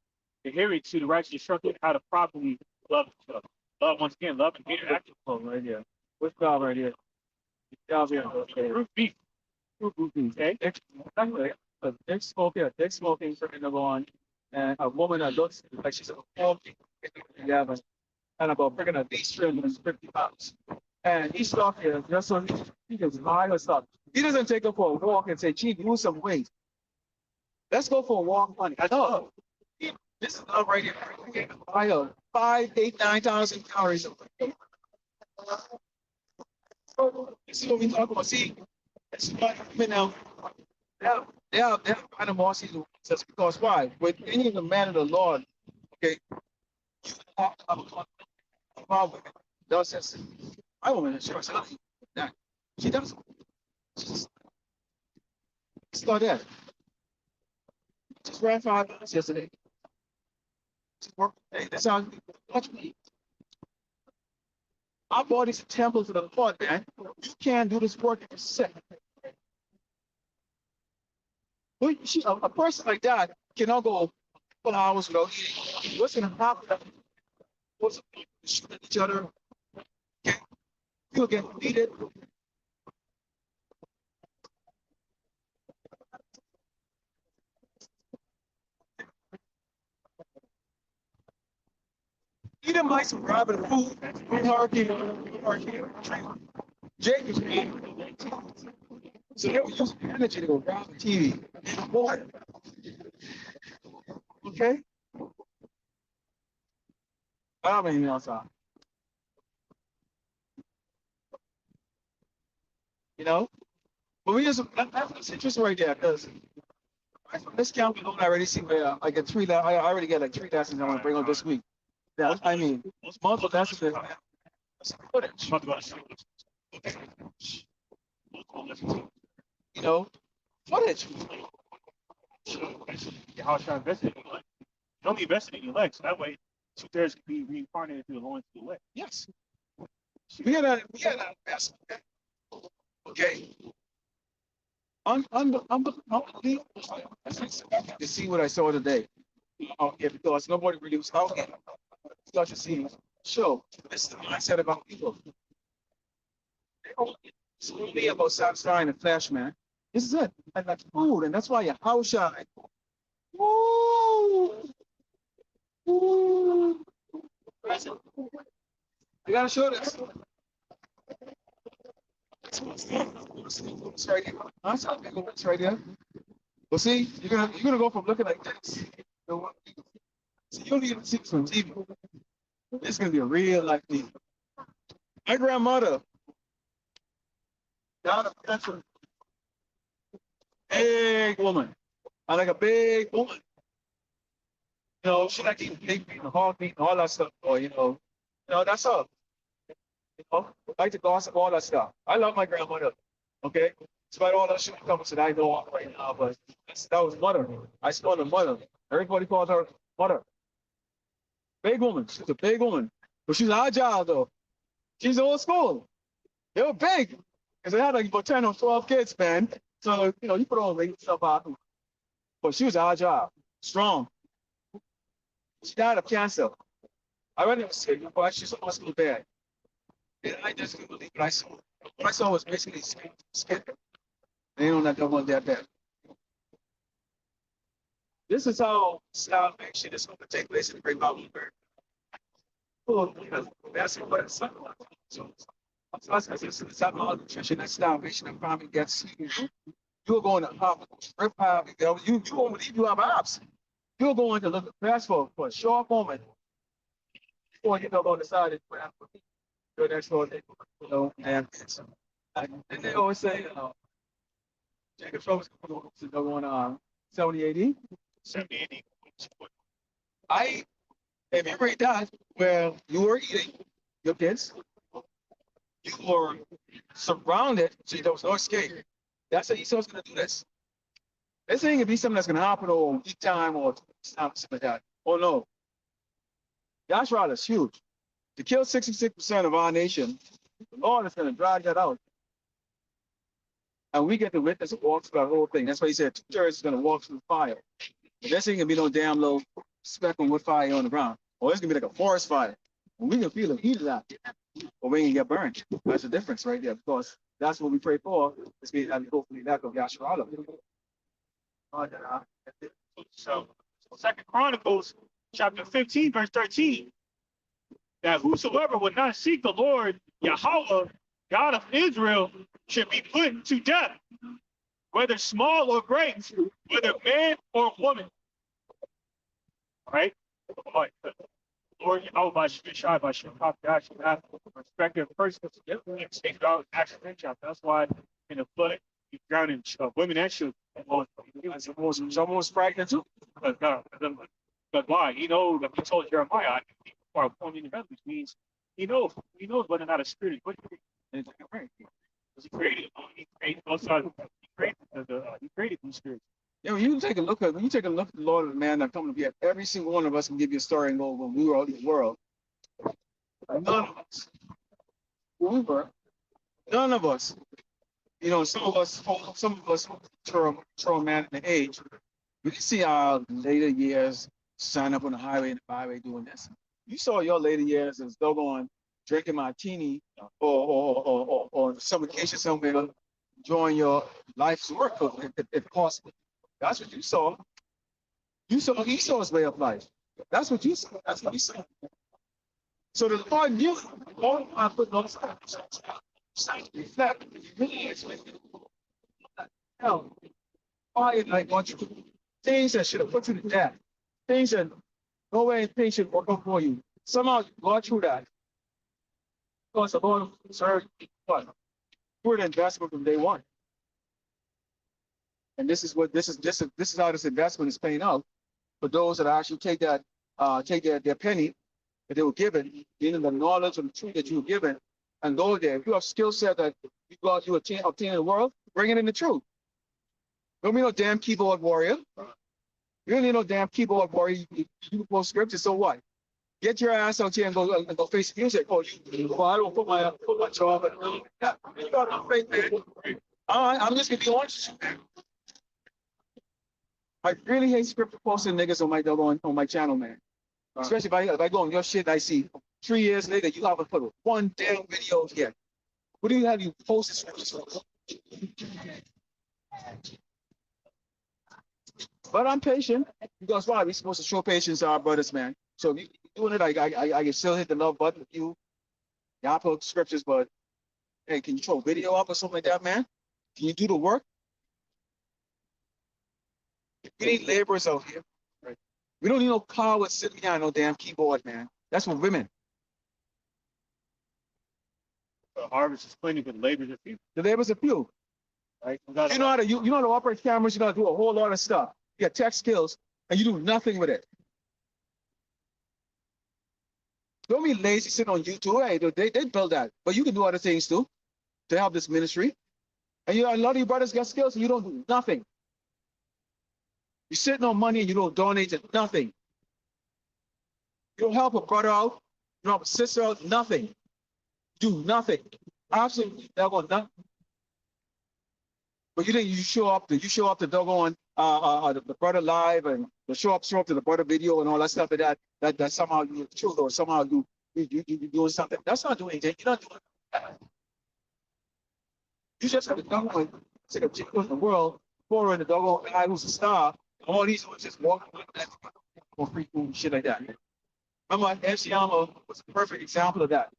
adhering to the righteous instruction how to properly love each other. Love, once again, love and interact with right here. What's God right here? God's here. Okay. Root beef. Root beef. Okay? Dick smoking for the on, and a woman that looks like she's a 11 and about freaking a beast trim and 50 pounds. And he's stuck here just so he can buy her stuff. He doesn't take her for a walk and say, gee, lose some weight. Let's go for a walk, honey. I know. This is up right here. I have 5, 8, 9,000 calories. This is what we talk about. See, it's like now. They have animosity just because why? With any of the man of the Lord, okay, you have a problem. Does this? My woman is sure that she doesn't. It's not that. Just ran 5 minutes yesterday. Hey, that's how much me. Our body's a temple to the Lord, man. You can't do this work if you're sick. A person like that cannot go 4 hours without eating. What's going to happen? What's shoot at each other? Okay. You'll get defeated. Edomites were robbing food. Jake was being. So they were using energy to go rob the TV. Okay? I don't have anything else on. You know? But we just, that's interesting right there, because this camp alone, I already see where I get 3 I already get like 3 lessons I want to bring on this week. Yeah, I mean, multiple lessons. Footage. You know, footage. How should I invest it? You only invest it in your legs. So that way, 2/3 can be reincarnated through the loins to the leg. Yes. We had an investment. Okay. Unbelievable. To see what I saw today. Yeah, because nobody really was out here. Start to see. Sure. This is the mindset about people. It's only about satisfying the flesh, man. This is it. I like food, and that's why your house shine. Woo! Woo! You gotta show this. It's right here. It's right here. Well, see, you're gonna go from looking like this. So you don't even see this on TV. This is gonna be a real life thing. My grandmother, that's a big woman. I like a big woman. You know, she like eating pig meat and hog meat and all that stuff. Or that's her. You know, like to gossip all that stuff. I love my grandmother. Okay, despite all that shit coming that I know of right now, but that was mother. I saw the mother. Everybody calls her mother. Big woman. She's a big woman, but she's agile though. She's old school. They were big because they had like about 10 or 12 kids, man. So you put all the stuff out, but she was agile, strong. She died of cancer. I read it was sick, but she's supposed to be bad. And I just couldn't believe what I saw. What I saw was basically skin. They don't let that one that bad. This is how salvation is going to take place in the Great Mountain. Well, that's what it's like. So it's not malnutrition, that's salvation and family gets you. You're going to have rip have you won't believe you have apps. You're going to look fast for a short moment before you go on the side and do that short thing, and they always say, Jacob Schroeder's going on 70 AD. 70, 80. I if you read that where you were eating your kids, you were surrounded, so there was no escape. That's how Esau's going to do this. This ain't going to be something that's going to happen or week time or something like that. Oh no. Joshua is huge. To kill 66% of our nation, the Lord is going to drag that out. And we get to witness and walk through that whole thing. That's why he said 2/3 is going to walk through fire. This ain't going to be no damn low speck on wood fire on the ground. Or it's going to be like a forest fire. And we can feel the heat of that. Or we can get burned. That's the difference right there. Because that's what we pray for. Is we hopefully that of Joshua. So, 2 Chronicles chapter 15, verse 13. That whosoever would not seek the Lord, Yahweh, God of Israel, should be put to death, whether small or great, whether man or woman. All right? Lord, Yahweh, respective persons, take out accident chapter. That's why in the flood, you drown in women and children. It's almost pregnant too. But why? He knows that he told Jeremiah, or forming the which means he knows whether or not a spirit is good. And it's right. He created outside. He created these spirits. Yeah, when you take a look at the Lord and man that come to be at every single one of us can give you a story and go when we were out in the world. None of us. We were. None of us. Some of us mature man in the age. We can see our later years sign up on the highway and the byway doing this. You saw your later years as doggone drinking martini or some vacation somewhere, enjoying your life's work if possible. That's what you saw. You saw Esau's way of life. That's what you saw. That's what you saw. So the Lord knew all I put those reflect hell. Why like want you things that should have put you to death, things that no way things should work out for you. Somehow you got through that. Because the Lord served what? Through the investment from day one. And this is how this investment is paying out for those that actually take their penny that they were given, meaning the knowledge and the truth that you were given, and go there. If you have skill set that you obtain in the world, bring it in the truth. Don't be no damn keyboard warrior. You don't need no damn keyboard warrior. You post scripture, so what? Get your ass out here and go face the music. Oh, I don't put my job. You got no faith, man. I'm just gonna be honest with you, man. I really hate scripture posting niggas on my channel, man. Especially if I go on your shit, I see 3 years later you haven't put one damn video yet. What do you have you posted scriptures for? But I'm patient because why? We're supposed to show patience to our brothers, man. So if you doing it, I can still hit the love button with you. Y'all post scriptures, but hey, can you throw a video up or something like that, man? Can you do the work? We need laborers out here. Right? We don't need no cowards sitting behind no damn keyboard, man. That's for women. The harvest is plenty, but the laborers are few. The laborers are few. Right? You know how to operate cameras. You know how to do a whole lot of stuff. You got tech skills, and you do nothing with it. Don't be lazy sitting on YouTube. Hey, they build that, but you can do other things too to help this ministry. And a lot of you brothers got skills, and you don't do nothing. You're sitting on money and you don't donate to nothing. You don't help a brother out. You don't help a sister out. Nothing. Do nothing. Absolutely nothing. But you think you show up to doggone the brother live and the show up to the brother video and all that stuff that somehow you're the truth or somehow you doing something. That's not doing anything. You're not doing that. You just have to come and take a chick in the world, foreign the doggone guy who's a star. All these ones just walking like that for free food and shit like that. Remember, MC Alma was a perfect example of that.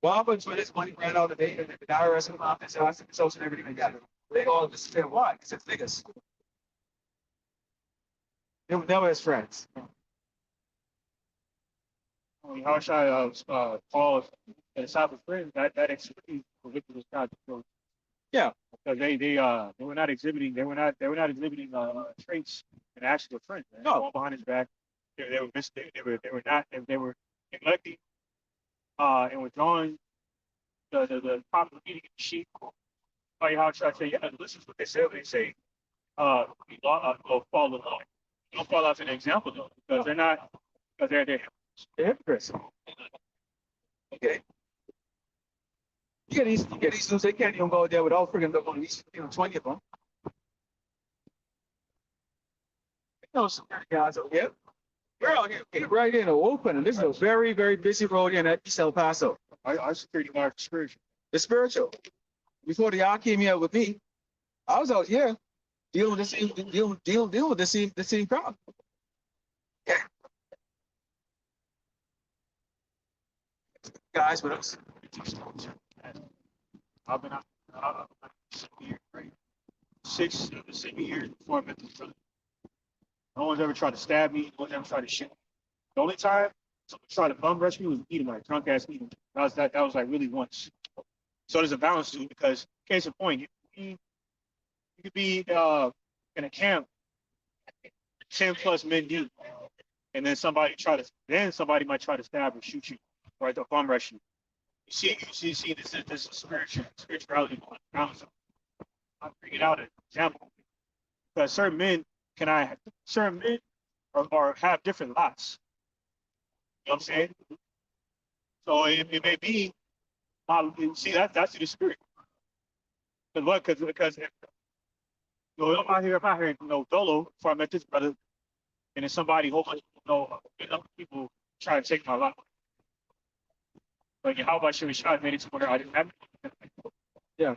What happens when his money ran out of date and the IRS and off his house and social and everything like that? They all disappeared. Why? Because it's niggas. They were never his friends. How should I Paul and Cyber friends that extreme ridiculous kind of Yeah. because they were not exhibiting exhibiting traits and actual friends. Man. No. Going behind his back, they were neglecting and withdrawing the proper meaning of the sheep. Like how should I say? Yeah, listen to what they say. When they say, "Follow the law." Don't follow as an example though, because they're not because they're hypocrites. Okay. You get these dudes, they can't even go there without freaking looking at least 20 of them. Some guys out here. We're out here, right in the open, and this is a very, very busy road here in East El Paso. Our security guard is spiritual. It's spiritual. Before the y'all came here with me, I was out here dealing with the same crowd. Yeah. Guys with us. I've been out 6 to 7 years before I met this brother. No one's ever tried to stab me. No one's ever tried to shoot me. The only time someone tried to bum rush me was Edomite, drunk ass Edomite. That was like really once. So there's a balance to it because, case in point, you could be in a camp, 10 plus men deep, and then somebody might try to stab or shoot you, or the bum rush you. You see, this is spirituality balance. I figured out an example because certain men or have different lots. You know what I'm saying? So it may be, see that's the spirit. Because if I'm out here dolo before I met this brother, and then somebody whole bunch people try to take my life. Like how about should we try to make it to where I didn't have it? Yeah.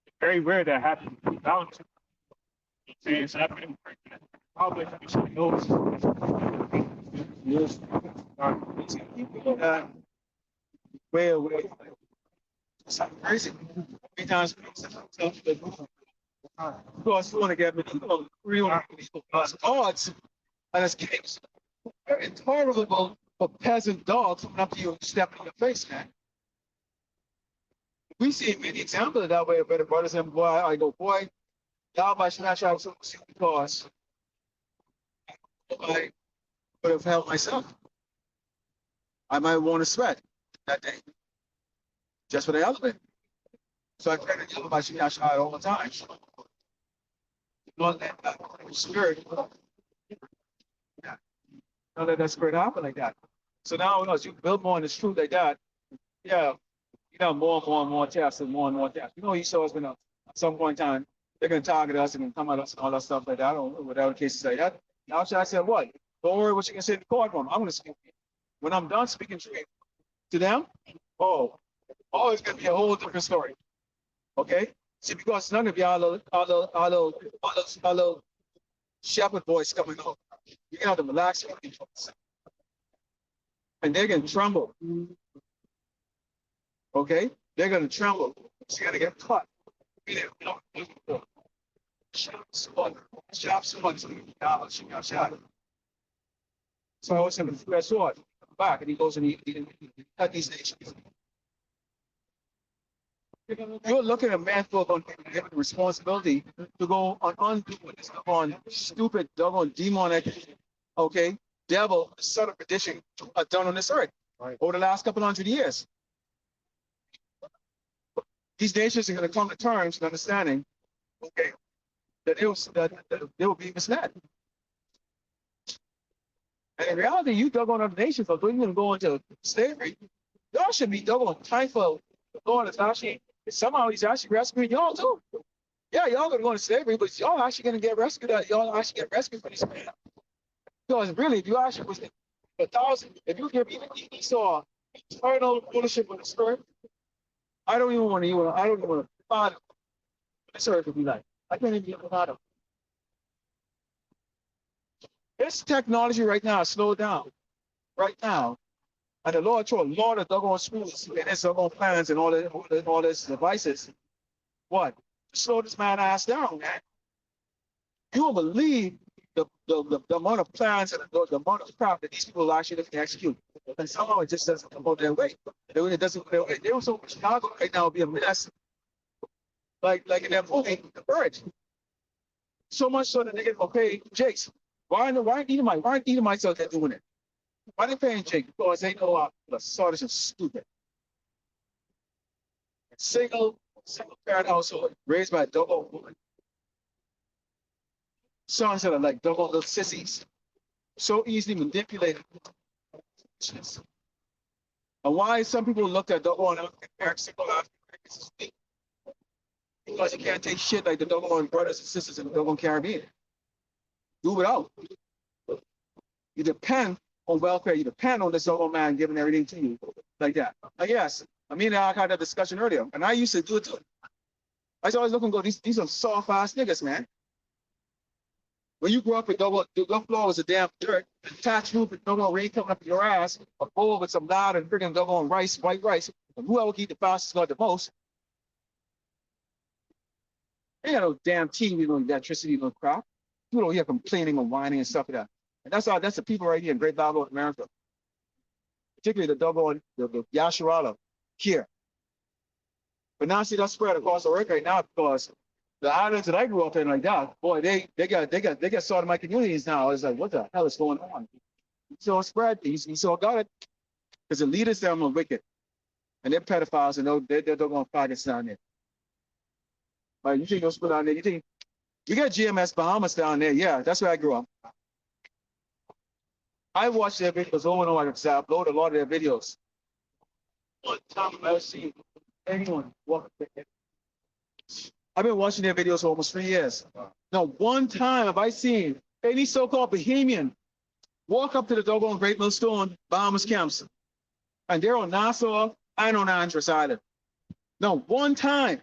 It's very rare that happens. Bound to. It's happening. Probably knows. Yes. Way away. It's crazy. 3 times. Of course, you want to get odds, and it's games. Very intolerable for peasant dogs coming up to you and stepping in your face, man. We see many examples of that way, better brothers and boy. I go, boy, y'all by smash out so because I would have helped myself. I might want to sweat that day. Just for the element. So I try to yell about smash out all the time. Don't let that spirit. Yeah. Don't let that spirit happen like that. So now as you build more in this truth like that, yeah, more and more tests and more tests. He saw us when at some point in time, they're going to target us and come at us and all that stuff like that, or whatever cases like that. Now, I said, what? Don't worry what you can say in the courtroom. I'm going to speak. When I'm done speaking to them, it's going to be a whole different story. Okay? See, because none of y'all are little shepherd boys coming over. You're going to have to relax your controls. And they're going to tremble. Okay? They're going to tremble. So you're going to get caught. Shop someone. So I always have a two-edged sword. Back, and he goes and he cut these nations. You're looking at a man for given the responsibility to go on undo what is on stupid, doggone, demonic, devil, son of perdition done on this earth over the last couple 100 years. These nations are going to come to terms and understanding, that they will be misled. And in reality, you doggone other nations, but when you're going to go into slavery, y'all should be doggone thankful. The Lord is actually, somehow he's actually rescuing y'all too. Yeah, y'all gonna go into slavery, but y'all actually gonna get rescued. Y'all actually get rescued from this man. Because really, if you actually was 1,000, if you give even Esau eternal ownership of the earth, I don't even want to. I don't even want to find what this earth would be like. I can't even get without him. This technology right now is slowed down. Right now, and the Lord told a lot of doggone schools and his doggone plans and all this devices. What? Slow this man ass down, man. You won't believe the amount of plans and the amount of crap that these people actually can execute. And somehow it just doesn't come out their way. When it doesn't go their way, they also Chicago right now will be a mess. Like in that movie, The Verge. So much so that they get okay, Jakes. Why aren't Edomites out there doing it? Why they paying Jake? Because they know the Sardis is stupid. Single parent household raised by a double woman. Sons that are like double little sissies. So easily manipulated. And why some people look at double and compare single Africans because you can't take shit like the double brothers and sisters in the double Caribbean. Do without. You depend on welfare. You depend on this old man giving everything to you like that. Yes, I mean, I had that discussion earlier, and I used to do it too. I was always looking, go, these are soft ass niggas, man. When you grew up with the floor was a damn dirt, thatched roof with double rain coming up your ass, a bowl with some loud and freaking double rice, white rice, and whoever can eat the fastest got the most. They got no damn TV, no electricity, no crap. You don't hear complaining or whining and stuff like that. And that's the people right here in Great Bible of America. Particularly the double and the Yasharala here. But now see that spread across the earth right now because the islands that I grew up in like that, boy, they got sodomite communities now. It's like, what the hell is going on? So spread, he so got it. Because the leaders them are wicked. And they're pedophiles and they're going Pakistan there. Like you think those people down there, you think we got GMS Bahamas down there, yeah, that's where I grew up. I watched their videos over and over. I upload a lot of their videos. One time I've ever seen anyone walk. I've been watching their videos for almost 3 years. Now, one time have I seen any so-called Bahamian walk up to the doggone Great Millstone Bahamas camps, and they're on Nassau and on Andros Island. No, one time.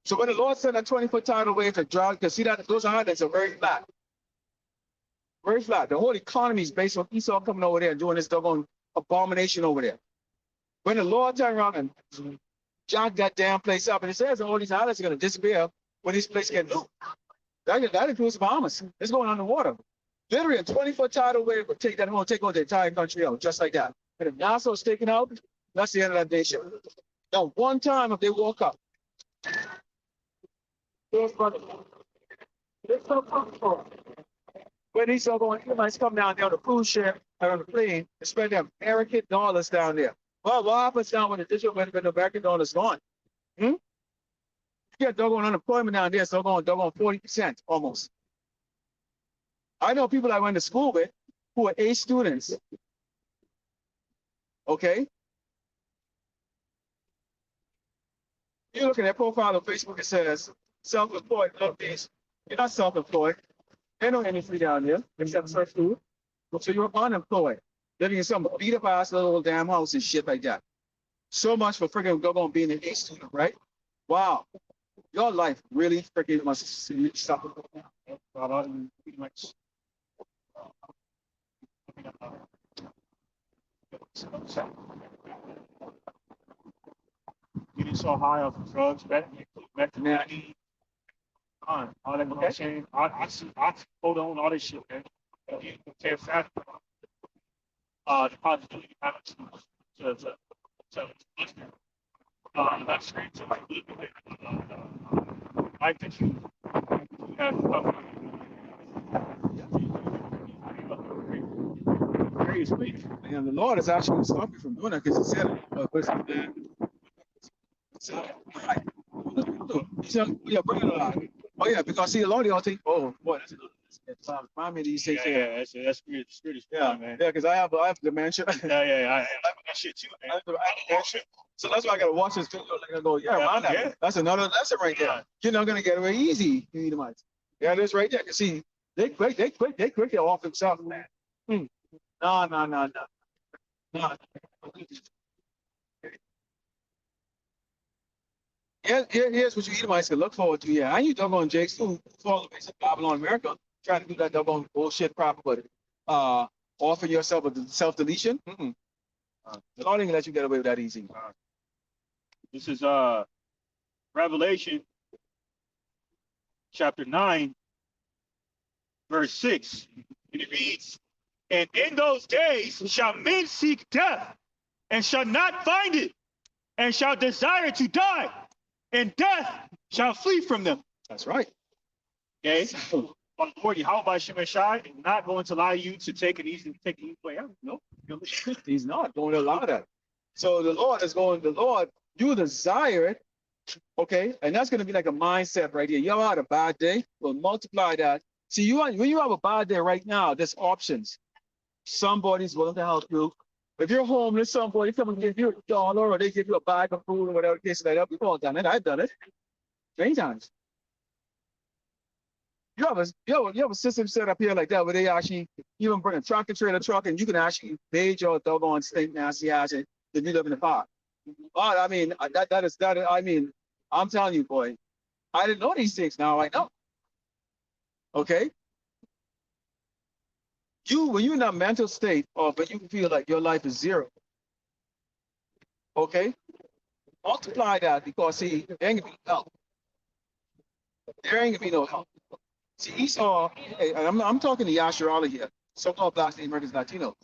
So when the Lord sent a 20-foot tidal wave to drag, because see that those islands are very flat. Very flat. The whole economy is based on Esau coming over there and doing this doggone abomination over there. When the Lord turned around and jacked that damn place up, and it says all these islands are going to disappear when this place gets nuked. That includes the Bahamas. It's going underwater. Literally, a 20-foot tidal wave would take that whole, take over the entire country out, just like that. And if Nassau is taken out, that's the end of that nation. Now, one time, if they woke up, when these are going, Edomites come down there on the cruise ship or on the plane and spend their American dollars down there. Well, what happens now when the digital when the American dollar is gone? You get doggone unemployment down there, so going doggone 40% almost. I know people I went to school with who are A students. Okay? You look at their profile on Facebook, it says self-employed nowadays. You're not self-employed. They don't anything down there except search food. So you're unemployed, living in some beat up ass little damn house and shit like that. So much for freaking doggone being an A student, right? Wow. Your life really freaking must suffer. Pretty much. Getting so high off of drugs, methamphetamine, all that bullshit. I hold on all this shit, man. You compare fat, the possibility of having that's great. I think you have crazy. And the Lord is actually going to stop you from doing that because He said it. So, yeah, bring it alive. Oh yeah, because see, a lot of y'all think, oh, what? Remind me of these things Yeah, here. that's spirit is Yeah, man. yeah, because I have dementia. I have that shit too, I man. have dementia. So that's why I gotta watch this video. Like I go, yeah, man, Yeah. that's another lesson right there. Yeah. You're not gonna get away easy, you Edomites. Yeah, it is right there. You see, they quickly off themselves, man. No, no, no, no, no. Here's what you Edomites can look forward to. Yeah, I you doggone Jakes too. Follow the base of Babylon America, trying to do that doggone bullshit proper, but offer yourself a self-deletion. The Lord ain't gonna let you get away with that easy. This is Revelation chapter 9, verse 6. And it reads, and in those days shall men seek death, and shall not find it, and shall desire to die, and death shall flee from them. That's right. Okay. On 40, how about Shemeshai is not going to allow you to take an easy way out? No, He's not going to allow that. So the Lord is going, the Lord, you desire it, okay? And that's going to be like a mindset right here. You ever had a bad day? Well, multiply that. See, when you have a bad day right now, there's options. Somebody's willing to help you. If you're homeless, somebody come and give you $1 or they give you a bag of food or whatever the case like that. We've all done it. I've done it many times. You have a system set up here like that where they actually even bring a tractor trailer truck and you can actually bathe your doggone stink nasty ass and then you live in the park. But I mean that is I mean, I'm telling you, boy, I didn't know these things. Now I know. Okay. When you're in that mental state but you feel like your life is zero. Okay, multiply that because see, there ain't gonna be help. There ain't gonna be no help. See, Esau, and I'm talking to Yasharala here, so-called Black Americans, Latinos.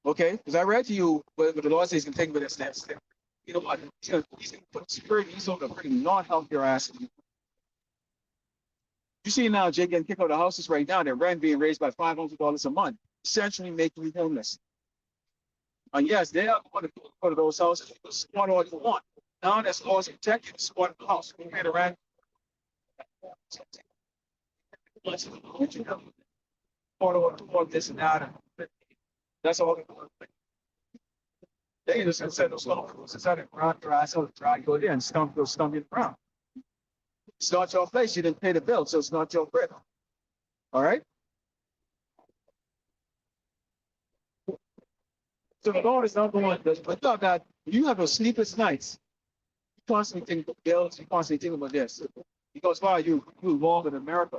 Okay, because I read to you what the Lord says he's gonna take with that stance. You know what? He's gonna put spirit in Esau to bring non-help your ass. You see now, Jake getting kicked out of the houses right now. Their rent being raised by $500 a month, essentially making you homeless. And yes, they are going to go to those houses. You can squat all you want. Now that's laws protect you to squat in the house. You pay the rent. Or this and that. That's all. They just said those loafers inside the ground, grass, or dry, go there and stump in the ground. It's not your place. You didn't pay the bill, so it's not your bread. All right? So the Lord is not going to, but not that you have those sleepless nights. You constantly think about bills, you constantly think about this. Because why you involved in America.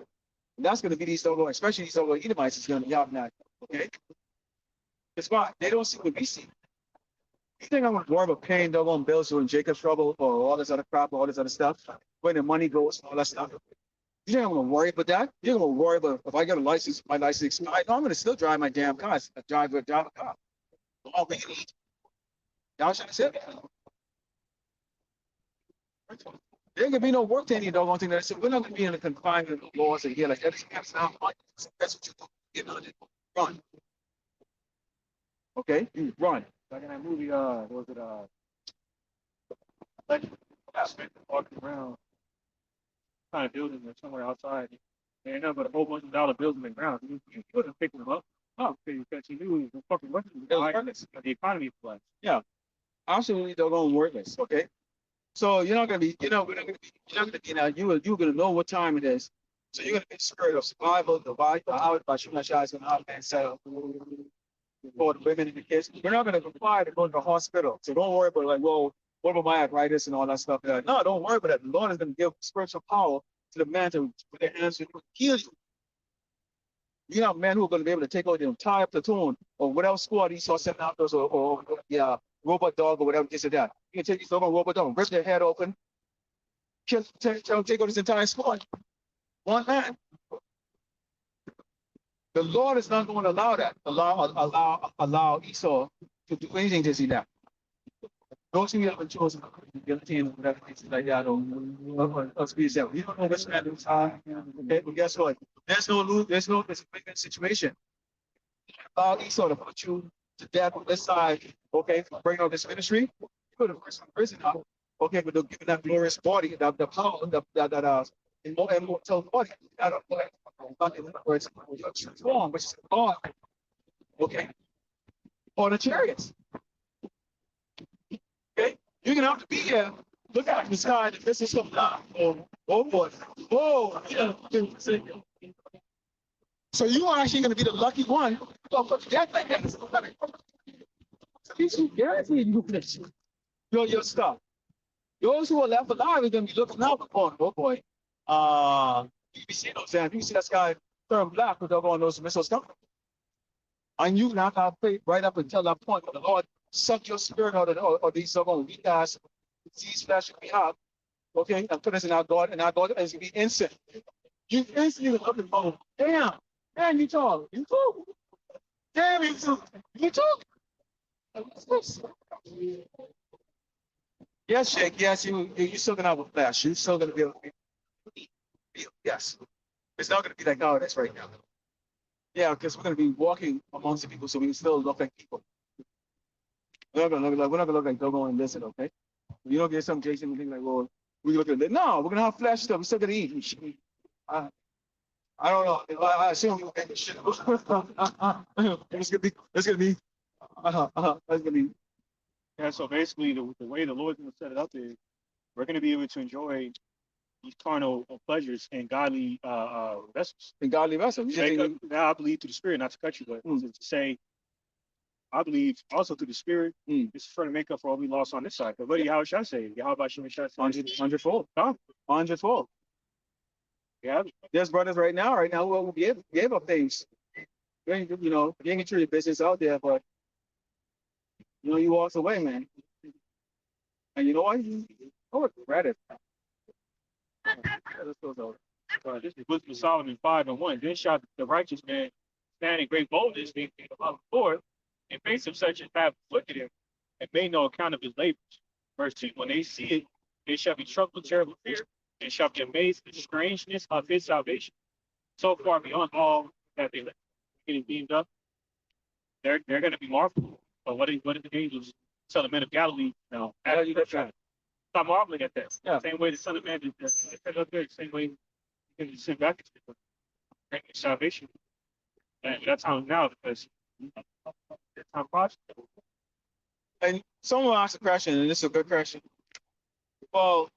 And that's going to be these doggone, especially these doggone Edomites is going to be out now. Okay? That's why they don't see what we see. You think I'm going to worry about paying doggone bills or in Jacob's trouble or all this other crap, all this other stuff, where the money goes, all that stuff. You think I'm going to worry about that? You're going to worry about if I get a license, my license expired. No, I'm going to still drive my damn car. Drive a car. All we can eat. Y'all should have said that. There can be no work to any doggone thing that I said. We're not going to be in the confinement of laws and here like that. That's not fun. That's what you do. Get on it. Run. Okay? You run. Like in that movie, was it like walking around kind of building or somewhere outside. And nothing but a whole bunch of dollar bills in the ground. You couldn't pick them up. Oh, because you knew it was fucking worthless. The economy collapsed. Yeah. Absolutely doggone worthless. Okay. So you're not gonna be, you're not gonna be now. You're gonna know what time it is. So you're gonna be spirit of survival, divide the out by shooting shots and out and settle for the women and the kids. We're not gonna require to go to the hospital. So don't worry about like, well, what about my arthritis and all that stuff? No, don't worry about that. The Lord is gonna give spiritual power to the man to put their hands to heal you. You have men who are going to be able to take out the entire platoon or whatever squad he saw setting out those or robot dog or whatever this or that. You can take these over robot dog, rip their head open, take out this entire squad. One man. The Lord is not going to allow that. Allow Esau to do anything to see that. Those who have been chosen guilty and whatever things like that or speech that we don't know which man is high. Okay, but guess what? There's no disagreement situation. Allow Esau to put you to death on this side, okay, for bringing out this ministry. You put a person in prison now, okay, but they'll give that glorious body, the power, that immortal body. But in other words, you're transformed, which is God. Okay. Or the chariots. Okay. You're gonna have to be here. Look out the sky. This is something. Oh boy. Oh yeah. So you are actually gonna be the lucky one. That thing is guaranteed you finish your stuff. Those who are left alive are gonna be looking out for them. Oh boy. You see those things. You see that sky turn black with all those missiles coming. And you not have faith right up until that point where the Lord suck your spirit out of or these so-called weak ass disease flesh we have, okay, and put us in our God, and our God is gonna be instant. You instantly look and go, damn, you talk, you talk, damn, you talk. What's this? Yes, Shake, yes, you still gonna have a flash. You're still gonna be able to be, yes. It's not gonna be like, oh, that's right now. Yeah, because we're gonna be walking amongst the people, so we can still look like people. We're not gonna look like Dogo and listen, okay? You don't get some Jason and think like, well, we look at it. No, we're gonna have flesh stuff. We're still gonna eat. I don't know. I assume you make shit. It's gonna be. It's gonna be. Yeah, so basically, the way the Lord's going to set it up is we're going to be able to enjoy these carnal pleasures in godly vessels. In godly vessels. Now, I believe through the Spirit, not to cut you, but to say, I believe also through the Spirit, this is for to make up for all we lost on this side. But buddy, how should I say? How about you? Hundredfold. Huh? Hundredfold. Yeah. There's brothers right now who gave up things. You know, you ain't get your business out there, but you know, you walked away, man. And you know what? You regret it. This is Book of Solomon 5:1. Then shall the righteous man stand in great boldness above the Lord, and face of such as have afflicted him, and made no account of his labors. Verse 2. When they see it, they shall be troubled with terrible fear, and shall be amazed at the strangeness of his salvation. So far beyond all that they getting beamed up, they're going to be marveled. But what did the angels tell the men of Galilee? No, stop marveling at that. Yeah. Same way the Son of Man did that up there, same way you can send back to salvation. And that's how now, because it's time process. And someone asked a question, and this is a good question. Well,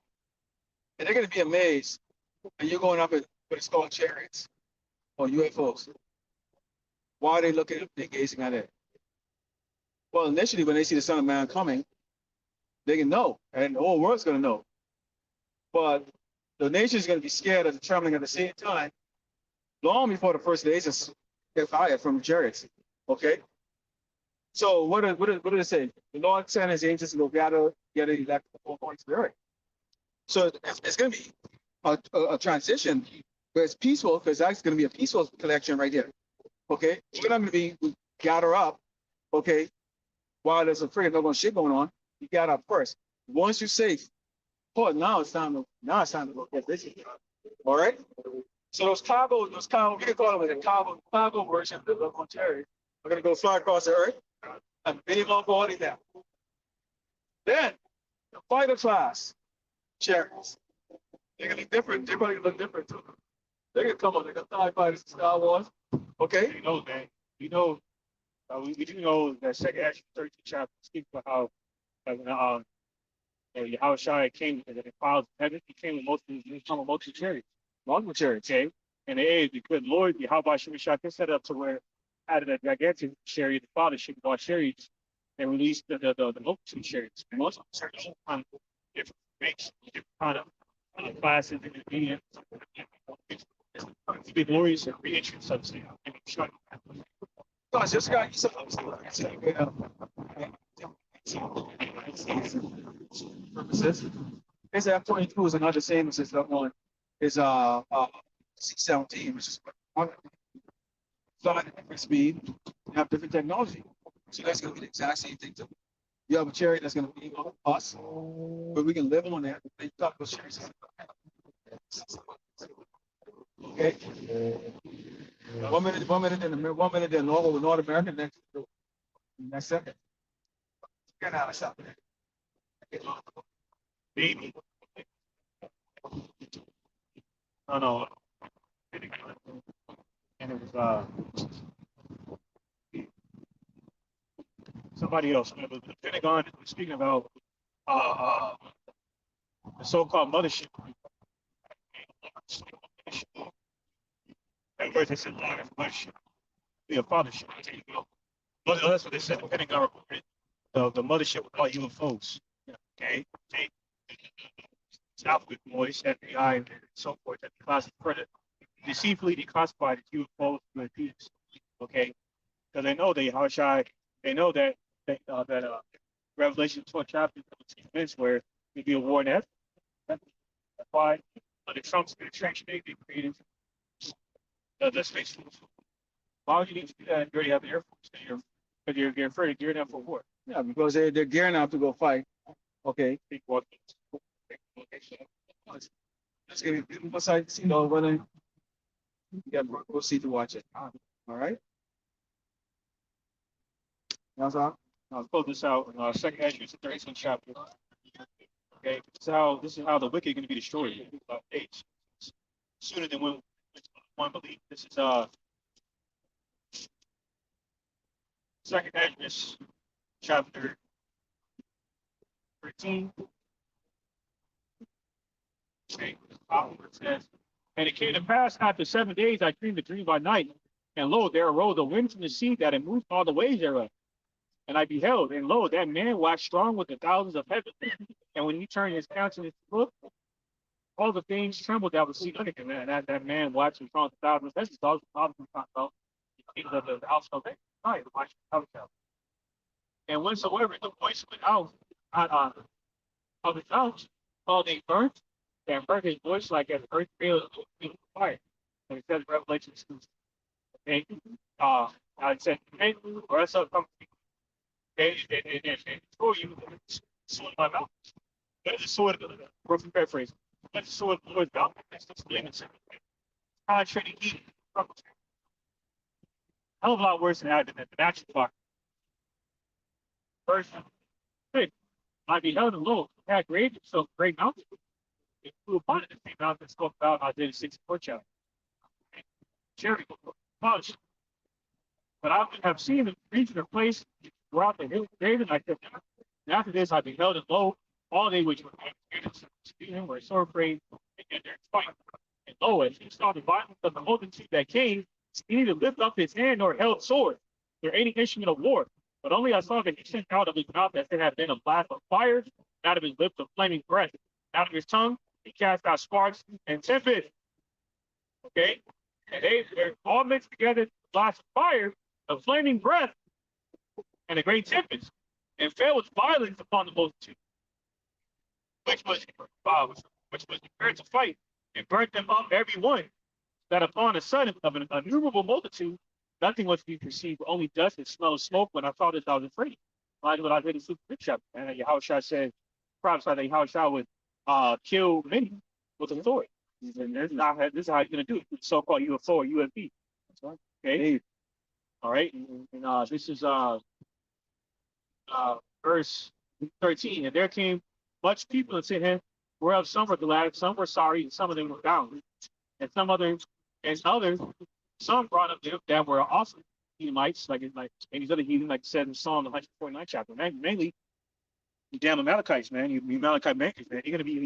and they're gonna be amazed, and you're going up at what is called chariots or UFOs. Why are they looking at they gazing at it? Well, initially when they see the Son of Man coming, they can know, and the whole world's gonna know. But the nation's gonna be scared of the trembling at the same time, long before the first days get fired from chariots. Okay. So what did it say? The Lord sent his angels to go gather the elect of the Holy Spirit. So it's going to be a transition where it's peaceful, because that's going to be a peaceful collection right there. Okay, we're not going to be gather up. Okay, while there's a freaking no shit going on, you gather up first. Once you're safe, now it's time to go get busy. All right. So those cargo, we can call them the cargo version of the local chariot. We're going to go fly across the earth. And beam on board in that. Then the fighter class chariots. They're gonna look different. They're gonna look different too. They can come on. They got TIE fighters, Star Wars. Okay. You know, man. We know. We do know that Second Acts 13 chapter speaks about how Yahushua came in the clouds of heaven. He came with multiple chariots. Multiple chariots. Okay. And it is because Lord Yahweh Shemashah can set up to where out of that gigantic chariot, the Father should bought chariots and released the multitude chariots. Multiple chariots on different makes, different kind of classes, different beings. It's been glorious and re-entry subsidy. Guys, this guy, he's purposes. His F-22 is another same as his one. His C-17, which is flying at different speed, you have different technology. So that's going to be the exact same thing too. You have a chariot that's going to be on us, but we can live on that. They talk about chariots. Okay. 1 minute, 1 minute in North America, next second. Get out of shop. Baby. No. and it was somebody else. It was the Pentagon speaking about uh, the so-called mothership. At first they said mothership, be a fathership. But that's what they said. The Pentagon reported the mothership was called UFOs. Okay, they Southwick boys, FBI, and so forth, that classified deceitfully declassified as UFOs, UAPs. Okay, because they know they know that Revelation 12 chapter events where there'd be a war in heaven. That's why the Trump's administration they created the space force. Why would you need to do that? You already have the Air Force. Because you're afraid of gearing up for war. Yeah, because they're gearing up to go fight. Okay. Let's give you one side, see whether you we'll see to watch it. All right. That's all. I'll close this out. Second Ezra, 13th chapter. Okay, this is how the wicked are going to be destroyed. Age sooner than one believe. This is second Ezra, chapter 13. Okay, it says, and it came to pass after 7 days I dreamed a dream by night, and lo, there arose a wind from the sea that it moved all the waves thereof. And I beheld, and lo, that man waxed strong with the thousands of heaven. And when he turned his countenance to look, all the things trembled that was seen under him. And that man waxed strong with the thousands of heaven. So I was talking about the house of the and whensoever the voice went out of his mouth, all they burnt, and burnt his voice like as earth failed with fire. And it says Revelation 2. Okay. I said, okay, or else I'll come and throw you sword in my mouth. That's the sword of the broken paraphrase. That's the sword of the Lord's mouth. That's the flame. Contrary to heat. Hell of a lot worse than that, than the natural fire. First, hey, I beheld and lo, it had created itself great mountain. It flew upon it. The same mountain spoke about Isaiah 64 chapter. Cherry, polished. But I have seen the region or place throughout the hill of David, I said, and after this I beheld and lo, all they which were him were sore afraid, and their fight. And lo, as he saw the violence of the multitude that came, he neither lift up his hand nor held sword, nor any instrument of war. But only I saw that he sent out of his mouth as it had been a blast of fire, out of his lips a flaming breath, out of his tongue he cast out sparks and tempest. Okay? And they're all mixed together, blast of fire, a flaming breath, and a great tempest, and fell with violence upon the multitude, which was prepared to fight, and burnt them up every one, that upon the sudden of an innumerable multitude, nothing was to be perceived, but only dust and smell of smoke. When I saw this, I was afraid. Like what I read in Super Rich chapter, and Yahushua said, prophesied that Yahushua would kill many with a sword. And this is how he's going to do it, so-called UFO or UFB. Okay? All right? And this is verse 13. And there came much people and said him, whereof some were glad, some were sorry, and some of them were bound. And some brought up them that were also Edomites, like and these other heathen, like said in Psalm 149 chapter. Mainly, you damn Amalekites, man. You Amalekite makers, man. You're gonna be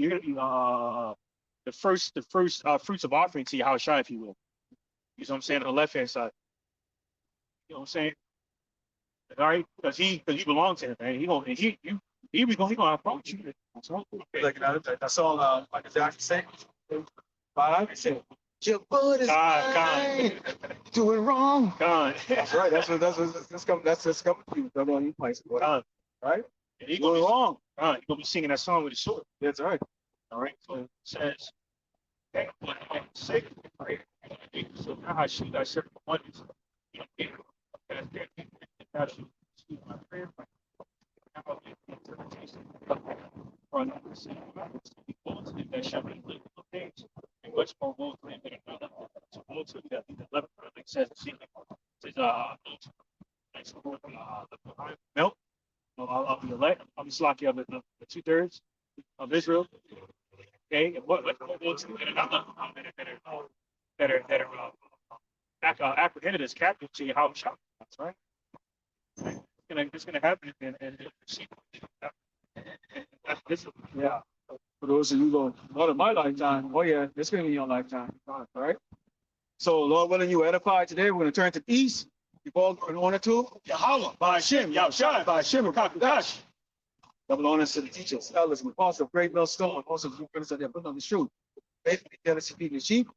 the first fruits of offering to Yahushua, if you will. You know what I'm saying, on the left hand side. You know what I'm saying? All right, because he belongs to him, man. He gonna approach you. That's all. Like that's all. Like Jackson said, five. He said, "Your butt is mine. Doing wrong." God. That's right. That's coming. That's coming to you. That's on you, place. Right? And he going wrong. You're gonna be singing that song with his sword. That's right. All right. So it says, okay, 6. Right. So now I shoot. I said, one is, my prayer. That shall be lived days, and much more will than another. So we'll to that 11 says, milk. I'll be elect. I'll be slocky of the 2/3 of Israel. Okay, and what will to that are back apprehended as captive to your house shop. That's right. It's gonna happen and this Yeah. For those of you who not in my lifetime, oh yeah, it's gonna be your lifetime. All right. So Lord willing, you edified today. We're gonna turn to the east. Before going on to Yahweh, by Hashem, Yahushua, by Hashem, Kakadash. double honors to the teachers, elders, and apostles of Great Millstone, also the friends that they're putting on the truth. Faithfully, jealousy, feeding the sheep.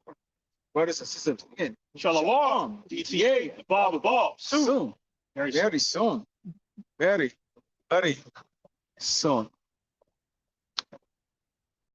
Brothers and sisters, again. Shalom, DTA, the Bob above. Soon. Very soon. Very soon.